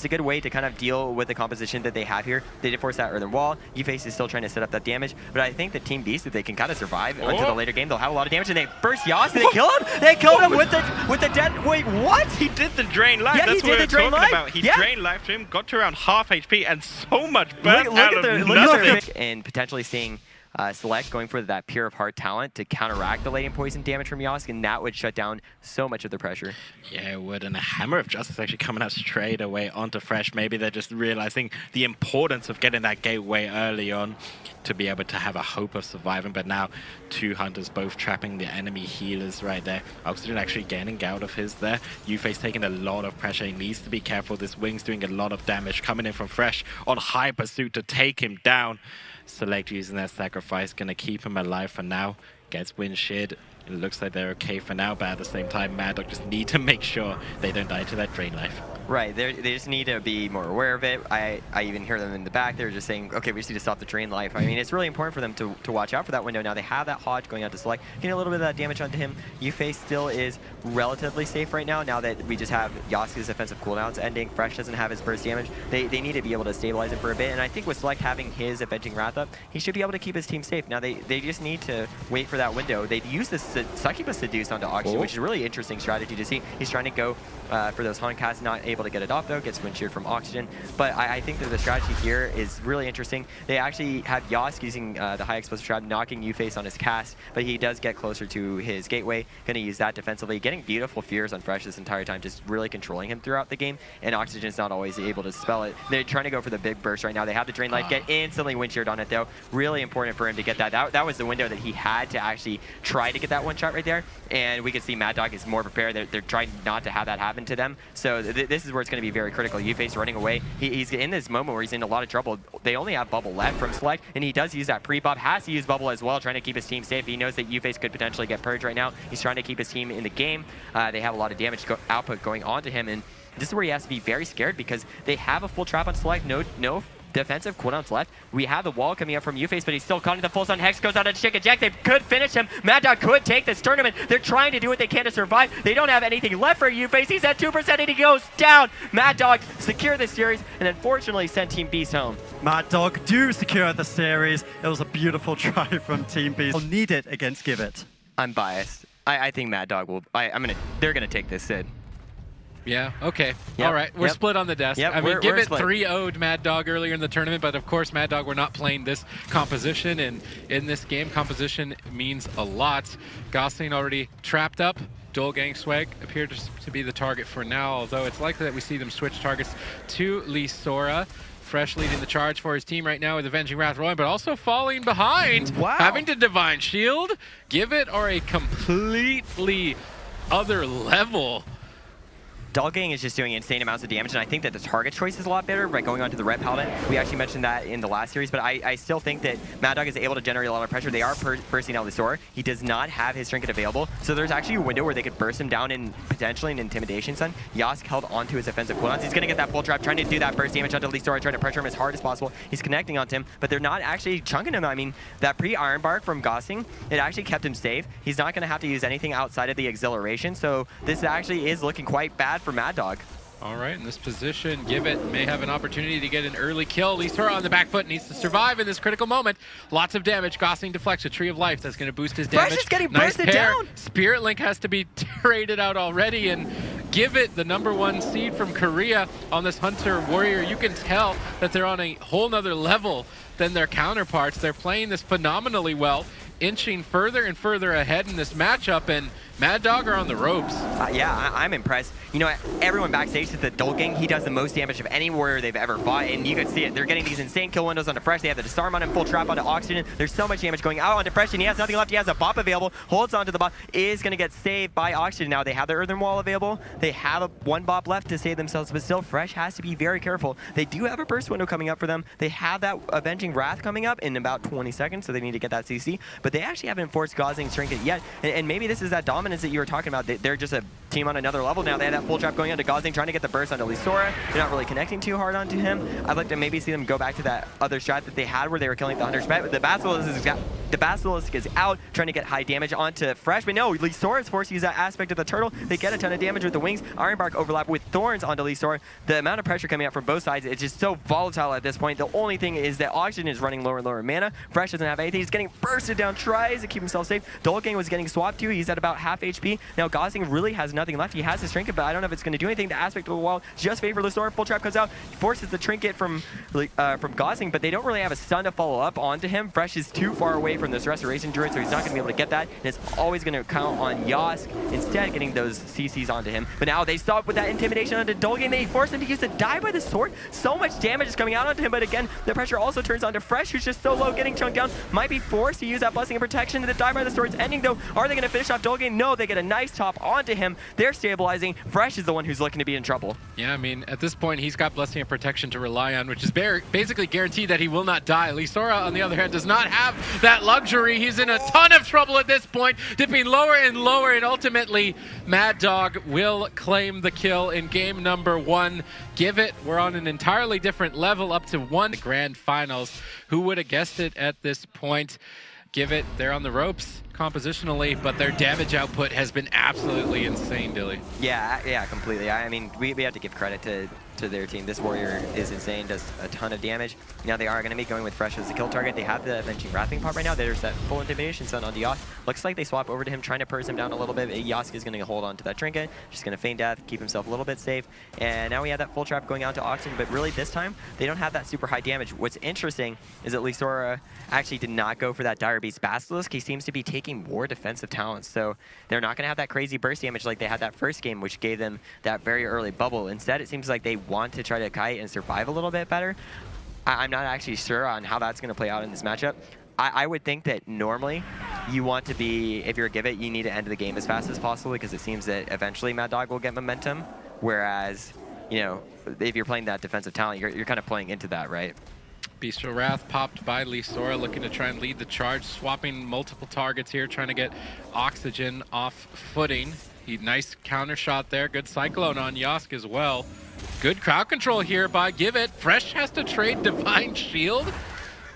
good way to kind of deal with the composition that they have here. They did force that earthen wall. U-Face is still trying to set up that damage, but I think the Team Beast, if they can kind of survive until the later game, they'll have a lot of damage, and they burst Yas, and they kill him. They killed him with the dead. Wait, what? He did the Drain Life. Yeah, That's he what did we're the Drain talking Life. about. He Yeah. Drain Life to him, got to around half HP, and so much burst Look out at of the nothing. and potentially seeing Select going for that Pure of Heart talent to counteract the latent poison damage from Yask, and that would shut down so much of the pressure. Yeah, it would, and a Hammer of Justice actually coming out straight away onto Fresh. Maybe they're just realizing the importance of getting that gateway early on to be able to have a hope of surviving, but now two Hunters both trapping the enemy healers right there. Oxygen actually getting out of his there. U-Face taking a lot of pressure. He needs to be careful. This Wing's doing a lot of damage coming in from Fresh on high pursuit to take him down. Select using that sacrifice, gonna keep him alive for now. Gets wind sheared. It looks like they're okay for now, but at the same time, Mad Dog just need to make sure they don't die to that Drain Life. Right, they just need to be more aware of it. I even hear them in the back. They're just saying, okay, we just need to stop the Drain Life. I mean, it's really important for them to watch out for that window. Now they have that Hodge going out to Select, getting a little bit of that damage onto him. U-Face still is relatively safe right now that we just have Yasu's offensive cooldowns ending. Fresh doesn't have his burst damage. They need to be able to stabilize him for a bit, and I think with Select having his Avenging Wrath up, he should be able to keep his team safe. Now they just need to wait for that window. They use this Succubus Seduce onto Oxygen, which is a really interesting strategy to see. He's trying to go for those Haunt casts, not able to get it off though, gets wind sheared from Oxygen. But I think that the strategy here is really interesting. They actually have Yask using the high explosive trap, knocking U-Face on his cast, but he does get closer to his gateway, gonna use that defensively, getting beautiful fears on Fresh this entire time, just really controlling him throughout the game, and Oxygen's not always able to spell it. They're trying to go for the big burst right now. They have the Drain Life, get instantly wind sheared on it though. Really important for him to get that. That was the window that he had to actually try to get that one shot right there, and we can see Mad Dog is more prepared. They're trying not to have that happen to them. So this is is where it's going to be very critical. Yuffie's running away. He's in this moment where he's in a lot of trouble. They only have bubble left from Select, and he does use that pre-buff. Has to use bubble as well, trying to keep his team safe. He knows that Yuffie could potentially get purged right now. He's trying to keep his team in the game. They have a lot of damage output going on to him, and this is where he has to be very scared because they have a full trap on Select. No defensive cooldowns left. We have the wall coming up from Yuffie, but he's still caught in the full stun. Hex goes out to Chicken Jack. They could finish him. Mad Dog could take this tournament. They're trying to do what they can to survive. They don't have anything left for Yuffie. He's at 2% and he goes down. Mad Dog secure the series and unfortunately sent Team Beast home. Mad Dog do secure the series. It was a beautiful try from Team Beast. They'll need it against Give It. I'm biased. I think Mad Dog will. They're gonna take this Sid. Yeah, okay. Yep. All right, we're split on the desk. Yep, I mean, we're Give It split. 3-0'd Mad Dog earlier in the tournament, but of course Mad Dog were not playing this composition, and in this game, composition means a lot. Gosling already trapped up. Dolgang Swag appears to be the target for now, although it's likely that we see them switch targets to Lisora. Fresh leading the charge for his team right now with Avenging Wrath rolling, but also falling behind. Wow. Having to Divine Shield. Give It are a completely other level. Dolgang is just doing insane amounts of damage, and I think that the target choice is a lot better by going on to the Red Paladin. We actually mentioned that in the last series, but I still think that Mad Dog is able to generate a lot of pressure. They are bursting out the Sora. He does not have his trinket available, so there's actually a window where they could burst him down in potentially an Intimidation Stun. Yask held onto his offensive cooldowns. He's going to get that full trap, trying to do that burst damage onto Lisora, trying to pressure him as hard as possible. He's connecting onto him, but they're not actually chunking him. I mean, that pre-Iron Bark from Gosling, it actually kept him safe. He's not going to have to use anything outside of the Exhilaration, so this actually is looking quite bad for Mad Dog. All right, in this position, Give It may have an opportunity to get an early kill. Lisora on the back foot needs to survive in this critical moment. Lots of damage. Gosling deflects a Tree of Life. That's going to boost his damage. Fresh is getting nice bursted pair. down. Spirit Link has to be traded out already, and Give It, the #1 seed from Korea on this Hunter Warrior, you can tell that they're on a whole nother level than their counterparts. They're playing this phenomenally well, inching further and further ahead in this matchup, and Mad Dog are on the ropes. Yeah, I'm impressed. You know, everyone backstage says that Dolgang, he does the most damage of any warrior they've ever fought, and you can see it. They're getting these insane kill windows onto Fresh. They have the Disarm on him, full trap onto Oxygen. There's so much damage going out onto Fresh, and he has nothing left. He has a bop available, holds onto the bop, is going to get saved by Oxygen. Now, they have the Earthen Wall available. They have one bop left to save themselves, but still, Fresh has to be very careful. They do have a burst window coming up for them. They have that Avenging Wrath coming up in about 20 seconds, so they need to get that CC, but they actually haven't forced Gosling's trinket yet, and maybe this is that dominance that you were talking about. They're just a team on another level now. They have that full trap going onto Gosling, trying to get the burst onto Lisora. They're not really connecting too hard onto him. I'd like to maybe see them go back to that other strat that they had where they were killing the Hunter's Pet, but the Basilisk is out, trying to get high damage onto Fresh, but no, Lisora is forced to use that aspect of the turtle. They get a ton of damage with the wings. Ironbark overlap with Thorns onto Lisora. The amount of pressure coming out from both sides is just so volatile at this point. The only thing is that Oxygen is running lower and lower mana. Fresh doesn't have anything. He's getting bursted down, tries to keep himself safe. Dolgang was getting swapped to. He's at about half HP. Now Gosling really has nothing left. He has his trinket, but I don't know if it's going to do anything. The aspect of the wall just favor Lisora. Full trap comes out, forces the trinket from Gosling, but they don't really have a stun to follow up onto him. Fresh is too far away from this Restoration Druid, so he's not going to be able to get that, and it's always going to count on Yask instead getting those CCs onto him. But now they stop with that Intimidation onto Dolgang. They force him to use the Die by the Sword. So much damage is coming out onto him, but again, the pressure also turns onto Fresh, who's just so low, getting chunked down. Might be forced to use that Blessing of Protection. The Die by the Sword's ending, though. Are they going to finish off Dolgang? No, they get a nice top onto him. They're stabilizing. Fresh is the one who's looking to be in trouble. Yeah, I mean, at this point, he's got Blessing of Protection to rely on, which is basically guaranteed that he will not die. Lisora, on the other hand, does not have that luxury. He's in a ton of trouble at this point, dipping lower and lower, and ultimately, Mad Dog will claim the kill in game #1. Give It, we're on an entirely different level, up to 1 grand finals. Who would have guessed it at this point? Give It, they're on the ropes compositionally, but their damage output has been absolutely insane, Dilly. Yeah, completely. I mean, we have to give credit to their team. This warrior is insane, does a ton of damage. Now they are going to be going with Fresh as the kill target. They have the Avenging Wrathing pop right now. There's that full Intimidation Stun on Yask. Looks like they swap over to him, trying to purse him down a little bit. Yask is going to hold on to that trinket, just going to feign death, keep himself a little bit safe. And now we have that full trap going out to Oxygen, but really this time, they don't have that super high damage. What's interesting is that Lisora actually did not go for that Dire Beast Basilisk. He seems to be taking more defensive talents, so they're not going to have that crazy burst damage like they had that first game, which gave them that very early bubble. Instead, it seems like they want to try to kite and survive a little bit better. I'm not actually sure on how that's going to play out in this matchup. I would think that normally you want to be, if you're a Give It, you need to end the game as fast as possible, because it seems that eventually Mad Dog will get momentum, whereas you know, if you're playing that defensive talent, you're kind of playing into that, right? Bestial Wrath popped by Lisora, looking to try and lead the charge, swapping multiple targets here, trying to get Oxygen off footing. Nice counter shot there. Good Cyclone on Yosk as well. Good crowd control here by Givit. Fresh has to trade Divine Shield.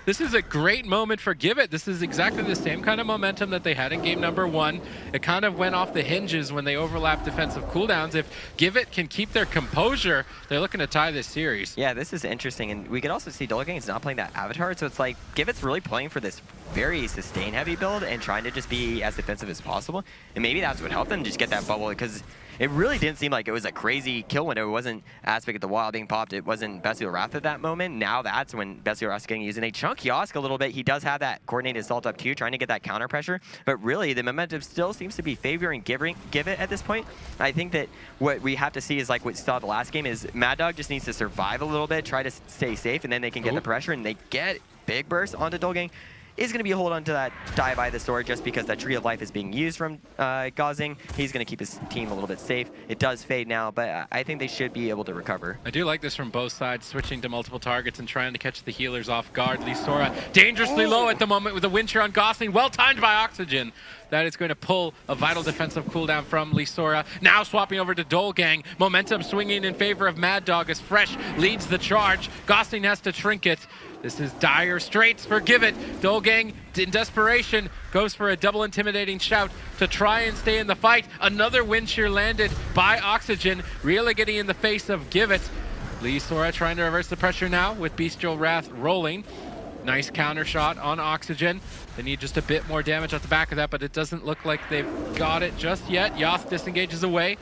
This is a great moment for Givit. This is exactly the same kind of momentum that they had in game number 1. It kind of went off the hinges when they overlapped defensive cooldowns. If Givit can keep their composure, they're looking to tie this series. Yeah, this is interesting. And we can also see Dolgang is not playing that Avatar. So it's like Givit's really playing for this very sustain-heavy build and trying to just be as defensive as possible. And maybe that's what helped them just get that bubble, because it really didn't seem like it was a crazy kill window. It wasn't Aspect of the Wild being popped. It wasn't Bestial Wrath at that moment. Now that's when Bestial Wrath is getting used. And they chunk Yosk a little bit. He does have that coordinated assault up too, trying to get that counter pressure. But really, the momentum still seems to be favoring Givit at this point. I think that what we have to see is like what we saw the last game is Mad Dog just needs to survive a little bit, try to stay safe, and then they can get the pressure, and they get big burst onto Dolgang. Is going to be a hold on to that die by the sword just because that Tree of Life is being used from Gazing. He's going to keep his team a little bit safe. It does fade now, but I think they should be able to recover. I do like this from both sides, switching to multiple targets and trying to catch the healers off guard. Lisora dangerously low at the moment with a wind shear on Gosling, well timed by Oxygen. That is going to pull a vital defensive cooldown from Lisora. Now swapping over to Dolgang. Momentum swinging in favor of Mad Dog as Fresh leads the charge. Gosling has to trinket. This is dire straits for Givit. Dolgang, in desperation, goes for a double intimidating shout to try and stay in the fight. Another wind shear landed by Oxygen, really getting in the face of Givit. Lisora trying to reverse the pressure now with Bestial Wrath rolling. Nice counter shot on Oxygen. They need just a bit more damage off the back of that, but it doesn't look like they've got it just yet. Yosk disengages away.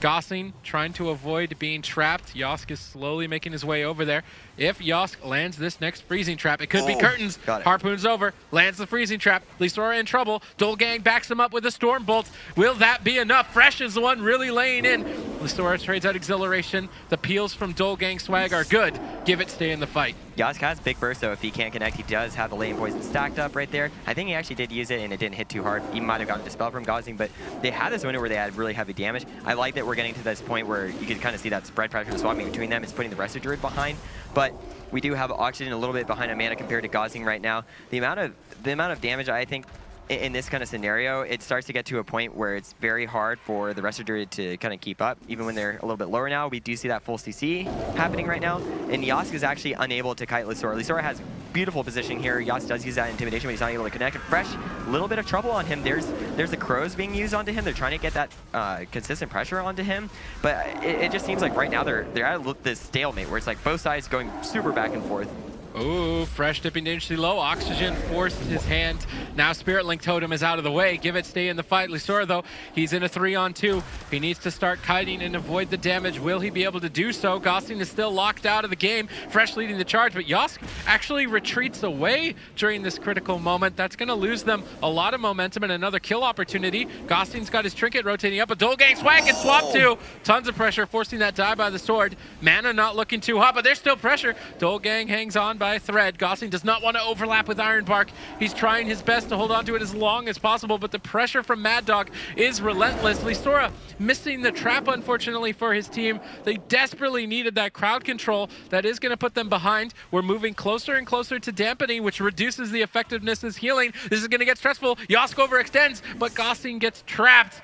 Gossing trying to avoid being trapped. Yosk is slowly making his way over there. If Yosk lands this next freezing trap, it could be curtains. Harpoon's over, lands the freezing trap. Lisora in trouble. Dolgang backs him up with a storm bolt. Will that be enough? Fresh is the one really laying in. Lisora trades out exhilaration. The peels from Dolgang swag are good. Givit stay in the fight. Yosk has big burst, so if he can't connect, he does have the Latent Poison stacked up right there. I think he actually did use it, and it didn't hit too hard. He might have gotten Dispel from Gazing, but they had this window where they had really heavy damage. I like that we're getting to this point where you can kind of see that spread pressure swapping between them. It's putting the rest of Druid behind, but we do have Oxygen a little bit behind Amanda compared to Gazing right now. The amount of damage, I think, in this kind of scenario, it starts to get to a point where it's very hard for the rest of Druid to kind of keep up. Even when they're a little bit lower now, we do see that full CC happening right now. And Yosk is actually unable to kite Lisora. Lisora has beautiful position here. Yosk does use that intimidation, but he's not able to connect. Fresh, a little bit of trouble on him. There's the crows being used onto him. They're trying to get that consistent pressure onto him. But it just seems like right now they're at this stalemate where it's like both sides going super back and forth. Ooh, Fresh dipping dangerously low. Oxygen forced his hand. Now Spirit Link Totem is out of the way. Givit stay in the fight. Lisora, though, he's in a 3-on-2. He needs to start kiting and avoid the damage. Will he be able to do so? Gosling is still locked out of the game. Fresh leading the charge, but Yosk actually retreats away during this critical moment. That's going to lose them a lot of momentum and another kill opportunity. Gosling's got his trinket rotating up, but Dolgang swag gets swapped too. Tons of pressure, forcing that die by the sword. Mana not looking too hot, but there's still pressure. Dolgang hangs on by a thread. Gosling does not want to overlap with Ironbark. He's trying his best to hold on to it as long as possible, but the pressure from Mad Dog is relentless. Lisora missing the trap, unfortunately, for his team. They desperately needed that crowd control. That is going to put them behind. We're moving closer and closer to dampening, which reduces the effectiveness as healing. This is going to get stressful. Yosk overextends, but Gosling gets trapped.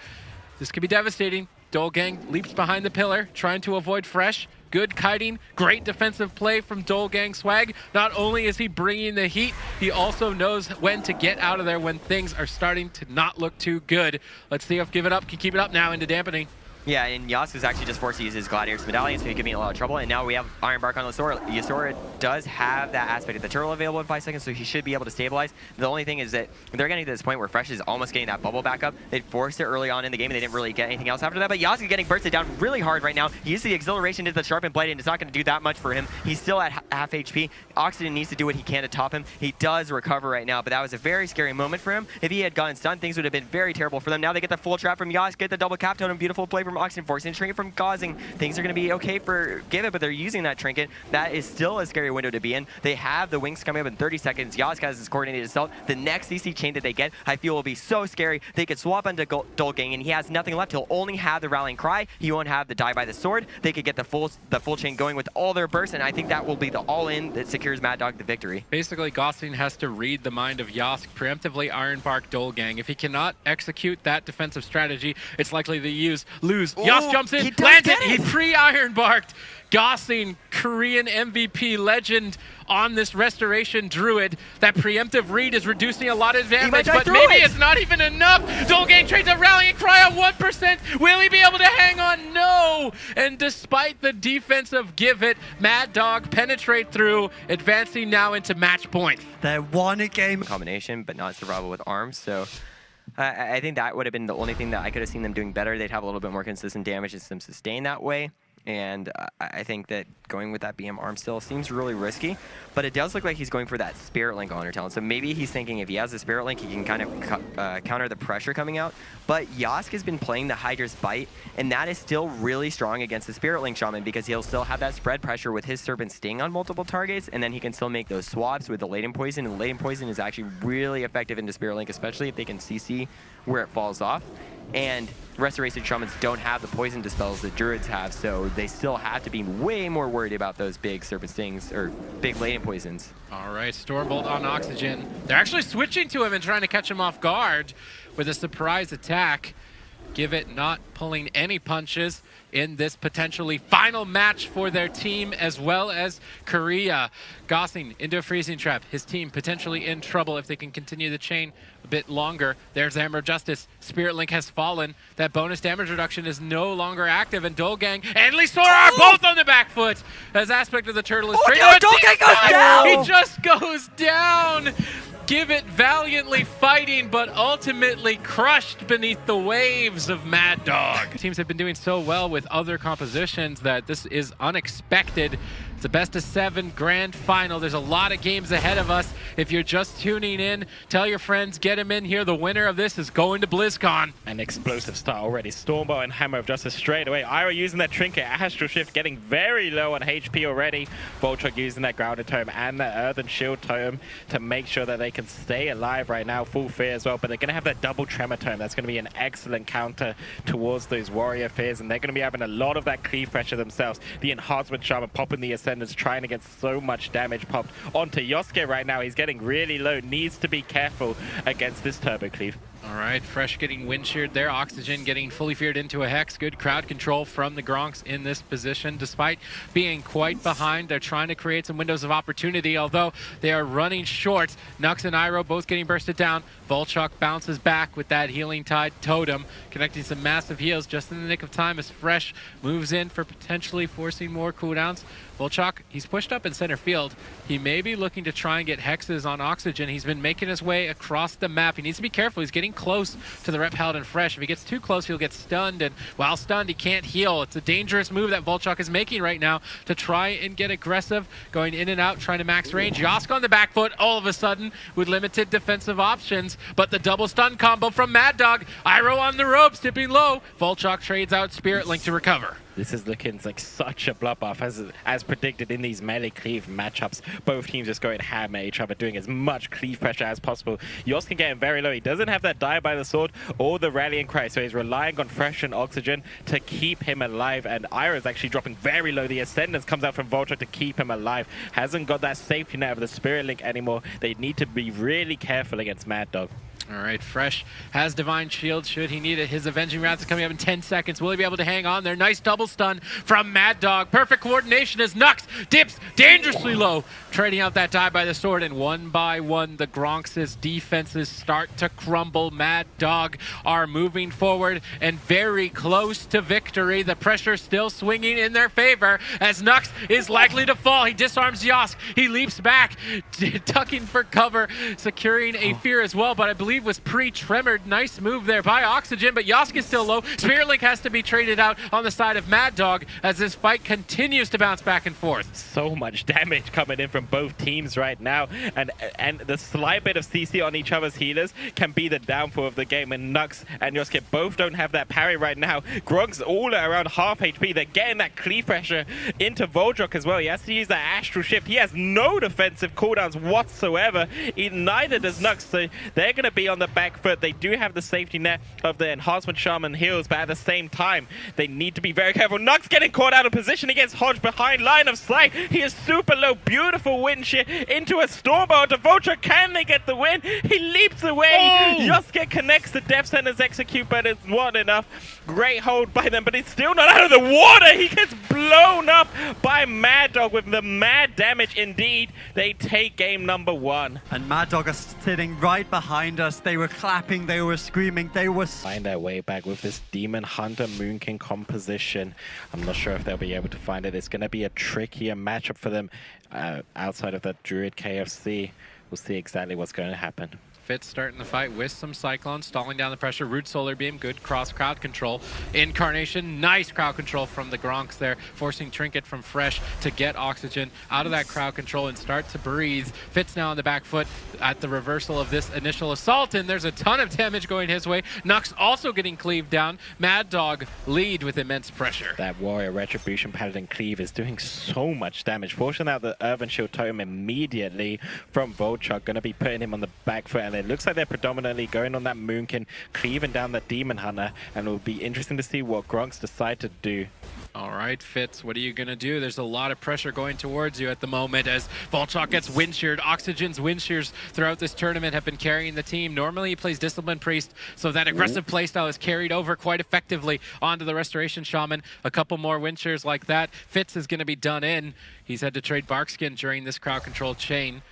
This could be devastating. Dolgang leaps behind the pillar, trying to avoid Fresh. Good kiting, great defensive play from Dolgang swag. Not only is he bringing the heat, he also knows when to get out of there when things are starting to not look too good. Let's see if Give It Up can keep it up now into dampening. Yeah, and Yosk is actually just forced to use his Gladiator's Medallion, so he could be in a lot of trouble. And now we have Ironbark on Lisora. Lisora does have that aspect of the turtle available in 5 seconds, so he should be able to stabilize. The only thing is that they're getting to this point where Fresh is almost getting that bubble back up. They forced it early on in the game, and they didn't really get anything else after that. But Yosk is getting bursted down really hard right now. He used the exhilaration into the Sharpened Blade, and it's not going to do that much for him. He's still at half HP. Oxygen needs to do what he can to top him. He does recover right now, but that was a very scary moment for him. If he had gotten stunned, things would have been very terrible for them. Now they get the full trap from Yosk, get the double cap totem. Beautiful play from Oxygen, forcing a trinket from Gauzing. Things are going to be okay for Give It, but they're using that trinket. That is still a scary window to be in. They have the wings coming up in 30 seconds. Yask has his coordinated assault. The next CC chain that they get, I feel, will be so scary. They could swap onto Dolgang, and he has nothing left. He'll only have the Rallying Cry. He won't have the Die by the Sword. They could get the full chain going with all their bursts, and I think that will be the all-in that secures Mad Dog the victory. Basically, Gossing has to read the mind of Yask, preemptively Ironbark Dolgang. If he cannot execute that defensive strategy, it's likely to lose. Yask jumps in, lands it, he pre-Ironbarked. Gossing, Korean MVP legend on this Restoration Druid. That preemptive read is reducing a lot of damage, but maybe it's not even enough. Dolgang trades a Rallying Cry on 1%. Will he be able to hang on? No! And despite the defense of Give It, Mad Dog penetrate through, advancing now into match point. They're one a game. Combination, but not survival with arms, so I think that would have been the only thing that I could have seen them doing better. They'd have a little bit more consistent damage and some sustain that way. And I think that going with that BM arm still seems really risky, but it does look like he's going for that Spirit Link on her talent. So maybe he's thinking if he has the Spirit Link, he can kind of counter the pressure coming out. But Yask has been playing the Hydra's Bite, and that is still really strong against the Spirit Link Shaman because he'll still have that spread pressure with his Serpent Sting on multiple targets, and then he can still make those swaps with the Latent Poison, and Latent Poison is actually really effective into Spirit Link, especially if they can CC where it falls off. And Restoration Shamans don't have the poison dispels that Druids have, so they still have to be way more worried about those big Serpent Stings, or big Latent Poisons. All right, Stormbolt on Oxygen. They're actually switching to him and trying to catch him off guard with a surprise attack. Give It not pulling any punches in this potentially final match for their team, as well as Korea. Gossing into a freezing trap. His team potentially in trouble if they can continue the chain a bit longer. There's Hammer of Justice. Spirit Link has fallen. That bonus damage reduction is no longer active, and Dolgang and Lisora are both on the back foot as Aspect of the Turtle is Dolgang goes down! He just goes down! Give It valiantly fighting, but ultimately crushed beneath the waves of Mad Dog. Teams have been doing so well with other compositions that this is unexpected. It's a best-of-7 grand final. There's a lot of games ahead of us. If you're just tuning in, tell your friends, get them in here. The winner of this is going to BlizzCon. An explosive start already. Stormbolt and Hammer of Justice straight away. Ira using that trinket. Astral Shift getting very low on HP already. Voltron using that Grounded Tome and that Earthen Shield Tome to make sure that they can stay alive right now. Full Fear as well, but they're going to have that double Tremor Tome. That's going to be an excellent counter towards those Warrior Fears, and they're going to be having a lot of that cleave pressure themselves. The Enhancement Shaman popping the Ascendants, trying to get so much damage popped onto Yosuke right now. He's getting really low. Needs to be careful against this Turbo Cleave. All right, Fresh getting wind sheared there. Oxygen getting fully feared into a Hex. Good crowd control from the Gronks in this position. Despite being quite behind, they're trying to create some windows of opportunity, although they are running short. Nux and Iroh both getting bursted down. Volchok bounces back with that Healing Tide Totem, connecting some massive heals just in the nick of time as Fresh moves in for potentially forcing more cooldowns. Volchok, he's pushed up in center field. He may be looking to try and get hexes on Oxygen. He's been making his way across the map. He needs to be careful. He's getting close to the Rep Paladin Fresh. If he gets too close, he'll get stunned, and while stunned, he can't heal. It's a dangerous move that Volchok is making right now to try and get aggressive, going in and out, trying to max range. Yosk on the back foot all of a sudden with limited defensive options, but the double stun combo from Mad Dog. Iroh on the ropes, tipping low. Volchok trades out Spirit Link to recover. This is looking like such a bloodbath as predicted in these melee cleave matchups. Both teams just going ham at each other, doing as much cleave pressure as possible. Yosk can get him very low. He doesn't have that Die by the Sword or the Rallying Cry, so he's relying on Fresh and Oxygen to keep him alive. And Ira is actually dropping very low. The Ascendance comes out from Voltron to keep him alive. Hasn't got that safety net of the Spirit Link anymore. They need to be really careful against Mad Dog. All right, Fresh has Divine Shield should he need it. His Avenging Wrath is coming up in 10 seconds. Will he be able to hang on there? Nice double stun from Mad Dog. Perfect coordination as Nux dips dangerously low, trading out that Die by the Sword, and one by one the Gronks' defenses start to crumble. Mad Dog are moving forward and very close to victory. The pressure still swinging in their favor as Nux is likely to fall. He disarms Yosk. He leaps back, ducking for cover, securing a fear as well, but I believe was pre-tremored. Nice move there by Oxygen, but Yosk is still low. Spirit Link has to be traded out on the side of Mad Dog as this fight continues to bounce back and forth. So much damage coming in from both teams right now. And the slight bit of CC on each other's healers can be the downfall of the game. And Nux and Yosuke both don't have that parry right now. Gronks all around half HP. They're getting that cleave pressure into Voltron as well. He has to use that Astral Shift. He has no defensive cooldowns whatsoever. Neither does Nux, so they're going to be on the back foot. They do have the safety net of the Enhancement Shaman heals, but at the same time, they need to be very careful. Nux getting caught out of position against Hodge behind line of sight. He is super low. Beautiful wind shear into a Stormbolt. Voltron, can they get the win? He leaps away. Yosuke connects the Death Sentence execute, but it's not enough. Great hold by them, but he's still not out of the water. He gets blown up by Mad Dog with the mad damage indeed. They take game number 1. And Mad Dog are sitting right behind us. They were clapping, they were screaming, they were... Find their way back with this Demon Hunter Moonkin composition. I'm not sure if they'll be able to find it. It's going to be a trickier matchup for them outside of that Druid KFC. We'll see exactly what's going to happen. Fitz starting the fight with some Cyclones, stalling down the pressure. Root Solar Beam, good cross crowd control. Incarnation, nice crowd control from the Gronks there, forcing Trinket from Fresh to get Oxygen out of that crowd control and start to breathe. Fitz now on the back foot at the reversal of this initial assault, and there's a ton of damage going his way. Nux also getting cleaved down. Mad Dog lead with immense pressure. That Warrior Retribution Paladin Cleave is doing so much damage, forcing out the Earthen Shield Totem immediately from Volchok, going to be putting him on the back foot, and it looks like they're predominantly going on that Moonkin, cleaving down that Demon Hunter, and it will be interesting to see what Gronks decide to do. All right, Fitz, what are you going to do? There's a lot of pressure going towards you at the moment as Volchok gets wind sheared. Oxygen's wind shears throughout this tournament have been carrying the team. Normally he plays Discipline Priest, so that aggressive playstyle is carried over quite effectively onto the Restoration Shaman. A couple more wind shears like that. Fitz is going to be done in. He's had to trade Barkskin during this crowd control chain.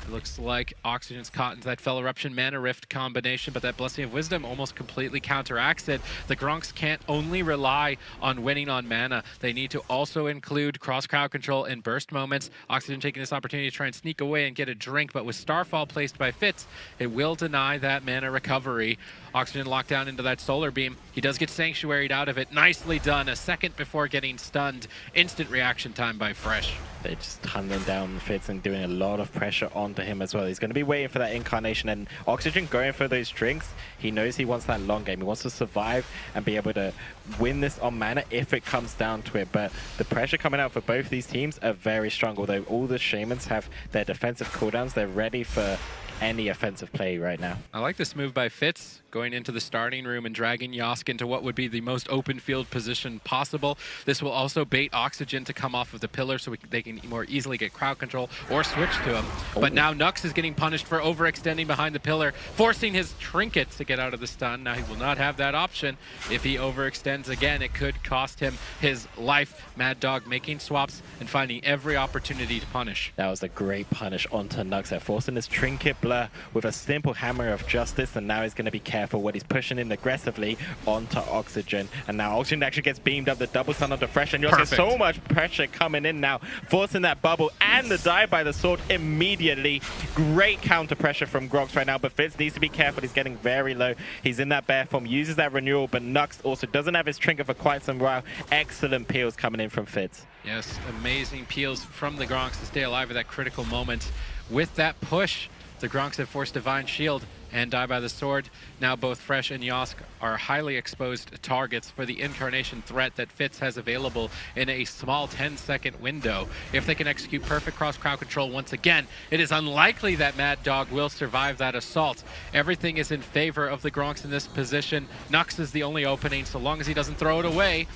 It looks like Oxygen's caught into that Fell Eruption Mana Rift combination, but that Blessing of Wisdom almost completely counteracts it. The Gronks can't only rely on winning on mana. They need to also include cross-crowd control and burst moments. Oxygen taking this opportunity to try and sneak away and get a drink, but with Starfall placed by Fitz, it will deny that mana recovery. Oxygen locked down into that Solar Beam. He does get Sanctuaried out of it. Nicely done. A second before getting stunned. Instant reaction time by Fresh. They're just tunneling down Fitz and doing a lot of pressure onto him as well. He's going to be waiting for that Incarnation, and Oxygen going for those drinks. He knows he wants that long game. He wants to survive and be able to win this on mana if it comes down to it. But the pressure coming out for both these teams are very strong. Although all the Shamans have their defensive cooldowns, they're ready for any offensive play right now. I like this move by Fitz, going into the starting room and dragging Yosk into what would be the most open field position possible. This will also bait Oxygen to come off of the pillar so they can more easily get crowd control or switch to him. But now Nux is getting punished for overextending behind the pillar, forcing his trinkets to get out of the stun. Now he will not have that option. If he overextends again, it could cost him his life. Mad Dog making swaps and finding every opportunity to punish. That was a great punish onto Nux there, forcing his trinket blur with a simple hammer of justice, and now he's going to be careful what he's pushing in aggressively onto Oxygen. And now Oxygen actually gets beamed up, the double stun onto Fresh, and you're seeing so much pressure coming in now, forcing that bubble and the dive by the sword immediately. Great counter pressure from Gronks right now, but Fitz needs to be careful. He's getting very low. He's in that bear form, uses that renewal, but Nux also doesn't have his trinket for quite some while. Excellent peels coming in from Fitz. Yes, amazing peels from the Gronks to stay alive at that critical moment. With that push, the Gronks have forced Divine Shield and Die by the Sword. Now both Fresh and Yosk are highly exposed targets for the Incarnation threat that Fitz has available in a small 10-second window. If they can execute perfect cross-crowd control once again, it is unlikely that Mad Dog will survive that assault. Everything is in favor of the Gronks in this position. Nux is the only opening, so long as he doesn't throw it away.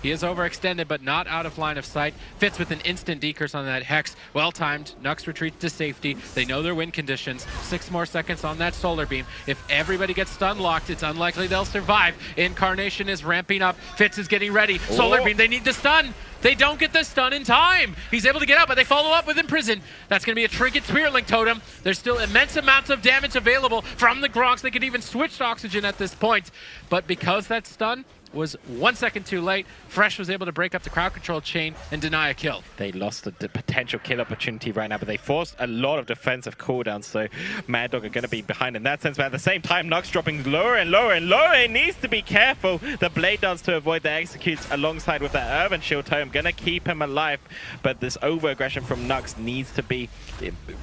He is overextended, but not out of line of sight. Fitz with an instant decurse on that Hex. Well-timed. Nux retreats to safety. They know their win conditions. 6 more seconds on that Solar Beam. If everybody gets stun locked, it's unlikely they'll survive. Incarnation is ramping up. Fitz is getting ready. Solar Beam, they need the stun. They don't get the stun in time. He's able to get out, but they follow up with Imprison. That's going to be a Trinket Spirit Link Totem. There's still immense amounts of damage available from the Gronks. They could even switch to Oxygen at this point. But because that stun, was 1 second too late. Fresh was able to break up the crowd control chain and deny a kill. They lost the potential kill opportunity right now, but they forced a lot of defensive cooldowns, so Mad Dog are going to be behind in that sense. But at the same time, Nux dropping lower and lower and lower. It needs to be careful. The Blade Dance to avoid the executes alongside with that Urban Shield Tome. Going to keep him alive, but this over-aggression from Nux needs to be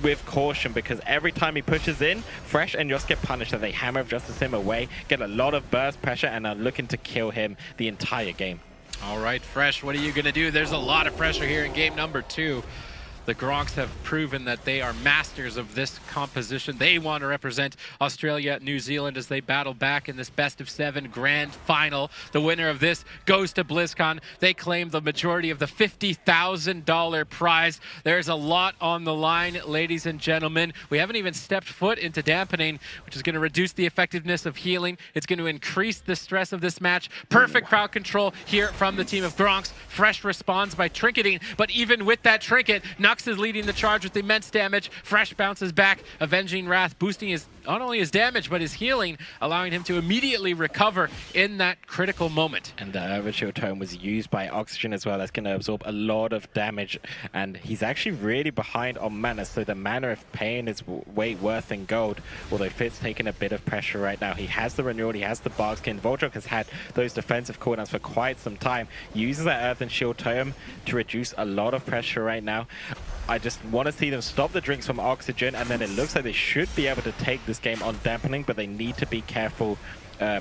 with caution, because every time he pushes in, Fresh and Yoss get punished, and they Hammer of Justice him away, get a lot of burst pressure, and are looking to kill him the entire game. All right, Fresh, what are you going to do? There's a lot of pressure here in game number 2. The Gronks have proven that they are masters of this composition. They want to represent Australia, New Zealand as they battle back in this best-of-7 grand final. The winner of this goes to BlizzCon. They claim the majority of the $50,000 prize. There's a lot on the line, ladies and gentlemen. We haven't even stepped foot into dampening, which is going to reduce the effectiveness of healing. It's going to increase the stress of this match. Perfect crowd control here from the team of Gronks. Fresh responds by trinketing, but even with that trinket, Nux is leading the charge with immense damage. Fresh bounces back, Avenging Wrath, boosting his not only his damage, but his healing, allowing him to immediately recover in that critical moment. And the Overchill Tome was used by Oxygen as well. That's going to absorb a lot of damage. And he's actually really behind on mana, so the mana of pain is way worth in gold. Although Fitz taking a bit of pressure right now. He has the Renewal, he has the Barkskin. Voltron has had those defensive cooldowns for quite some time. Uses that Earth and Shield Tome to reduce a lot of pressure right now. I just want to see them stop the drinks from Oxygen, and then it looks like they should be able to take this game on dampening, but they need to be careful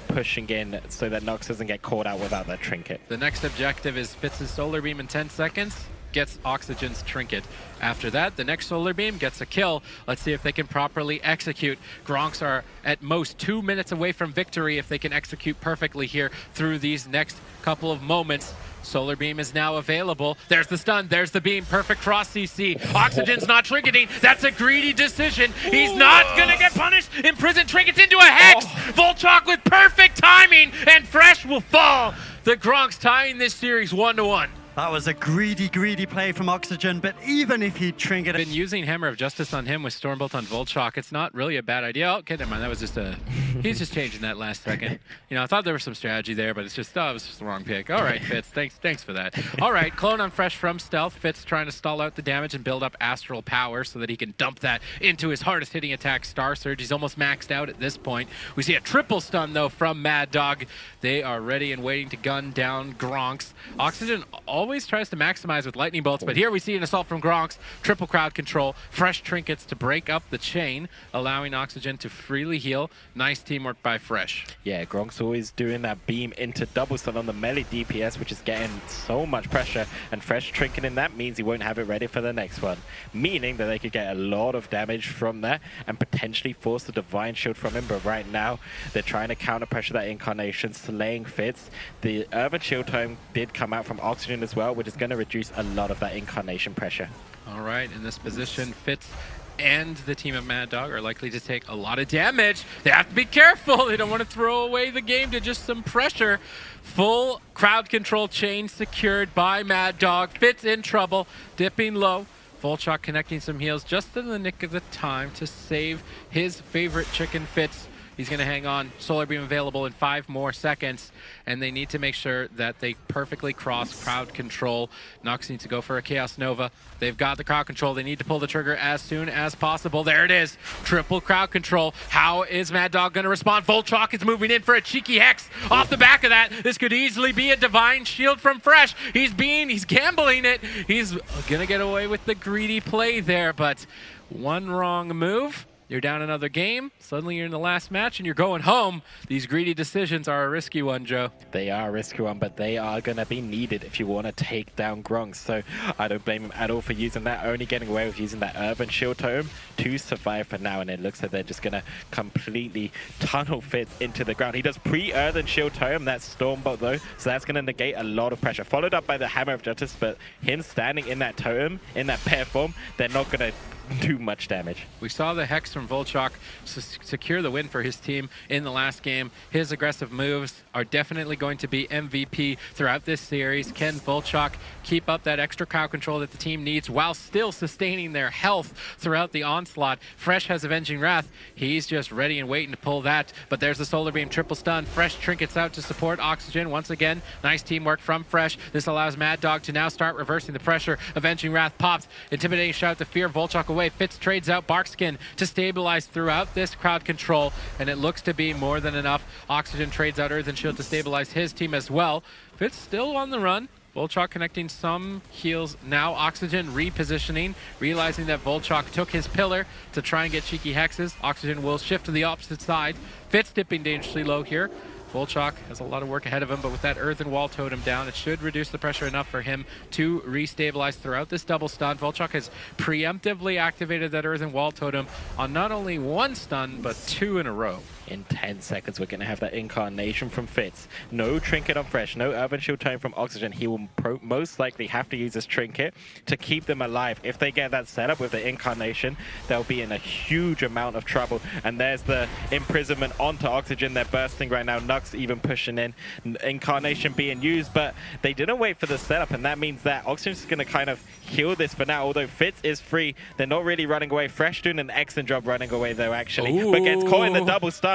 pushing in so that Nox doesn't get caught out without that trinket. The next objective is Fitz's Solar Beam in 10 seconds, gets Oxygen's trinket. After that, the next Solar Beam gets a kill. Let's see if they can properly execute. Gronks are at most 2 minutes away from victory if they can execute perfectly here through these next couple of moments. Solar Beam is now available. There's the stun, there's the beam, perfect cross CC. Oxygen's not trinketing, that's a greedy decision. He's not gonna get punished. Imprisoned trinkets into a Hex. Volchok with perfect timing, and Fresh will fall. The Gronks tying this series 1-1. That was a greedy play from Oxygen, but even if he trinketed... Been using Hammer of Justice on him with Stormbolt on Volchok. It's not really a bad idea. Oh, okay, never mind. That was just a... He's just changing that last second. You know, I thought there was some strategy there, but it's just... Oh, it was just the wrong pick. All right, Fitz. Thanks for that. All right, clone on Fresh from Stealth. Fitz trying to stall out the damage and build up Astral Power so that he can dump that into his hardest hitting attack, Star Surge. He's almost maxed out at this point. We see a triple stun, though, from Mad Dog. They are ready and waiting to gun down Gronks. Oxygen always tries to maximize with lightning bolts, but here we see an assault from Gronks, triple crowd control, fresh trinkets to break up the chain, allowing Oxygen to freely heal. Nice teamwork by Fresh. Yeah, Gronks always doing that beam into double stun on the melee DPS, which is getting so much pressure, and Fresh trinketing that means he won't have it ready for the next one, meaning that they could get a lot of damage from that and potentially force the Divine Shield from him. But right now they're trying to counter pressure that Incarnation, slaying Fitz. The Urban Shield Tome did come out from Oxygen as well, which is going to reduce a lot of that Incarnation pressure. All right, in this position, Fitz and the team of Mad Dog are likely to take a lot of damage. They have to be careful. They don't want to throw away the game to just some pressure. Full crowd control chain secured by Mad Dog. Fitz in trouble, dipping low. Volchok connecting some heals just in the nick of the time to save his favorite chicken, Fitz. He's going to hang on. Solar Beam available in 5 more seconds, and they need to make sure that they perfectly cross crowd control. Nox needs to go for a Chaos Nova. They've got the crowd control. They need to pull the trigger as soon as possible. There it is. Triple crowd control. How is Mad Dog going to respond? Volchok is moving in for a cheeky Hex. Off the back of that, this could easily be a Divine Shield from Fresh. He's gambling it. He's going to get away with the greedy play there, but one wrong move. You're down another game, suddenly you're in the last match, and you're going home. These greedy decisions are a risky one, Joe. They are a risky one, but they are going to be needed if you want to take down Gronks. So I don't blame him at all for using that, only getting away with using that Urban Shield Tome to survive for now, and it looks like they're just going to completely tunnel Fitz into the ground. He does pre-Earthen Shield Tome, that's Stormbolt though, so that's going to negate a lot of pressure. Followed up by the Hammer of Justice, but him standing in that Tome, in that pair form, they're not going to do much damage. We saw the Hex from Volchok secure the win for his team in the last game. His aggressive moves are definitely going to be MVP throughout this series. Can Volchok keep up that extra crowd control that the team needs while still sustaining their health throughout the onslaught? Fresh has Avenging Wrath. He's just ready and waiting to pull that, but there's the Solar Beam triple stun. Fresh trinkets out to support Oxygen once again. Nice teamwork from Fresh. This allows Mad Dog to now start reversing the pressure. Avenging Wrath pops. Intimidating shout to fear Volchok away. Fitz trades out Barkskin to stabilize throughout this crowd control, and it looks to be more than enough. Oxygen trades out Earth and Shield to stabilize his team as well. Fitz still on the run. Volchok connecting some heals now. Oxygen repositioning, realizing that Volchok took his pillar to try and get cheeky hexes. Oxygen will shift to the opposite side. Fitz dipping dangerously low here. Volchok has a lot of work ahead of him, but with that Earthen Wall totem down, it should reduce the pressure enough for him to restabilize throughout this double stun. Volchok has preemptively activated that Earthen Wall totem on not only one stun, but 2 in a row. In 10 seconds, we're going to have that incarnation from Fitz. No trinket on Fresh, no Earthen Shield tome from Oxygen. He will most likely have to use this trinket to keep them alive. If they get that setup with the incarnation, they'll be in a huge amount of trouble. And there's the imprisonment onto Oxygen. They're bursting right now. Nux even pushing in. Incarnation being used, but they didn't wait for the setup, and that means that Oxygen's going to kind of heal this for now. Although Fitz is free, they're not really running away. Fresh doing an excellent job running away though, actually. Ooh. But gets caught in the double stun.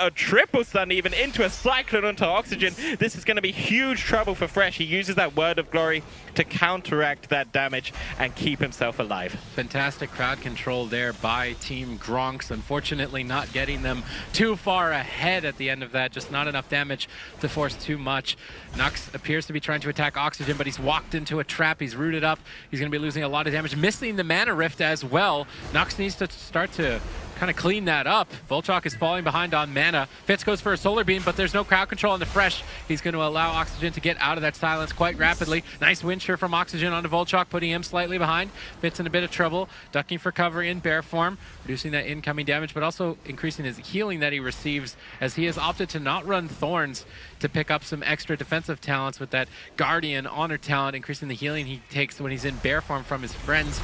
A triple stun even into a cyclone onto Oxygen. This is going to be huge trouble for Fresh. He uses that Word of Glory to counteract that damage and keep himself alive. Fantastic crowd control there by Team Gronks. Unfortunately not getting them too far ahead at the end of that. Just not enough damage to force too much. Nux appears to be trying to attack Oxygen, but he's walked into a trap. He's rooted up. He's going to be losing a lot of damage. Missing the Mana Rift as well. Nux needs to start to kind of clean that up. Volchok is falling behind on mana. Fitz goes for a Solar Beam, but there's no crowd control on the Fresh. He's going to allow Oxygen to get out of that silence quite rapidly. Nice wind shear from Oxygen onto Volchok, putting him slightly behind. Fitz in a bit of trouble, ducking for cover in bear form, reducing that incoming damage, but also increasing his healing that he receives, as he has opted to not run Thorns to pick up some extra defensive talents with that Guardian Honor talent, increasing the healing he takes when he's in bear form from his friends.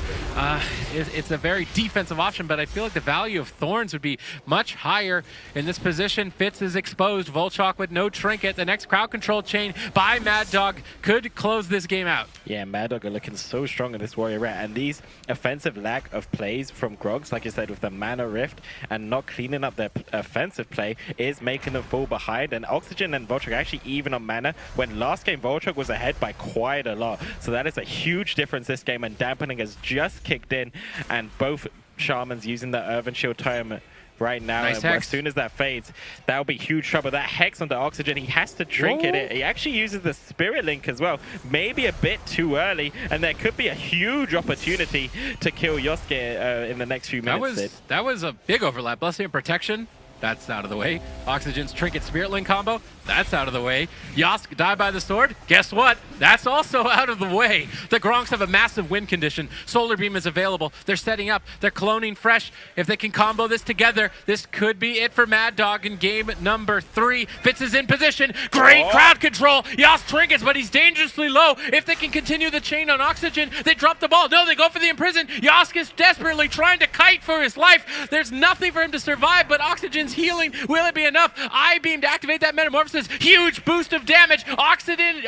It's a very defensive option, but I feel like the value of Thorns would be much higher in this position. Fitz is exposed. Volchok with no trinket. The next crowd control chain by Mad Dog could close this game out. Yeah, Mad Dog are looking so strong in this Warrior Rat, and these offensive lack of plays from Gronks, like you said, with the Mana Rift and not cleaning up their offensive play, is making them fall behind. And Oxygen and Volchok actually even on mana, when last game Volchok was ahead by quite a lot. So that is a huge difference this game, and dampening has just kicked in, and both Shamans using the Earthen Shield tome right now. Nice and hex. as soon as that fades, that'll be huge trouble. That Hex onto Oxygen, he has to trinket it. He actually uses the Spirit Link as well. Maybe a bit too early, and there could be a huge opportunity to kill Yosuke in the next few minutes. That was a big overlap. Blessing and Protection, that's out of the way. Oxygen's Trinket Spirit Link combo, that's out of the way. Yosk die by the sword, guess what? That's also out of the way. The Gronks have a massive win condition. Solar Beam is available. They're setting up. They're cloning Fresh. If they can combo this together, this could be it for Mad Dog in game number 3. Fitz is in position. Great crowd control. Yosk trinkets, but he's dangerously low. If they can continue the chain on Oxygen, they drop the ball. No, they go for the Imprison. Yosk is desperately trying to kite for his life. There's nothing for him to survive, but Oxygen's healing. Will it be enough? I-Beam to activate that Metamorphosis. Huge boost of damage. Oxygen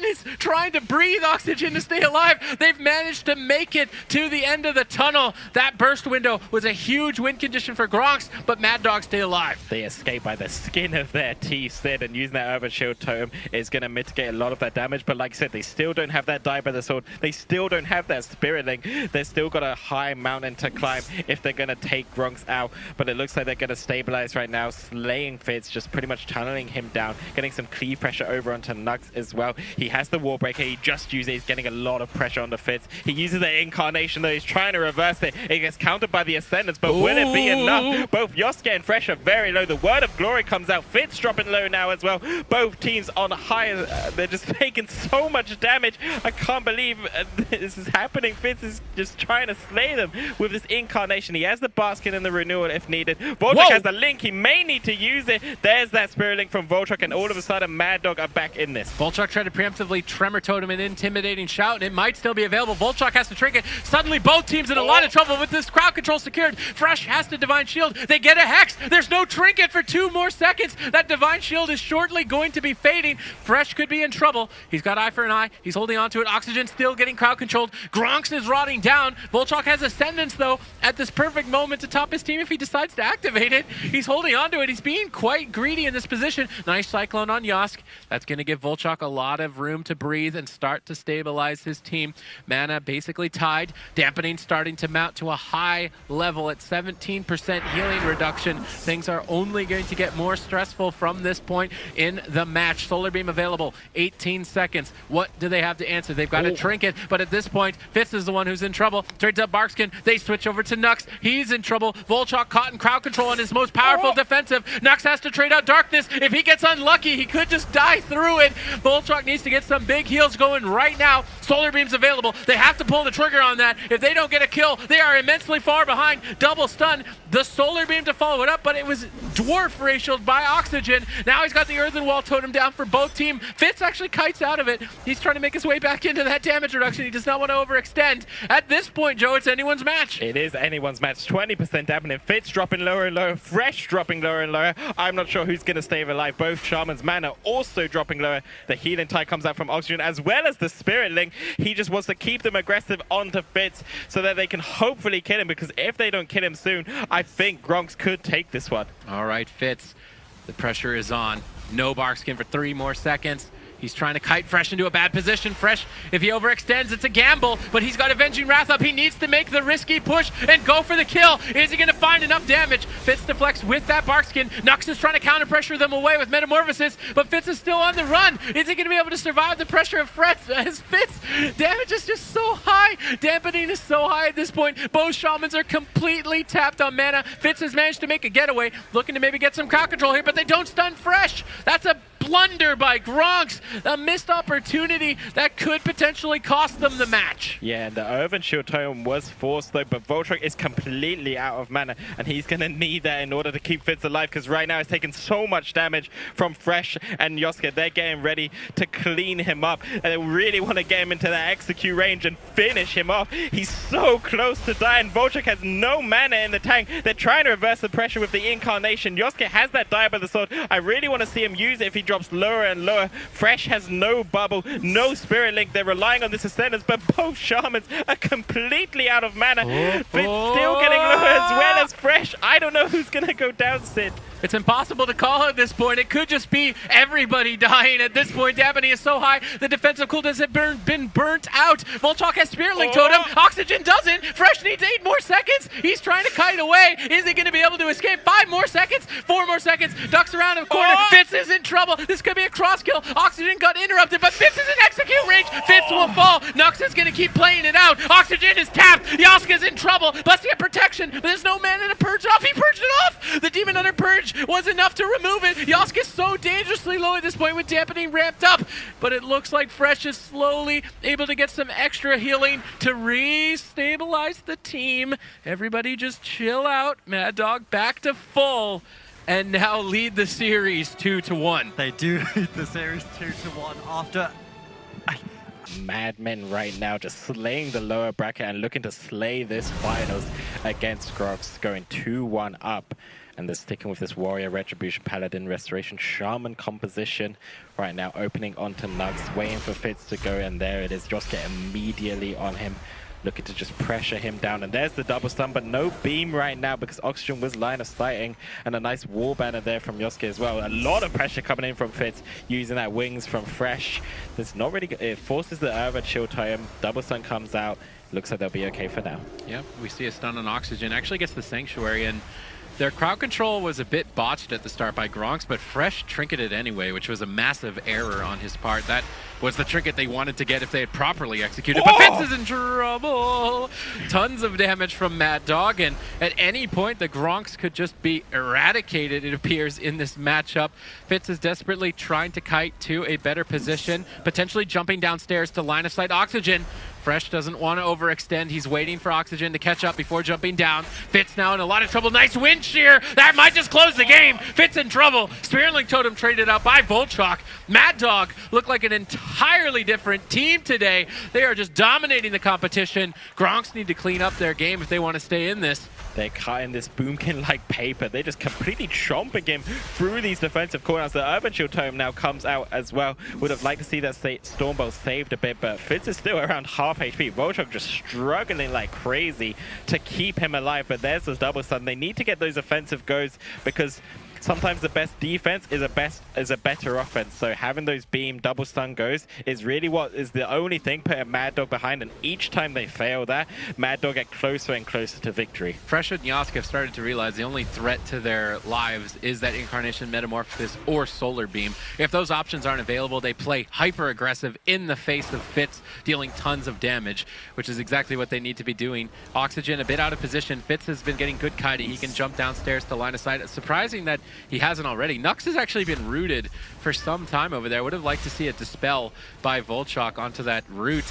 is trying to breathe Oxygen to stay alive. They've managed to make it to the end of the tunnel. That burst window was a huge win condition for Gronks, but Mad Dog stay alive. They escape by the skin of their teeth, Sid, and using that Earthen Shield totem is going to mitigate a lot of that damage. But like I said, they still don't have that die by the sword. They still don't have that Spirit Link. They've still got a high mountain to climb if they're going to take Gronks out. But it looks like they're going to stabilize right now, slaying Fitz, just pretty much tunneling him down, getting some cleave pressure over onto Nux as well. He has the Wall Breaker. He just used it. He's getting a lot of pressure on the Fitz. He uses the Incarnation, though. He's trying to reverse it. It gets countered by the Ascendants, but will it be enough? Both Yosuke and Fresh are very low. The Word of Glory comes out. Fitz dropping low now as well. Both teams on high. They're just taking so much damage. I can't believe this is happening. Fitz is just trying to slay them with this Incarnation. He has the Basket and the Renewal if needed. Volchok has the Link. think he may need to use it. There's that Spirit Link from Voltruck, and all of a sudden, Mad Dog are back in this. Voltruck tried to preemptively Tremor Totem an intimidating shout, and it might still be available. Voltruck has to trinket. Suddenly, both teams in a lot of trouble with this crowd control secured. Fresh has to Divine Shield. They get a Hex. There's no trinket for 2 more seconds. That Divine Shield is shortly going to be fading. Fresh could be in trouble. He's got eye for an eye. He's holding on to it. Oxygen still getting crowd controlled. Gronks is rotting down. Voltruck has Ascendance, though, at this perfect moment to top his team if he decides to activate it. He's holding on to it. He's being quite greedy in this position. Nice Cyclone on Yosk. That's going to give Voltruck a lot of room to breathe and start to stabilize his team. Mana basically tied. Dampening starting to mount to a high level at 17% healing reduction. Things are only going to get more stressful from this point in the match. Solar Beam available. 18 seconds. What do they have to answer? They've got a trinket, but at this point, Fitz is the one who's in trouble. Trades up Barkskin. They switch over to Nux. He's in trouble. Voltruck caught in crowd control on his most powerful defensive. Nux has to trade out Darkness. If he gets unlucky, he could just die through it. Voltruck needs to get some big heals going right now. Solar Beam's available. They have to pull the trigger on that. If they don't get a kill, they are immensely far behind. Double stun. The Solar Beam to follow it up, but it was dwarf ratioed by Oxygen. Now he's got the Earthen Wall totem down for both team. Fitz actually kites out of it. He's trying to make his way back into that damage reduction. He does not want to overextend. At this point, Joe, it's anyone's match. It is anyone's match. 20% dampening. Fitz dropping lower and lower. Fresh dropping lower and lower. I'm not sure who's going to stay alive. Both Shaman's mana also dropping lower. The healing tide comes out from Oxygen as well as the Spirit Link. He just wants to keep them aggressive onto Fitz so that they can hopefully kill him, because if they don't kill him soon, I think Gronks could take this one. All right, Fitz. The pressure is on. No Barkskin for 3 more seconds. He's trying to kite Fresh into a bad position. Fresh, if he overextends, it's a gamble, but he's got Avenging Wrath up. He needs to make the risky push and go for the kill. Is he going to find enough damage? Fitz deflects with that Barkskin. Nux is trying to counter pressure them away with Metamorphosis, but Fitz is still on the run. Is he going to be able to survive the pressure of Fitz? Damage is just so high. Dampening is so high at this point. Both Shamans are completely tapped on mana. Fitz has managed to make a getaway, looking to maybe get some crowd control here, but they don't stun Fresh. That's a blunder by Gronks. A missed opportunity that could potentially cost them the match. Yeah, the Earthen Shield Tome was forced though, but Voltruck is completely out of mana, and he's going to need that in order to keep Fitz alive, because right now he's taking so much damage from Fresh and Yoska. They're getting ready to clean him up, and they really want to get him into that execute range and finish him off. He's so close to dying. Voltruck has no mana in the tank. They're trying to reverse the pressure with the Incarnation. Yoska has that Dire by the Sword. I really want to see him use it if he drops lower and lower. Fresh has no bubble, no Spirit Link. They're relying on this Ascendance, but both Shamans are completely out of mana. Fitz still getting lower as well as Fresh. I don't know who's going to go down, Sid. It's impossible to call at this point. It could just be everybody dying at this point. Dampening is so high, the defensive cooldowns have been burnt out. Voltruck has Spirit Link Totem. Oxygen doesn't. Fresh needs 8 more seconds. He's trying to kite away. Is he going to be able to escape? 5 more seconds. 4 more seconds. Ducks around in the corner. Fitz is in trouble. This could be a cross kill. Oxygen got interrupted, but Fitz is in execute range. Fitz will fall. Nux is going to keep playing it out. Oxygen is tapped. Yaska's in trouble. Must get protection, but there's no mana to purge it off. He purged it off. The Demon Hunter purge was enough to remove it. Yosk is so dangerously low at this point with Dampening ramped up, but it looks like Fresh is slowly able to get some extra healing to re-stabilize the team. Everybody just chill out. Mad Dog back to full, and now lead the series 2-1. They do lead the series 2-1 after... Madmen right now just slaying the lower bracket and looking to slay this finals against Gronks, going 2-1 up. And they're sticking with this Warrior Retribution, Paladin Restoration, Shaman composition right now, opening onto Nugs, waiting for Fitz to go, and there it is. Joska immediately on him, looking to just pressure him down. And there's the double stun, but no beam right now because Oxygen was line of sighting, and a nice wall banner there from Yosuke as well. A lot of pressure coming in from Fitz, using that wings from Fresh. It's not really good. It forces the Earthen Shield Tome. Double stun comes out. Looks like they'll be okay for now. Yep, we see a stun on Oxygen. Actually gets the Sanctuary, and their crowd control was a bit botched at the start by Gronks, but Fresh trinketed anyway, which was a massive error on his part. That was the trinket they wanted to get if they had properly executed. But Fitz is in trouble. Tons of damage from Mad Dog, and at any point the Gronks could just be eradicated, it appears, in this matchup. Fitz is desperately trying to kite to a better position, potentially jumping downstairs to line of sight Oxygen. Fresh doesn't want to overextend. He's waiting for Oxygen to catch up before jumping down. Fitz now in a lot of trouble. Nice wind shear. That might just close the game. Fitz in trouble. Spearlink Totem traded out by Volchok. Mad Dog look like an entirely different team today. They are just dominating the competition. Gronks need to clean up their game if they want to stay in this. They're cutting this Boomkin like paper. They're just completely chomping him through these defensive corners. The Urban Shield Tome now comes out as well. Would have liked to see that Stormbolt saved a bit, but Fitz is still around half HP. Volchok just struggling like crazy to keep him alive, but there's this double stun. They need to get those offensive goes because sometimes the best defense is a better offense. So having those beam double stun goes is really what is the only thing putting Mad Dog behind. And each time they fail that, Mad Dog get closer and closer to victory. Fresh and Yask have started to realize the only threat to their lives is that Incarnation, Metamorphosis, or Solar Beam. If those options aren't available, they play hyper aggressive in the face of Fitz, dealing tons of damage, which is exactly what they need to be doing. Oxygen a bit out of position. Fitz has been getting good kiting. He can jump downstairs to line of sight. It's surprising that he hasn't already. Nux has actually been rooted for some time over there. Would have liked to see a dispel by Volchok onto that root.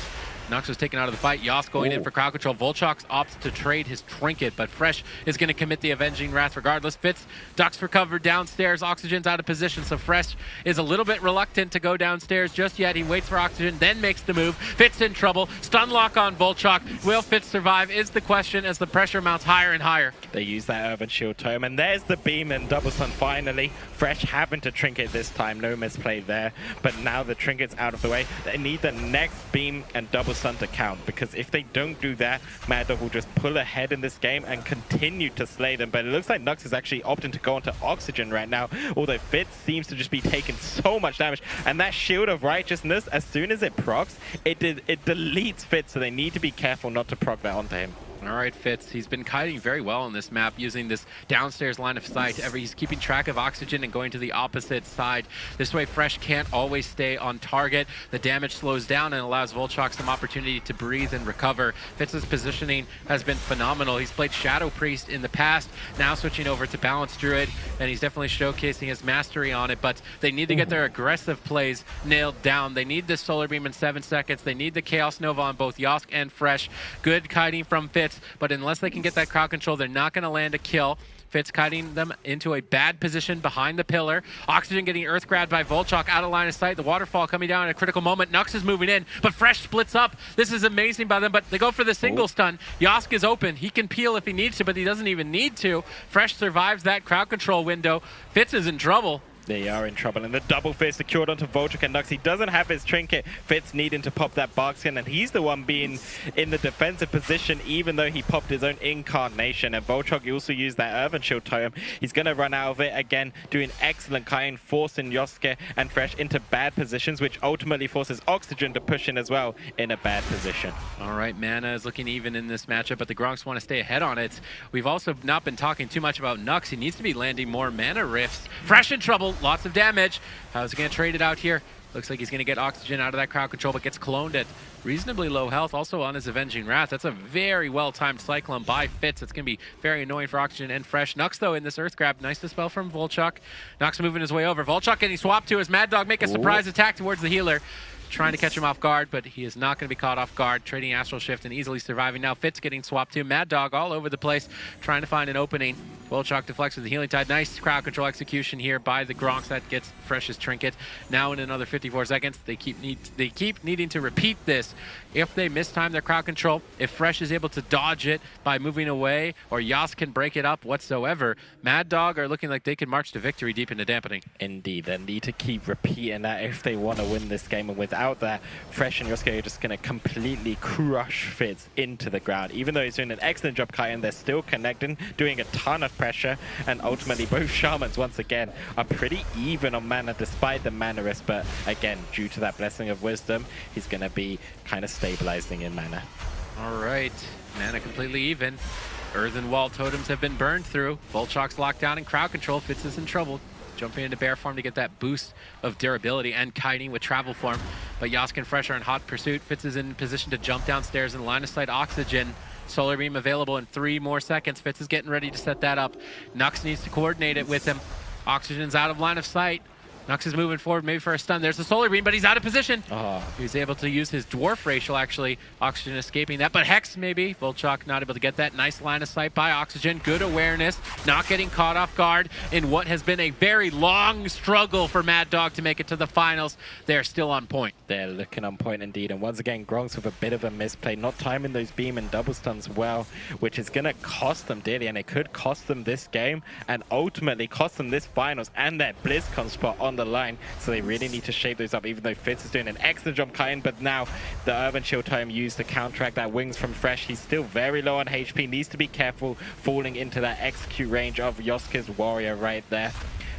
Nux was taken out of the fight. Yas going in for crowd control. Volchok opts to trade his trinket, but Fresh is going to commit the Avenging Wrath regardless. Fitz ducks for cover downstairs. Oxygen's out of position, so Fresh is a little bit reluctant to go downstairs just yet. He waits for Oxygen, then makes the move. Fitz in trouble. Stun lock on Volchok. Will Fitz survive is the question as the pressure mounts higher and higher. They use that Urban Shield Tome, and there's the beam and double stun finally. Fresh having to trinket this time. No misplay there, but now the trinket's out of the way. They need the next beam and double stun to count, because if they don't do that, Mad Dog will just pull ahead in this game and continue to slay them. But it looks like Nux is actually opting to go onto Oxygen right now, although Fitz seems to just be taking so much damage. And that Shield of Righteousness, as soon as it procs, it deletes Fitz, so they need to be careful not to proc that onto him. All right, Fitz. He's been kiting very well on this map using this downstairs line of sight. He's keeping track of Oxygen and going to the opposite side. This way, Fresh can't always stay on target. The damage slows down and allows Volchok some opportunity to breathe and recover. Fitz's positioning has been phenomenal. He's played Shadow Priest in the past, now switching over to Balanced Druid, and he's definitely showcasing his mastery on it, but they need to get their aggressive plays nailed down. They need this Solar Beam in 7 seconds. They need the Chaos Nova on both Yosk and Fresh. Good kiting from Fitz, but unless they can get that crowd control, they're not going to land a kill. Fitz kiting them into a bad position behind the pillar. Oxygen getting earth grabbed by Volchok out of line of sight. The waterfall coming down at a critical moment. Nux is moving in, but Fresh splits up. This is amazing by them, but they go for the single stun. Yask is open. He can peel if he needs to, but he doesn't even need to. Fresh survives that crowd control window. Fitz is in trouble. They are in trouble, and the double fist secured onto Volchok and Nux. He doesn't have his trinket. Fitz needing to pop that bark skin, and he's the one being in the defensive position, even though he popped his own incarnation. And Volchok also used that Urban Shield Tome. He's going to run out of it again, doing excellent kiting, forcing Yosuke and Fresh into bad positions, which ultimately forces Oxygen to push in as well in a bad position. All right, mana is looking even in this matchup, but the Gronks want to stay ahead on it. We've also not been talking too much about Nux. He needs to be landing more mana rifts. Fresh in trouble. Lots of damage. How's he going to trade it out here? Looks like he's going to get Oxygen out of that crowd control, but gets cloned at reasonably low health. Also on his Avenging Wrath. That's a very well-timed Cyclone by Fitz. It's going to be very annoying for Oxygen and Fresh. Nux, though, in this Earth Grab. Nice dispel from Volchok. Nux moving his way over. Volchok getting swapped to his Mad Dog. Make a surprise attack towards the healer. Trying to catch him off guard, but he is not going to be caught off guard. Trading Astral Shift and easily surviving. Now Fitz getting swapped to. Mad Dog all over the place, trying to find an opening. Volchok deflects with the Healing Tide. Nice crowd control execution here by the Gronks. That gets Fresh's trinket. Now in another 54 seconds, they keep needing to repeat this. If they mistime their crowd control, if Fresh is able to dodge it by moving away, or Yas can break it up whatsoever, Mad Dog are looking like they can march to victory deep into dampening. Indeed, they need to keep repeating that if they want to win this game, and without that, Fresh and Yosuke are just going to completely crush Fitz into the ground. Even though he's doing an excellent job kiting, they're still connecting, doing a ton of pressure, and ultimately both Shamans once again are pretty even on mana despite the mana risk, but again, due to that Blessing of Wisdom, he's going to be kind of stabilizing in mana. All right, mana completely even. Earthen Wall totems have been burned through. Volchok's locked down in crowd control. Fitz is in trouble. Jumping into bear form to get that boost of durability and kiting with travel form. But Yask and Fresh are in hot pursuit. Fitz is in position to jump downstairs in line of sight Oxygen. Solar Beam available in 3 more seconds. Fitz is getting ready to set that up. Nux needs to coordinate it with him. Oxygen's out of line of sight. Nux is moving forward, maybe for a stun. There's the solar beam, but he's out of position. He's able to use his dwarf racial, actually. Oxygen escaping that, but Hex maybe. Volchok not able to get that. Nice line of sight by Oxygen. Good awareness, not getting caught off guard in what has been a very long struggle for Mad Dog to make it to the finals. They're still on point. They're looking on point indeed. And once again, Gronks with a bit of a misplay, not timing those beam and double stuns well, which is going to cost them dearly. And it could cost them this game and ultimately cost them this finals and their BlizzCon spot on the line. So they really need to shape those up, even though Fitz is doing an excellent job cutting. But now the Urban Shield time used to counteract that wings from Fresh. He's still very low on HP, needs to be careful falling into that execute range of Yosuke's warrior right there.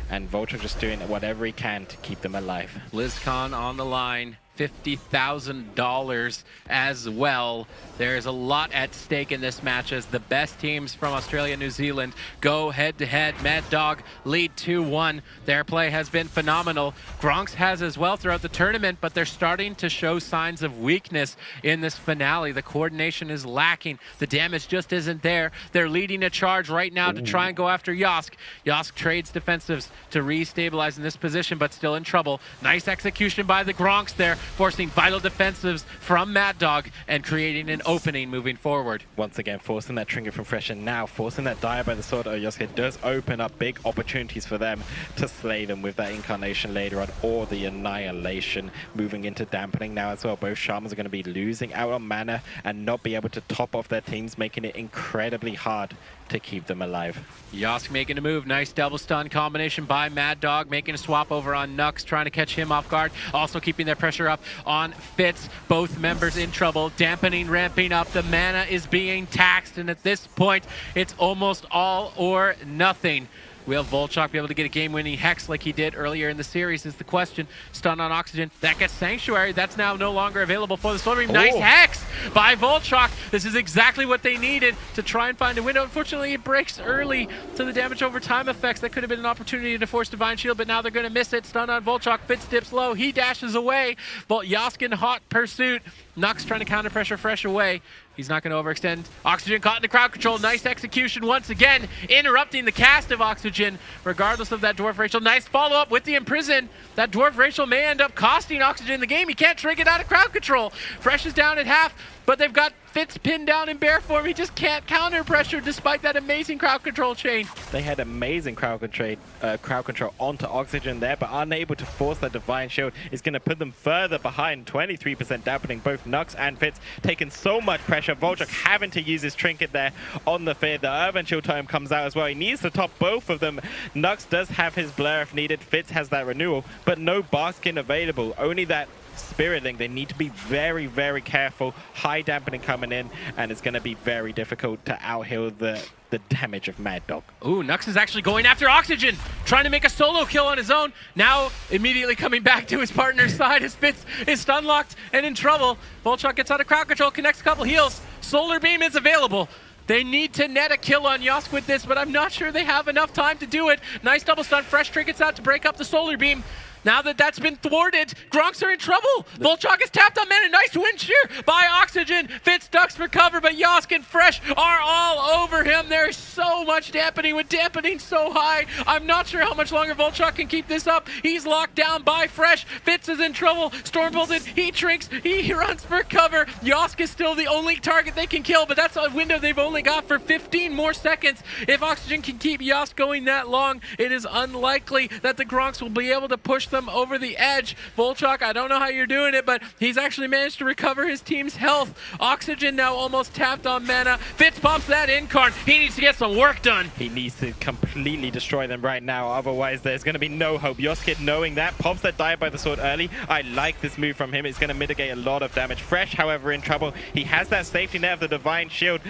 And Volchok just doing whatever he can to keep them alive. BlizzCon on the line. $50,000 as well. There's a lot at stake in this match as the best teams from Australia and New Zealand go head-to-head. Mad Dog lead 2-1. Their play has been phenomenal. Gronks has as well throughout the tournament, but they're starting to show signs of weakness in this finale. The coordination is lacking. The damage just isn't there. They're leading a charge right now to try and go after Yosk. Yosk trades defensives to re-stabilize in this position, but still in trouble. Nice execution by the Gronks there, forcing vital defensives from Mad Dog and creating an opening moving forward. Once again, forcing that trinket from Fresh and now forcing that Dire by the sword of Yosuke does open up big opportunities for them to slay them with that Incarnation later on or the Annihilation, moving into dampening now as well. Both Shamans are going to be losing out on mana and not be able to top off their teams, making it incredibly hard to keep them alive. Yosk making a move. Nice double stun combination by Mad Dog, making a swap over on Nux, trying to catch him off guard. Also keeping their pressure up on Fitz. Both members in trouble. Dampening ramping up. The mana is being taxed, and at this point, it's almost all or nothing. Will Volchok be able to get a game-winning Hex like he did earlier in the series is the question. Stun on Oxygen. That gets Sanctuary. That's now no longer available for the Stormrage. Nice Hex by Volchok. This is exactly what they needed to try and find a window. Unfortunately, it breaks early to the damage over time effects. That could have been an opportunity to force Divine Shield, but now they're going to miss it. Stun on Volchok. Fitz dips low. He dashes away. Yosk in hot pursuit. Nux trying to counter pressure Fresh away. He's not going to overextend. Oxygen caught into crowd control. Nice execution once again, interrupting the cast of Oxygen, regardless of that Dwarf Racial. Nice follow-up with the Imprison. That Dwarf Racial may end up costing Oxygen the game. He can't trig it out of crowd control. Fresh is down at half, but they've got Fitz pinned down in bear form. He just can't counter pressure despite that amazing crowd control chain. They had amazing crowd control onto Oxygen there, but unable to force that Divine Shield is going to put them further behind. 23% dampening both Nux and Fitz, taking so much pressure. Volchok having to use his trinket there on the Fear. The Urban Shield time comes out as well. He needs to top both of them. Nux does have his Blur if needed. Fitz has that renewal, but no Barkskin available. Only that Spirit Link. They need to be very, very careful. High dampening coming in, and it's going to be very difficult to outheal the damage of Mad Dog. Ooh, Nux is actually going after Oxygen, trying to make a solo kill on his own. Now immediately coming back to his partner's side as Fitz is stun locked and in trouble. Volchok gets out of crowd control, connects a couple heals. Solar Beam is available. They need to net a kill on Yosk with this, but I'm not sure they have enough time to do it. Nice double stun. Fresh trinkets out to break up the Solar Beam. Now that that's been thwarted, Gronks are in trouble. Volchok is tapped on mana. Nice wind shear by Oxygen. Fitz ducks for cover, but Yosk and Fresh are all over him. There's so much dampening. With dampening so high, I'm not sure how much longer Volchok can keep this up. He's locked down by Fresh. Fitz is in trouble. Storm bolted. He trinks. He runs for cover. Yosk is still the only target they can kill, but that's a window they've only got for 15 more seconds. If Oxygen can keep Yosk going that long, it is unlikely that the Gronks will be able to push them over the edge. Volchok, I don't know how you're doing it, but he's actually managed to recover his team's health. Oxygen now almost tapped on mana. Fitz pumps that Incarn. He needs to get some work done. He needs to completely destroy them right now, otherwise there's going to be no hope. Yosuke, knowing that, pumps that Dire by the sword early. I like this move from him. It's going to mitigate a lot of damage. Fresh, however, in trouble. He has that safety net of the Divine Shield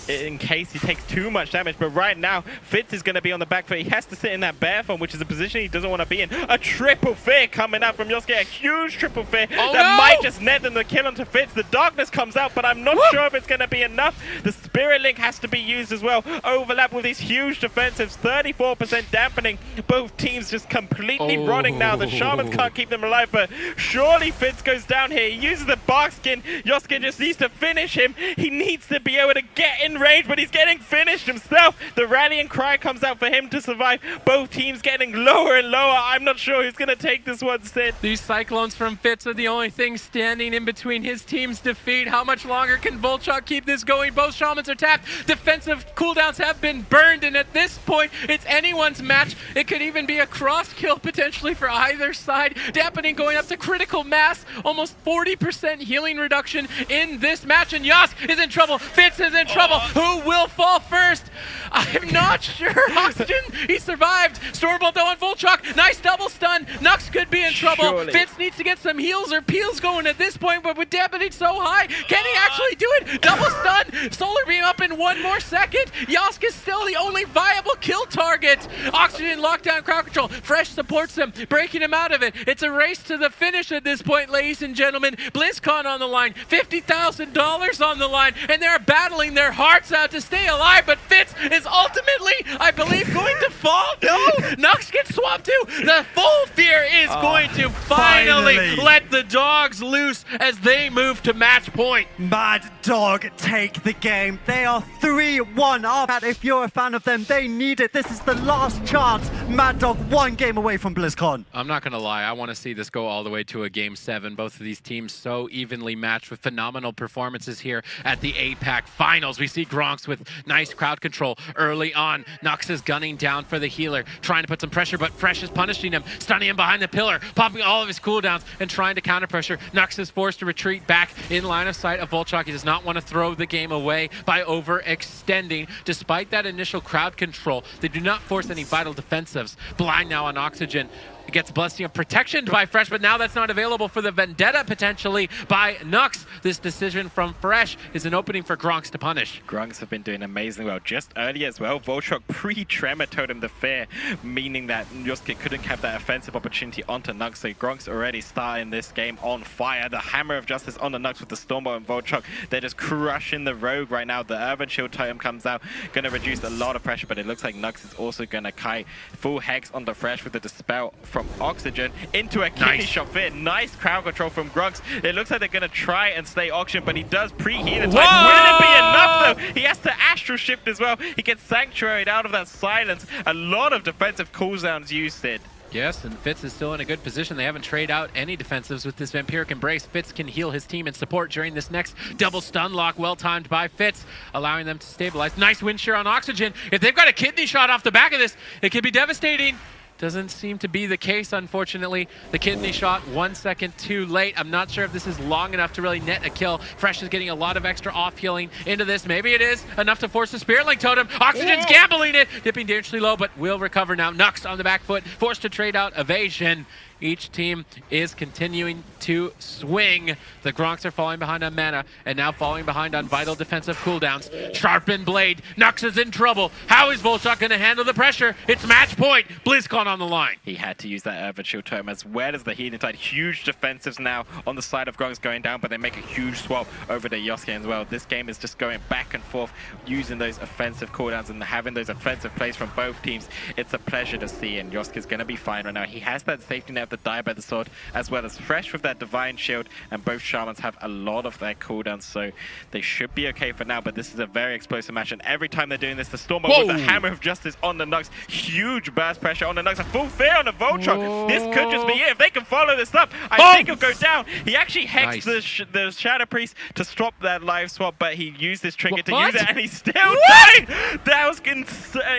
in case he takes too much damage, but right now, Fitz is going to be on the back foot. He has to sit in that bear form, which is a position he doesn't want to be in. A triple fear coming out from Yosuke, a huge triple fear that might just net them the kill onto Fitz. The darkness comes out, but I'm not sure if it's going to be enough. The Spirit Link has to be used as well. Overlap with these huge defensives, 34% dampening. Both teams just completely rotting now. The Shamans can't keep them alive, but surely Fitz goes down here. He uses the Barkskin. Yosuke just needs to finish him. He needs to be able to get in range, but he's getting finished himself. The rallying cry comes out for him to survive. Both teams getting lower and lower. I'm not sure who's who's going to take this one, Sid? These Cyclones from Fitz are the only thing standing in between his team's defeat. How much longer can Volchok keep this going? Both Shamans are tapped. Defensive cooldowns have been burned, and at this point, it's anyone's match. It could even be a cross kill potentially for either side. Dampening going up to critical mass. Almost 40% healing reduction in this match, and Yas is in trouble. Fitz is in trouble. Who will fall first? I'm not sure. Oxygen, he survived. Stormbolt though on Volchok. Nice double stun. Nux could be in trouble. Surely. Fitz needs to get some heals or peels going at this point, but with dampening so high, can he actually do it? Double stun. Solar beam up in 1 more second. Yosk is still the only viable kill target. Oxygen lockdown crowd control. Fresh supports him, breaking him out of it. It's a race to the finish at this point, ladies and gentlemen. BlizzCon on the line, $50,000 on the line, and they're battling their hearts out to stay alive, but Fitz is ultimately, I believe, going to fall. No, Nux gets swamped too. The full fear is going to finally let the dogs loose as they move to match point. Mad Dog take the game. They are 3-1 up. And if you're a fan of them, they need it. This is the last chance. Mad Dog 1 game away from BlizzCon. I'm not going to lie. I want to see this go all the way to a Game 7. Both of these teams so evenly matched with phenomenal performances here at the APAC Finals. We see Gronks with nice crowd control early on. Nux is gunning down for the healer, trying to put some pressure, but Fresh is punishing him, stunning him behind the pillar, popping all of his cooldowns and trying to counter pressure. Nux is forced to retreat back in line of sight of Volchok. He does not want to throw the game away by overextending. Despite that initial crowd control, they do not force any vital defensives. Blind now on Oxygen. Gets Blessing of Protection by Fresh, but now that's not available for the Vendetta potentially by Nux. This decision from Fresh is an opening for Gronks to punish. Gronks have been doing amazingly well. Just earlier as well, Volchok pre-Tremor Totem the Fear, meaning that Yosuke couldn't have that offensive opportunity onto Nux, so Gronks already starting this game on fire. The Hammer of Justice on the Nux with the Stormbolt and Volchok. They're just crushing the Rogue right now. The Urban Shield Totem comes out, going to reduce a lot of pressure, but it looks like Nux is also going to kite full Hex on the Fresh with the Dispel from Oxygen into a kidney shot fear. Nice crowd control from Gronks. It looks like they're going to try and stay Oxygen, but he does preheat it. Wouldn't it be enough though? He has to Astral Shift as well. He gets Sanctuaried out of that silence. A lot of defensive cooldowns used, Sid. Yes, and Fitz is still in a good position. They haven't traded out any defensives with this Vampiric Embrace. Fitz can heal his team and support during this next double stun lock, well timed by Fitz, allowing them to stabilize. Nice wind shear on Oxygen. If they've got a kidney shot off the back of this, it could be devastating. Doesn't seem to be the case, unfortunately. The kidney shot 1 second too late. I'm not sure if this is long enough to really net a kill. Fresh is getting a lot of extra off healing into this. Maybe it is enough to force the Spirit Link Totem. Oxygen's gambling it, dipping dangerously low, but will recover now. Nux on the back foot, forced to trade out evasion. Each team is continuing to swing. The Gronks are falling behind on mana and now falling behind on vital defensive cooldowns. Sharpened Blade. Nux is in trouble. How is Volchok going to handle the pressure? It's match point. BlizzCon on the line. He had to use that Urban Shield Totem as well as the Healing Tide. Huge defensives now on the side of Gronks going down, but they make a huge swap over to Yosuke as well. This game is just going back and forth, using those offensive cooldowns and having those offensive plays from both teams. It's a pleasure to see, and Yosuke's going to be fine right now. He has that safety net to die by the sword, as well as Fresh with that Divine Shield, and both Shamans have a lot of their cooldowns, so they should be okay for now, but this is a very explosive match, and every time they're doing this, the Stormbolt with the Hammer of Justice on the Nux, huge burst pressure on the Nux, a full fear on the Volchok. This could just be it. If they can follow this up, I think he'll go down. He actually hexed the Shadow Priest to stop that live swap, but he used his trinket to use it, and he still died! That was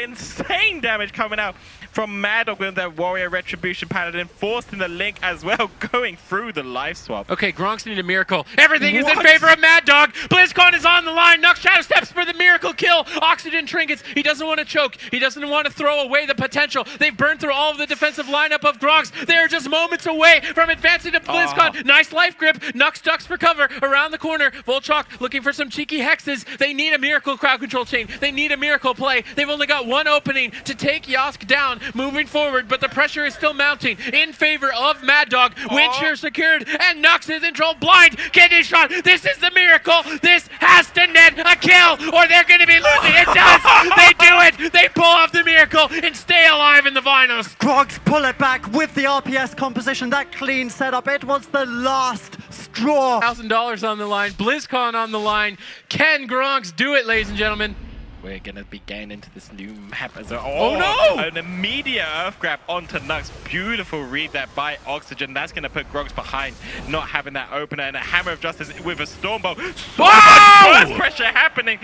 insane damage coming out from Mad Dog with that Warrior Retribution Paladin, forced in the link as well, going through the live swap. Okay, Gronks need a miracle. Everything is in favor of Mad Dog. BlizzCon is on the line. Nux Shadow steps for the miracle kill. Oxygen trinkets. He doesn't want to choke. He doesn't want to throw away the potential. They've burned through all of the defensive lineup of Gronks. They're just moments away from advancing to BlizzCon. Nice life grip. Nux ducks for cover around the corner. Volchok looking for some cheeky hexes. They need a miracle crowd control chain. They need a miracle play. They've only got one opening to take Yosk down moving forward, but the pressure is still mounting in favor of Mad Dog. Wind shear secured, and Nux is in trouble. Blind kidney shot. This is the miracle. This has to net a kill, or they're going to be losing. It does. They do it. They pull off the miracle and stay alive in the finals. Gronks pull it back with the RPS composition. That clean setup. It was the last straw. $1,000 on the line. BlizzCon on the line. Can Gronks do it, ladies and gentlemen? we're going to be getting into this new map as a... Oh, no! An immediate Earth Grab onto Nux. Beautiful read that by Oxygen. That's going to put Gronks behind, not having that opener. And a Hammer of Justice with a Stormbolt. So much burst pressure happening.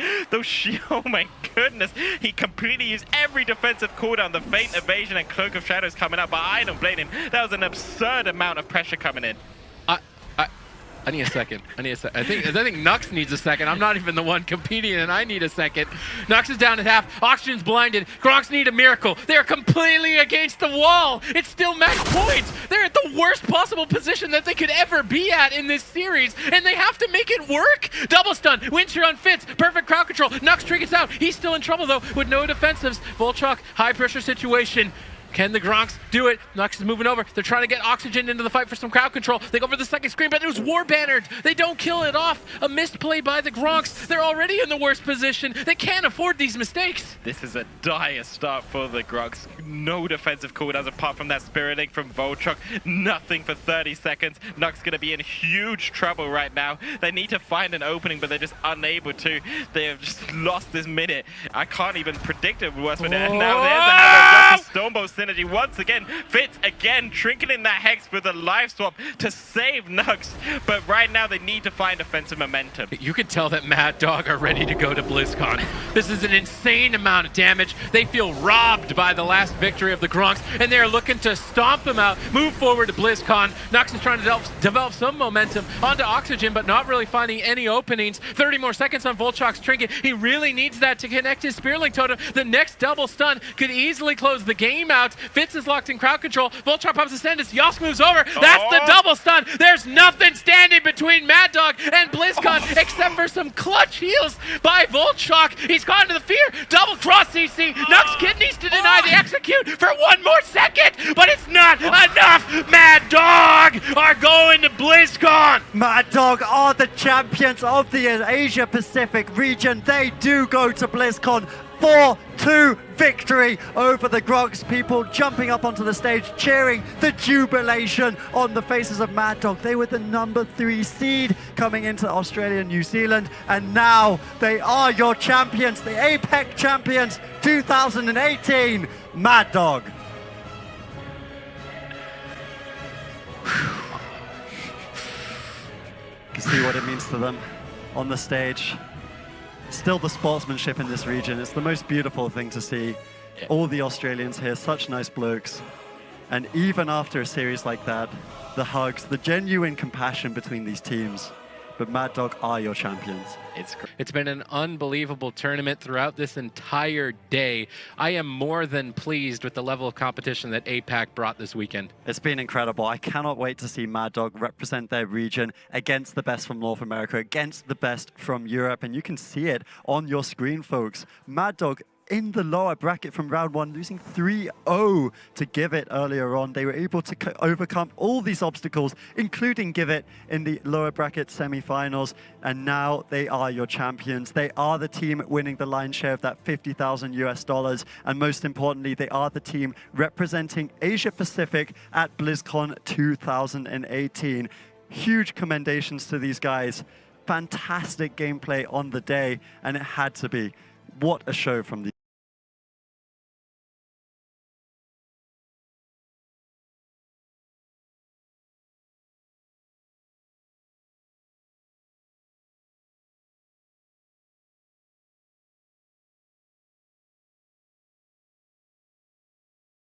Oh my goodness. He completely used every defensive cooldown. The Faint Evasion and Cloak of Shadows coming up, but I don't blame him. That was an absurd amount of pressure coming in. I need a second. I think Nux needs a second. I'm not even the one competing, and I need a second. Nux is down at half. Oxygen's blinded. Gronks need a miracle. They're completely against the wall. It's still match points. They're at the worst possible position that they could ever be at in this series, and they have to make it work. Double stun. Winter on Fitz. Perfect crowd control. Nux triggers out. He's still in trouble, though, with no defensives. Volchok, high pressure situation. Can the Gronks do it? Nux is moving over. They're trying to get Oxygen into the fight for some crowd control. They go for the second screen, but it was war bannered. They don't kill it off. A missed play by the Gronks. They're already in the worst position. They can't afford these mistakes. This is a dire start for the Gronks. No defensive cooldowns apart from that Spirit Link from Volchok. Nothing for 30 seconds. Nux going to be in huge trouble right now. They need to find an opening, but they're just unable to. They have just lost this minute. I can't even predict a worse minute. And now there's the Hammer of Justice Stormbolt synergy once again. Fitz again trinketing that Hex with a live swap to save Nux. But right now they need to find offensive momentum. You can tell that Mad Dog are ready to go to BlizzCon. This is an insane amount of damage. They feel robbed by the last victory of the Gronks, and they're looking to stomp them out, move forward to BlizzCon. Nux is trying to develop some momentum onto Oxygen, but not really finding any openings. 30 more seconds on Volchok's trinket. He really needs that to connect his Spear Link totem. The next double stun could easily close the game out. Fitz is locked in crowd control. Volchok pops Ascendus. Yosk moves over. That's the double stun. There's nothing standing between Mad Dog and BlizzCon except for some clutch heals by Volchok. He's gone to the fear. Double cross CC. Nux Kid needs to deny the execute for one more second, but it's not enough. Mad Dog are going to BlizzCon. Mad Dog are the champions of the Asia Pacific region. They do go to BlizzCon. 4-2 victory over the Gronks. People jumping up onto the stage, cheering, the jubilation on the faces of Mad Dog. They were the number 3 seed coming into Australia and New Zealand, and now they are your champions, the APEC champions 2018, Mad Dog. You can see what it means to them on the stage. Still the sportsmanship in this region. It's the most beautiful thing to see. Yeah. All the Australians here, such nice blokes. And even after a series like that, the hugs, the genuine compassion between these teams. But Mad Dog are your champions. It's been an unbelievable tournament throughout this entire day. I am more than pleased with the level of competition that APAC brought this weekend. It's been incredible. I cannot wait to see Mad Dog represent their region against the best from North America, against the best from Europe. And you can see it on your screen, folks. Mad Dog in the lower bracket from round 1, losing 3-0 to Give It earlier on. They were able to overcome all these obstacles, including Give It in the lower bracket semifinals, and now they are your champions. They are the team winning the lion's share of that $50,000 US, and most importantly, they are the team representing Asia Pacific at BlizzCon 2018. Huge commendations to these guys. Fantastic gameplay on the day, and it had to be. What a show from these